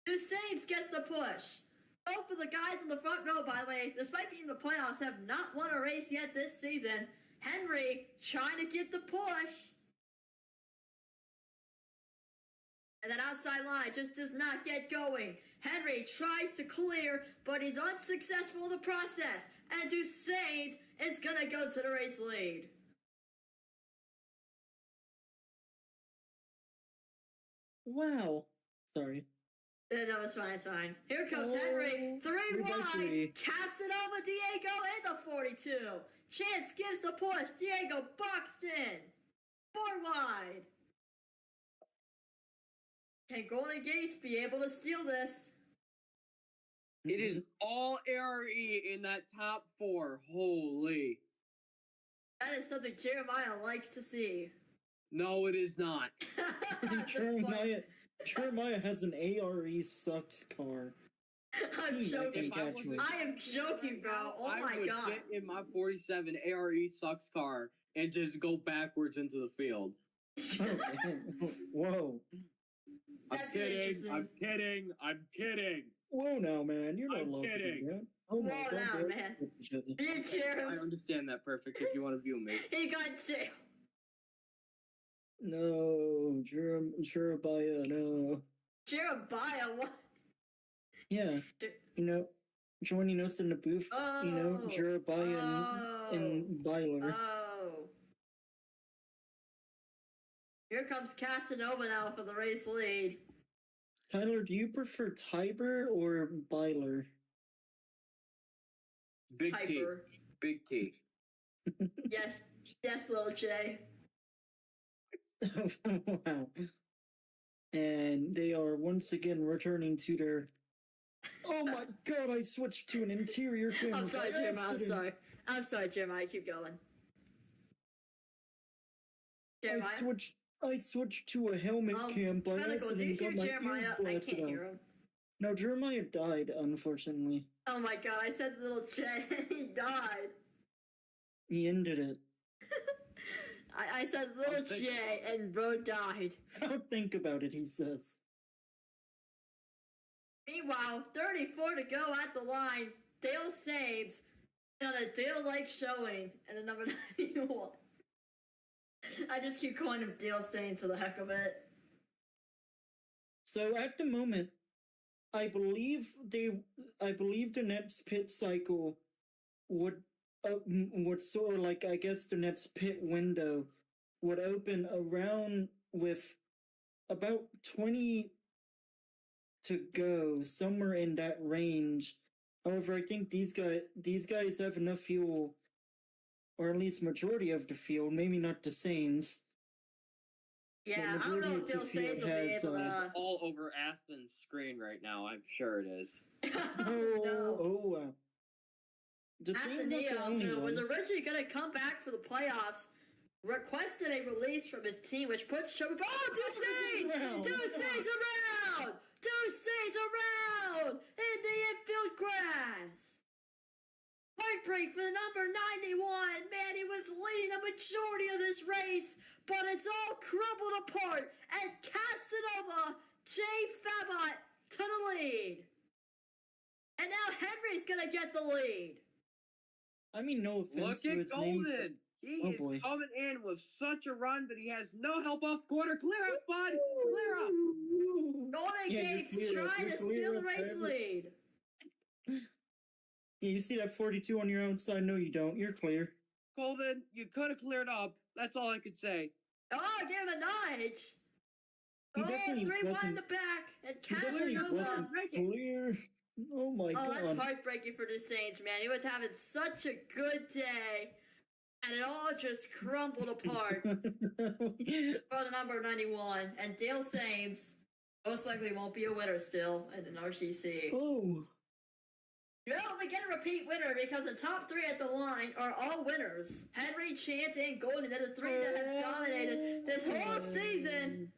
Saints gets the push. Both of the guys in the front row, by the way, despite being in the playoffs, have not won a race yet this season. Henry trying to get the push. And that outside line just does not get going. Henry tries to clear, but he's unsuccessful in the process. And Dusain is going to go to the race lead. Wow. Sorry. No, it's fine, it's fine. Here comes Henry. 3 wide. Casanova, Diego in the 42. Chance gives the push. Diego boxed in. 4 wide. Can Golden Gates be able to steal this? It is all ARE in that top 4. Holy. That is something Jeremiah likes to see. No, it is not. Jeremiah has an ARE sucks car. I'm joking. I am joking, bro. Oh I my would god. get in my 47 ARE sucks car and just go backwards into the field. Whoa. I'm kidding. Whoa now, man. You're not I'm allowed to kidding. do that. Oh my Whoa god. now, man. Me and Jeremy. I understand that perfect if you want to view me. He got jail. No, Jeremiah, no. Jeremiah, what? Yeah. You know, joining us in the booth, you know, Jeremiah and Byler. Oh. Here comes Casanova now for the race lead. Tyler, do you prefer Tiber or Byler? Big T. Hyper. Big T. Yes, little J. Wow. And they are once again returning to their... Oh my god, I switched to an interior camera. I'm sorry, Jeremiah. I'm sorry, Jeremiah. Keep going. Jeremiah? I switched to a helmet cam by Fennicle, do you accident. hear Got my Jeremiah? ears I blasted can't out. hear him. No, Jeremiah died, unfortunately. Oh my god, I said little J. He died. He ended it. I said little J and bro died. Don't think about it, he says. Meanwhile, 34 to go at the line. Dale Sainz on a Dale-like showing and the number 91. I just keep calling him Dale Saints for the heck of it. So at the moment, I believe the next pit cycle would sort of like, I guess the next pit window would open around with about 20 to go, somewhere in that range. However, I think these guys have enough fuel, or at least majority of the field, maybe not the Saints. Yeah, I don't know if Dale Saints will be able to... all over Aspen's screen right now, I'm sure it is. Athenium, who was originally going to come back for the playoffs, requested a release from his team, which put Two Saints around! Two Saints around! In the infield grass! Heartbreak for the number 91. Man, he was leading the majority of this race, but it's all crumbled apart, and Casanova, Jay Fabot to the lead. And now Henry's going to get the lead. I mean, no offense to his name. Look at Golden. He is coming in with such a run that he has no help off quarter. Clear up, bud. Clear up. Golden Gates trying to steal the race lead. Yeah, you see that 42 on your outside? No, you don't. You're clear. Golden, you could have cleared up. That's all I could say. Oh, give him a nudge. He definitely 3-1 in the back. And wasn't clear. Oh my god. Oh, that's heartbreaking for the Saints, man. He was having such a good day, and it all just crumbled apart for the number 91. And Dale Saints most likely won't be a winner still in NRGC. Oh. Well, we get a repeat winner because the top three at the line are all winners. Henry, Chance, and Golden are the three that have dominated this whole season.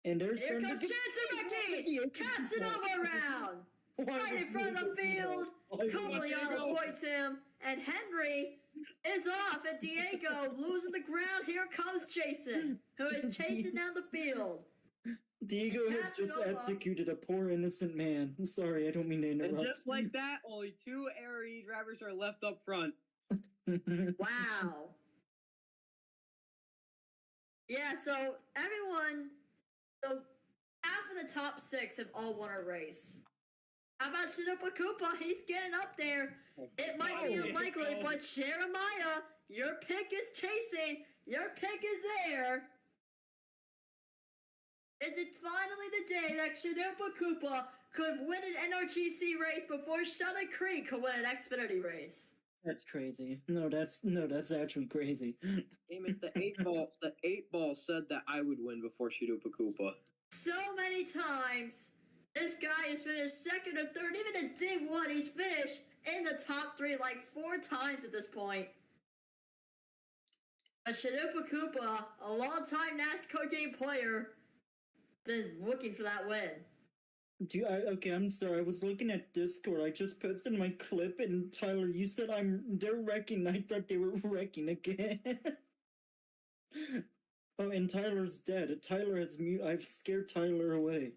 And there's here comes Chance Casanova around. Right in front of the field. Cogliano avoids him. And Henry is off. And Diego losing the ground. Here comes Jason, who is chasing down the field. Diego has just executed a poor innocent man. I'm sorry, I don't mean to interrupt. And just like that, only 2 RAHHH drivers are left up front. Wow. Yeah, so half of the top 6 have all won a race. How about Shinupa Koopa? He's getting up there. It might be unlikely, but Jeremiah, your pick is chasing. Your pick is there. Is it finally the day that Shinupa Koopa could win an NRGC race before Shelly Creek could win an Xfinity race? That's crazy. No, that's actually crazy. Damn it, the 8 ball said that I would win before Shinupa Koopa. So many times, this guy has finished second or third. Even in D1, he's finished in the top 3 like 4 times at this point. But Shinupa Koopa, a long-time NASCAR game player, been looking for that win. Okay, I'm sorry. I was looking at Discord. I just posted my clip, and Tyler, you said they're wrecking. I thought they were wrecking again. Oh, and Tyler's dead. Tyler has I've scared Tyler away.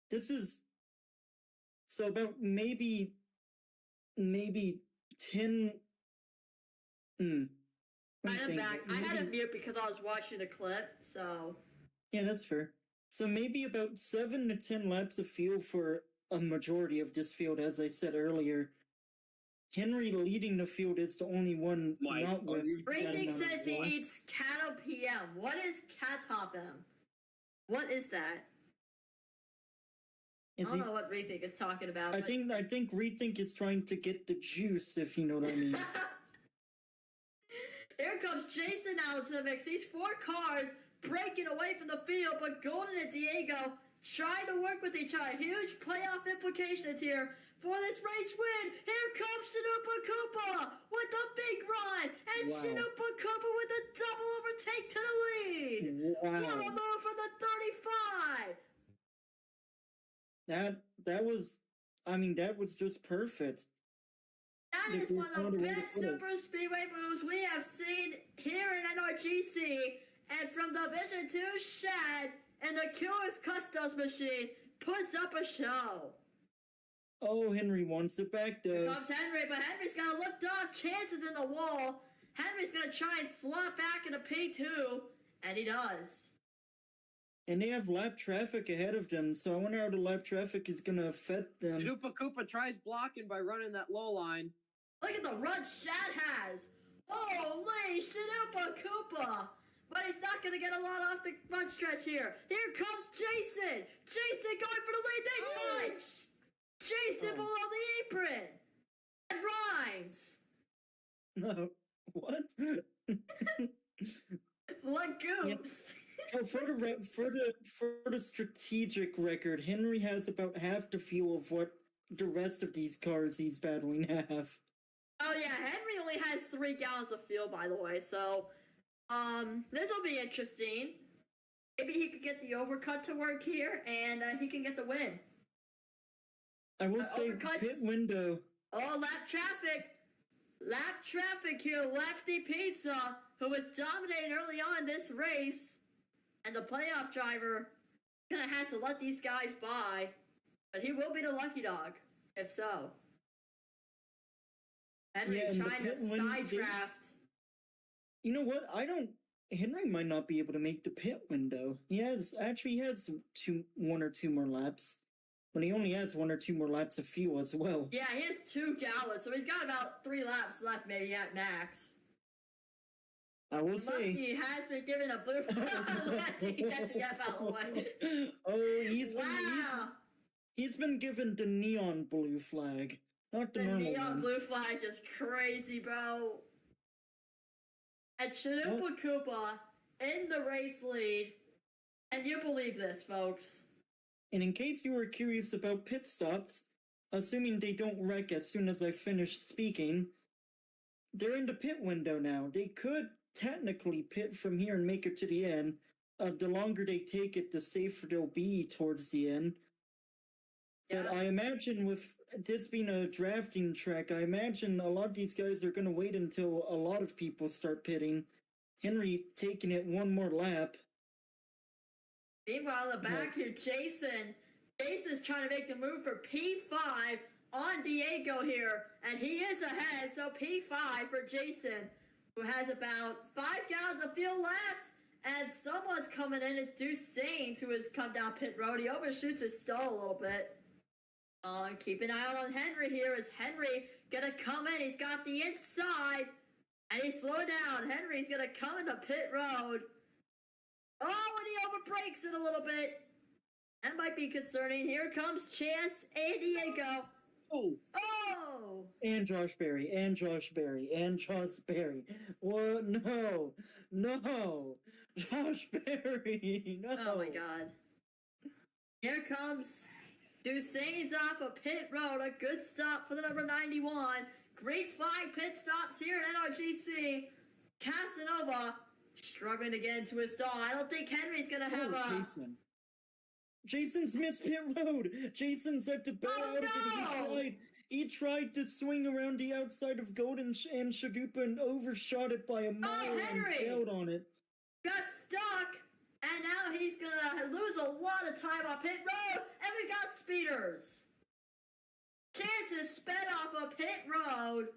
This is so about maybe 10. I'm back. I had it mute because I was watching the clip, so. Yeah, that's fair. So maybe about 7 to 10 laps of field for a majority of this field, as I said earlier. Henry leading the field is the only one not with. Breathing says he needs Cato PM. What is Catop M? What is that? I don't know what Rethink is talking about. I think Rethink is trying to get the juice, if you know what I mean. Here comes Jason out to the mix. These 4 cars breaking away from the field, but Golden and Diego trying to work with each other. Huge playoff implications here for this race win. Here comes Shinupa Koopa with the big run, and Shinupa Koopa with a double overtake to the lead. Wow. What a move for the 35. That was just perfect. That is one of the best super speedway moves we have seen here in NRGC. And from Division 2, Shad and the Killer's Customs machine puts up a show. Oh, Henry wants it back Here though. comes Henry, but Henry's gonna lift off. Chances in the wall. Henry's gonna try and slot back into P2, and he does. And they have lap traffic ahead of them, so I wonder how the lap traffic is gonna affect them. Chalupa Koopa tries blocking by running that low line. Look at the run Shad has. Holy Chalupa Koopa. But he's not going to get a lot off the front stretch here. Here comes Jason. Jason going for the lead. They touch. Jason below the apron. And rhymes. No. What? What goops? So for the strategic record, Henry has about half the fuel of what the rest of these cars he's battling have. Oh yeah, Henry only has 3 gallons of fuel, by the way, so this will be interesting. Maybe he could get the overcut to work here, and he can get the win. I will say overcuts. pit window. Oh, lap traffic. Lap traffic here, Lefty Pizza, who was dominating early on in this race. And the playoff driver gonna have to let these guys by. But he will be the lucky dog, if so. Henry trying to side draft. You know what? Henry might not be able to make the pit window. He has 1 or 2 more laps. But he only has 1 or 2 more laps of fuel as well. Yeah, he has 2 gallons, so he's got about 3 laps left, maybe at max. I will say. He has been given a blue flag. Lefty, get the F out of the way. Oh, he's been given the neon blue flag, not the normal neon one. Blue flag is crazy, bro. And Chalupa Koopa in the race lead. And you believe this, folks. And in case you were curious about pit stops, assuming they don't wreck as soon as I finish speaking, they're in the pit window now. They could technically pit from here and make it to the end. The longer they take it, the safer they'll be towards the end. Yeah. But I imagine with this being a drafting track, I imagine a lot of these guys are going to wait until a lot of people start pitting. Henry taking it 1 more lap. Meanwhile, in the back here, Jason's trying to make the move for P5 on Diego here, and he is ahead, so P5 for Jason, who has about 5 gallons of fuel left, and someone's coming in. It's Deuce Saints, who has come down pit road. He overshoots his stall a little bit. Keep an eye out on Henry here. Is Henry gonna come in? He's got the inside, and he slowed down. Henry's gonna come into pit road. Oh, and he overbrakes it a little bit. That might be concerning. Here comes Chance and Diego. Oh. And Josh Berry. What? No. Josh Berry. No. Oh my God. Here comes Dusane's off of pit road. A good stop for the number 91. Great 5 pit stops here at NRGC. Casanova struggling to get into his stall. I don't think Henry's gonna have Jason. Jason's missed pit road. Jason's at the back. Oh, no! He tried to swing around the outside of Golden and Shadupa and overshot it by a mile and failed on it. Got stuck, and now he's gonna lose a lot of time on pit road, and we got speeders. Chances sped off of pit road,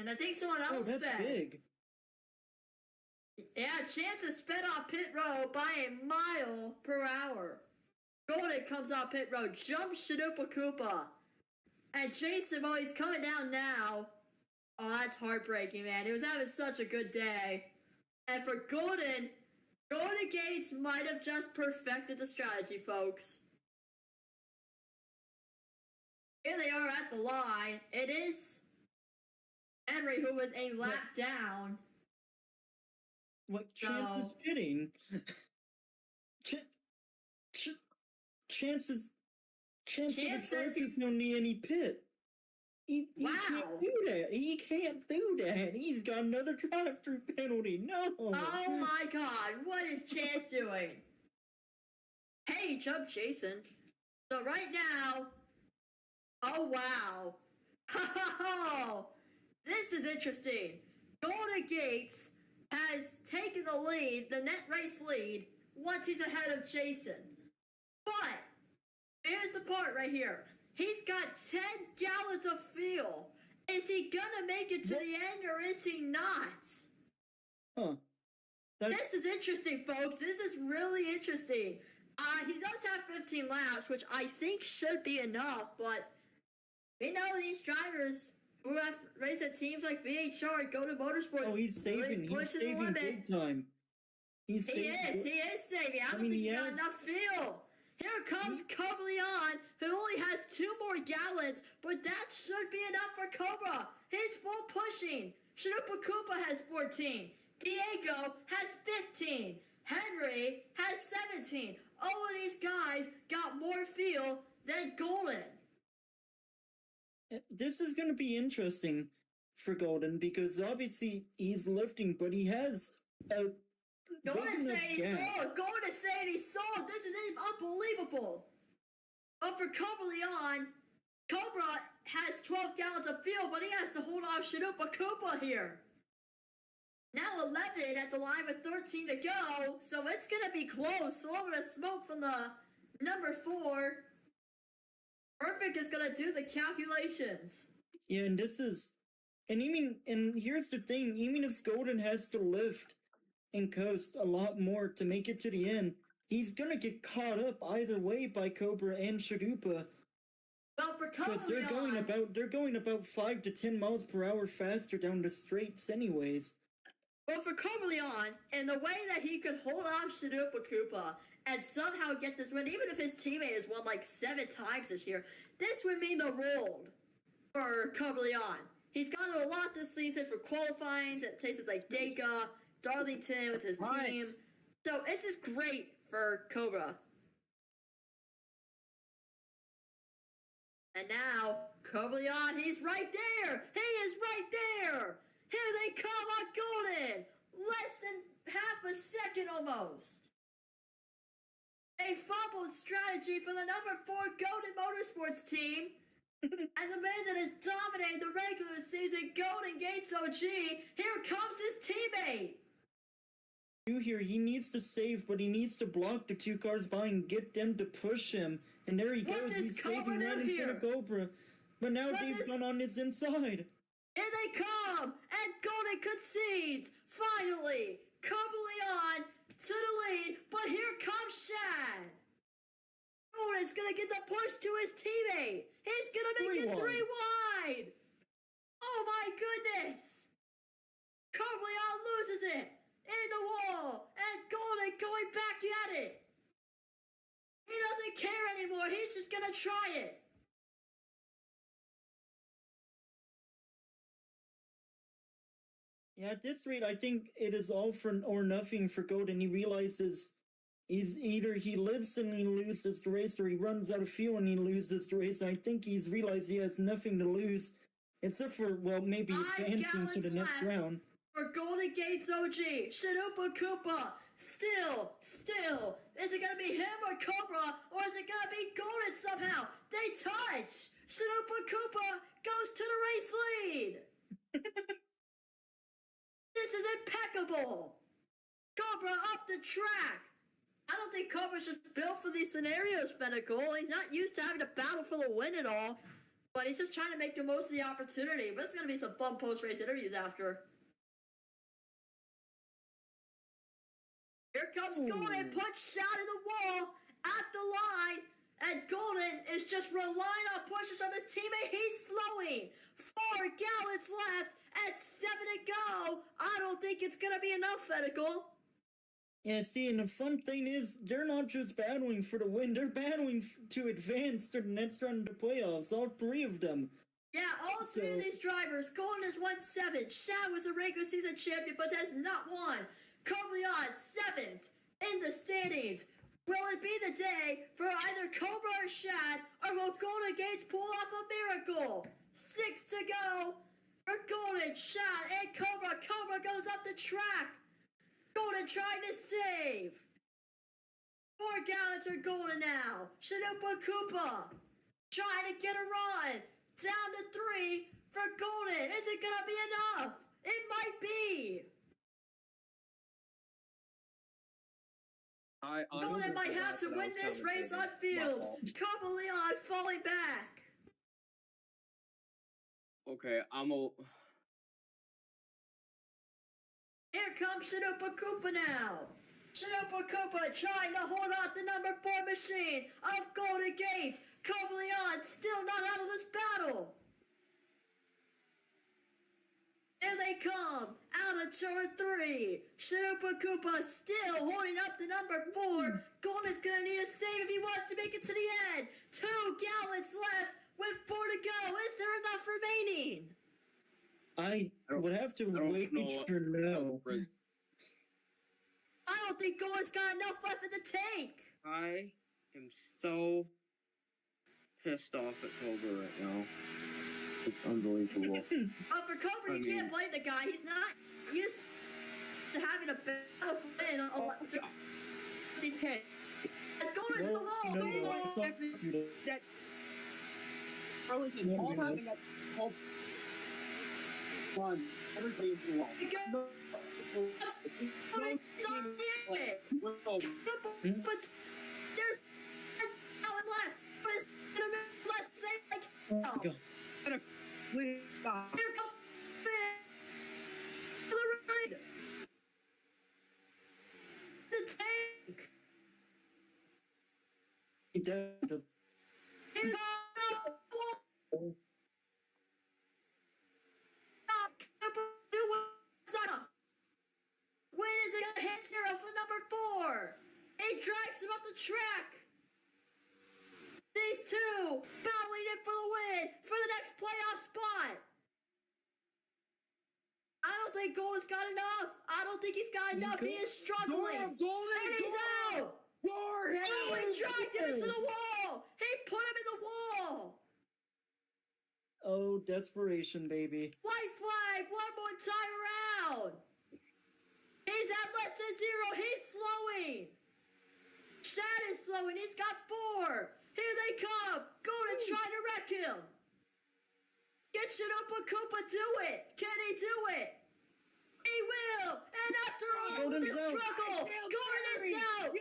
and I think someone else that's sped. Big. Yeah, Chances sped off pit road by a mile per hour. Golden comes off pit road, jumps Chalupa Koopa. And Jason, oh, he's coming down now. Oh, that's heartbreaking, man. He was having such a good day. And for Golden Gates might have just perfected the strategy, folks. Here they are at the line. It is Henry, who was a lap down. What Chances pitting? Chances don't need any pit. He can't do that. He can't do that. He's got another drive-through penalty. No. Oh my God. What is Chance doing? Hey, jump Jason. So right now, oh wow. Oh, this is interesting. Golden Gates has taken the lead, the net race lead, once he's ahead of Jason. But here's the part right here. He's got 10 gallons of fuel. Is he gonna make it to the end or is he not? Huh. This is interesting, folks. This is really interesting. He does have 15 laps, which I think should be enough, but we know these drivers who have raced at teams like VHR and Go to Motorsports. Oh, he's saving. Really He's saving big time. He is saving. I don't think he got enough fuel. Here comes Cobra Leon, who only has 2 more gallons, but that should be enough for Cobra. He's full pushing. Chalupa Koopa has 14. Diego has 15. Henry has 17. All of these guys got more fuel than Golden. This is going to be interesting for Golden because obviously he's lifting, but he has a Golden saying he's sold. Golden saying he's sold. This is unbelievable. But for Cobra Leon, Cobra has 12 gallons of fuel, but he has to hold off Chalupa Koopa here. Now 11 at the line with 13 to go, so it's going to be close. A little bit of smoke from the number 4. Perfect is going to do the calculations. Yeah, and here's the thing, even if Golden has to lift and coast a lot more to make it to the end, he's going to get caught up either way by Cobra and Chalupa. Well, for Cobra, because they're going about 5 to 10 miles per hour faster down the straights anyways. Well, for Cobra Leon, in the way that he could hold off Chalupa Koopa and somehow get this win, even if his teammate has won like 7 times this year, this would mean the world for Cobra Leon. He's gone through a lot this season for qualifying at places like Dega, Darlington with his team. So this is great for Cobra. And now, Cobra Leon, he's right there! He is right there! Here they come on Golden! Less than half a second almost. A fumbled strategy for the number 4 Golden Motorsports team. And the man that has dominated the regular season, Golden Gates OG, here comes his teammate. Here, he needs to save, but he needs to block the 2 cars behind and get them to push him. And there he goes, he's saving right in front of Cobra. But now they've gone on his inside. Here they come, and Golden concedes. Finally, Cobra Leon to the lead, but here comes Shad. Golden's gonna get the push to his teammate. He's gonna make it 3 wide. Oh my goodness. Cobra Leon loses it in the wall, and Golden going back at it. He doesn't care anymore. He's just gonna try it. Yeah, at this rate, I think it is all for or nothing for Golden. He realizes either he lives and he loses the race, or he runs out of fuel and he loses the race. I think he's realized he has nothing to lose, except for, well, maybe advancing to the next round. For Golden Gates OG, Chalupa Koopa, still, is it gonna be him or Cobra, or is it gonna be Golden somehow? They touch! Chalupa Koopa goes to the race lead! This is impeccable! Cobra up the track! I don't think Cobra's just built for these scenarios, Fennecle. He's not used to having to battle for the win at all. But he's just trying to make the most of the opportunity. But it's going to be some fun post-race interviews after. Here comes Golden, puts shot in the wall at the line. And Golden is just relying on pushes from his teammate. He's slowing. 4 gallons left and 7 to go. I don't think it's going to be enough, Fennecle. Yeah, see, and the fun thing is, they're not just battling for the win, they're battling to advance to the next round of the playoffs, all 3 of them. Yeah, all 3 of these drivers. Golden has won 7. Shad was the regular season champion, but has not won. Cobra Leon, 7th in the standings. Will it be the day for either Cobra or Shad, or will Golden Gates pull off a miracle? 6 to go for Golden, Shad, and Cobra. Cobra goes up the track. Golden trying to save. 4 gallons are Golden now. Chalupa Koopa trying to get a run. Down to 3 for Golden. Is it going to be enough? It might be. Golden might have to win this race on field. Cobra Leon falling back. Okay, I'm a. Here comes Shinopa Koopa now. Shinopa Koopa trying to hold out the number 4 machine of Golden Gates. Leon still not out of this battle. Here they come, out of turn 3. Shinopa Koopa still holding up the number 4. Golden's gonna need a save if he wants to make it to the end. 2 gallons left with 4 to go. Is there enough remaining? I would have to wait to know. I don't think Golden's got enough left in the tank. I am so pissed off at Cobra right now. It's unbelievable. But for Cobra, you can't blame the guy. He's not used to having a battle win. He's okay. Let's go to the wall. No, Go no, wall. it's not you. That Arlington, all having that whole fun. Everybody in the wall. Go. It's on the end. But there's 1 hour left. What is gonna be less? Say like. Oh, God. Here comes the tank. He does. Here's when is it gonna hit Zero for number 4? He drags him up the track. These two battling it for the win for the next playoff spot. I don't think Golden's got enough. I don't think he's got enough. He is struggling. Golden, and he's out. Oh, he dragged him into the wall. He put him in the wall. Oh, desperation, baby. White flag. One more time around. He's at less than 0. He's slowing. Shad is slowing. He's got 4. Here they come. Golden trying to wreck him. Get Shinopa Koopa do it. Can he do it? He will. And after all of the struggle, Golden is out.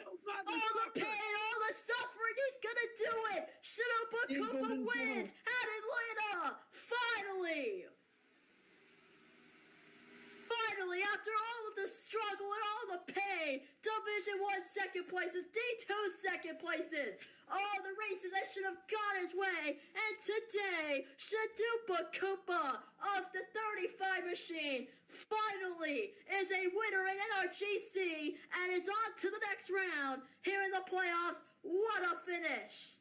All the pain, all the suffering, he's gonna do it. Shinopa Koopa wins at Atlanta. Finally. Finally, after all of the struggle and all the pain, Division 1 second places, D2 second places. All the races that should have gone his way. And today, Shinopa Koopa of the 35 machine finally is a winner in NRGC and is on to the next round here in the playoffs. What a finish.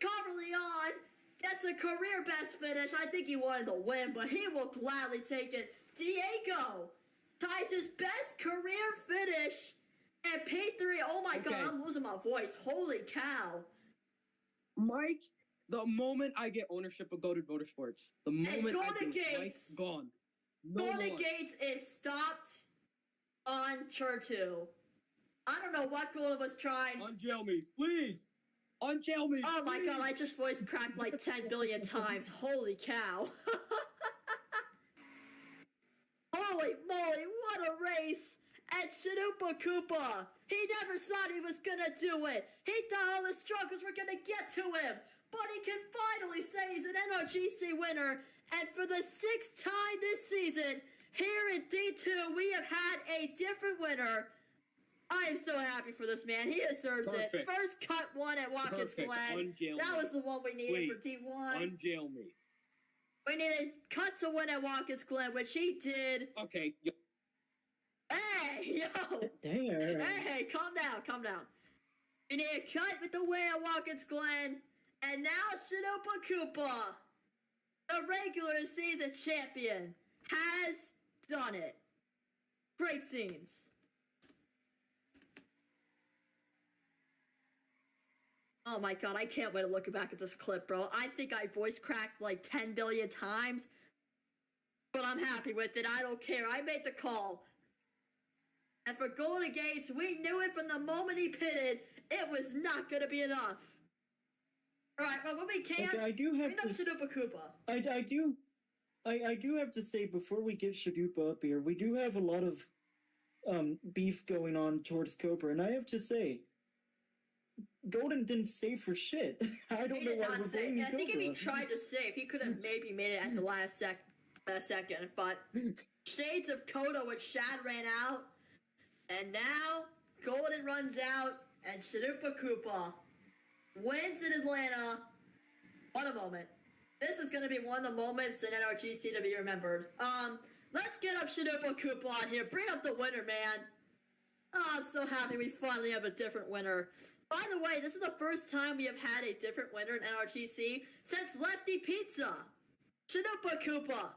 Leon gets a career best finish. I think he wanted to win, but he will gladly take it. Diego ties his best career finish and P3. Oh my God, I'm losing my voice. Holy cow. Mike, the moment I get ownership of Goated Motorsports, the moment Golden I do, Gates, Mike's gone. No Golden more. Gates is stopped on turn 2. I don't know what Golden was trying. Unjail me, please. Unjail me. Oh my please. God, I just voice cracked like 10 billion times. Holy cow. Holy moly, what a race. And Shinopa Koopa, he never thought he was gonna do it. He thought all the struggles were gonna get to him. But he can finally say he's an NRGC winner. And for the 6th time this season, here in D2, we have had a different winner. I am so happy for this man. He deserves it. First cut one at Watkins Glen. That was the one we needed for D1. Unjail me. We needed cut to win at Watkins Glen, which he did. Okay. Hey, yo! Damn. Hey, calm down. We need a cut with the win at Watkins Glen, and now Shinopa Koopa, the regular season champion, has done it. Great scenes. Oh my God, I can't wait to look back at this clip, bro. I think I voice cracked like 10 billion times, but I'm happy with it. I don't care. I made the call. And for Golden Gates, we knew it from the moment he pitted. It was not going to be enough. All right, well, when we can, okay, I do have bring up Shinopa Koopa. I do have to say, before we get Shinopa up here, we do have a lot of beef going on towards Cobra, and I have to say, Golden didn't save for shit. I don't know why we're blaming Cobra. I think if he tried to save, he could have maybe made it at the last sec. a second, but Shades of Kodo with Shad ran out, and now Golden runs out, and Shadupa Koopa wins in Atlanta. What a moment. This is going to be one of the moments in NRGC to be remembered. Let's get up Shadupa Koopa on here. Bring up the winner, man. Oh, I'm so happy we finally have a different winner. By the way, this is the first time we have had a different winner in NRGC since Lefty Pizza. Shadupa Koopa,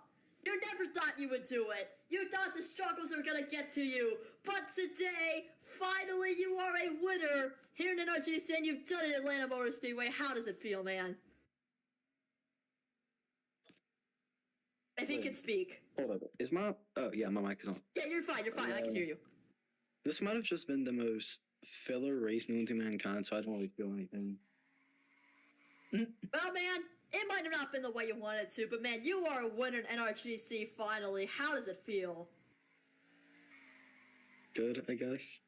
you never thought you would do it. You thought the struggles were going to get to you. But today, finally you are a winner here in NRGC, and you've done it at Atlanta Motor Speedway. How does it feel, man? If he can speak. Hold up. Is my... Oh, yeah, my mic is on. Yeah, you're fine. You're fine. I can hear you. This might have just been the most filler race known to mankind, so I don't really feel anything. Well, man, it might have not been the way you wanted to, but man, you are a winner in NRGC finally. How does it feel? Good, I guess.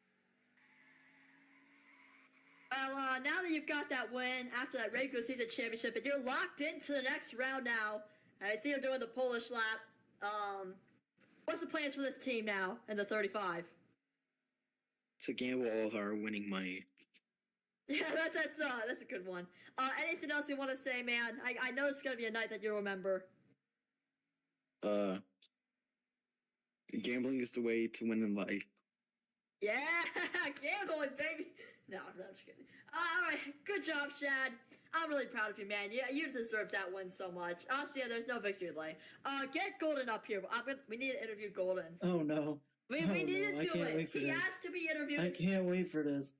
Well, now that you've got that win after that regular season championship, and you're locked into the next round now, and I see you're doing the Polish lap. What's the plans for this team now in the 35? To gamble all of our winning money. Yeah, that's a good one. Anything else you want to say, man? I know it's gonna be a night that you'll remember. Gambling is the way to win in life. Yeah, gambling, baby. No, I'm just kidding. All right, good job, Shad. I'm really proud of you, man. Yeah, you deserve that win so much. Also, yeah, there's no victory lane. Get Golden up here. We need to interview Golden. Oh no. We need to do it. He has to be interviewed. I can't wait for this.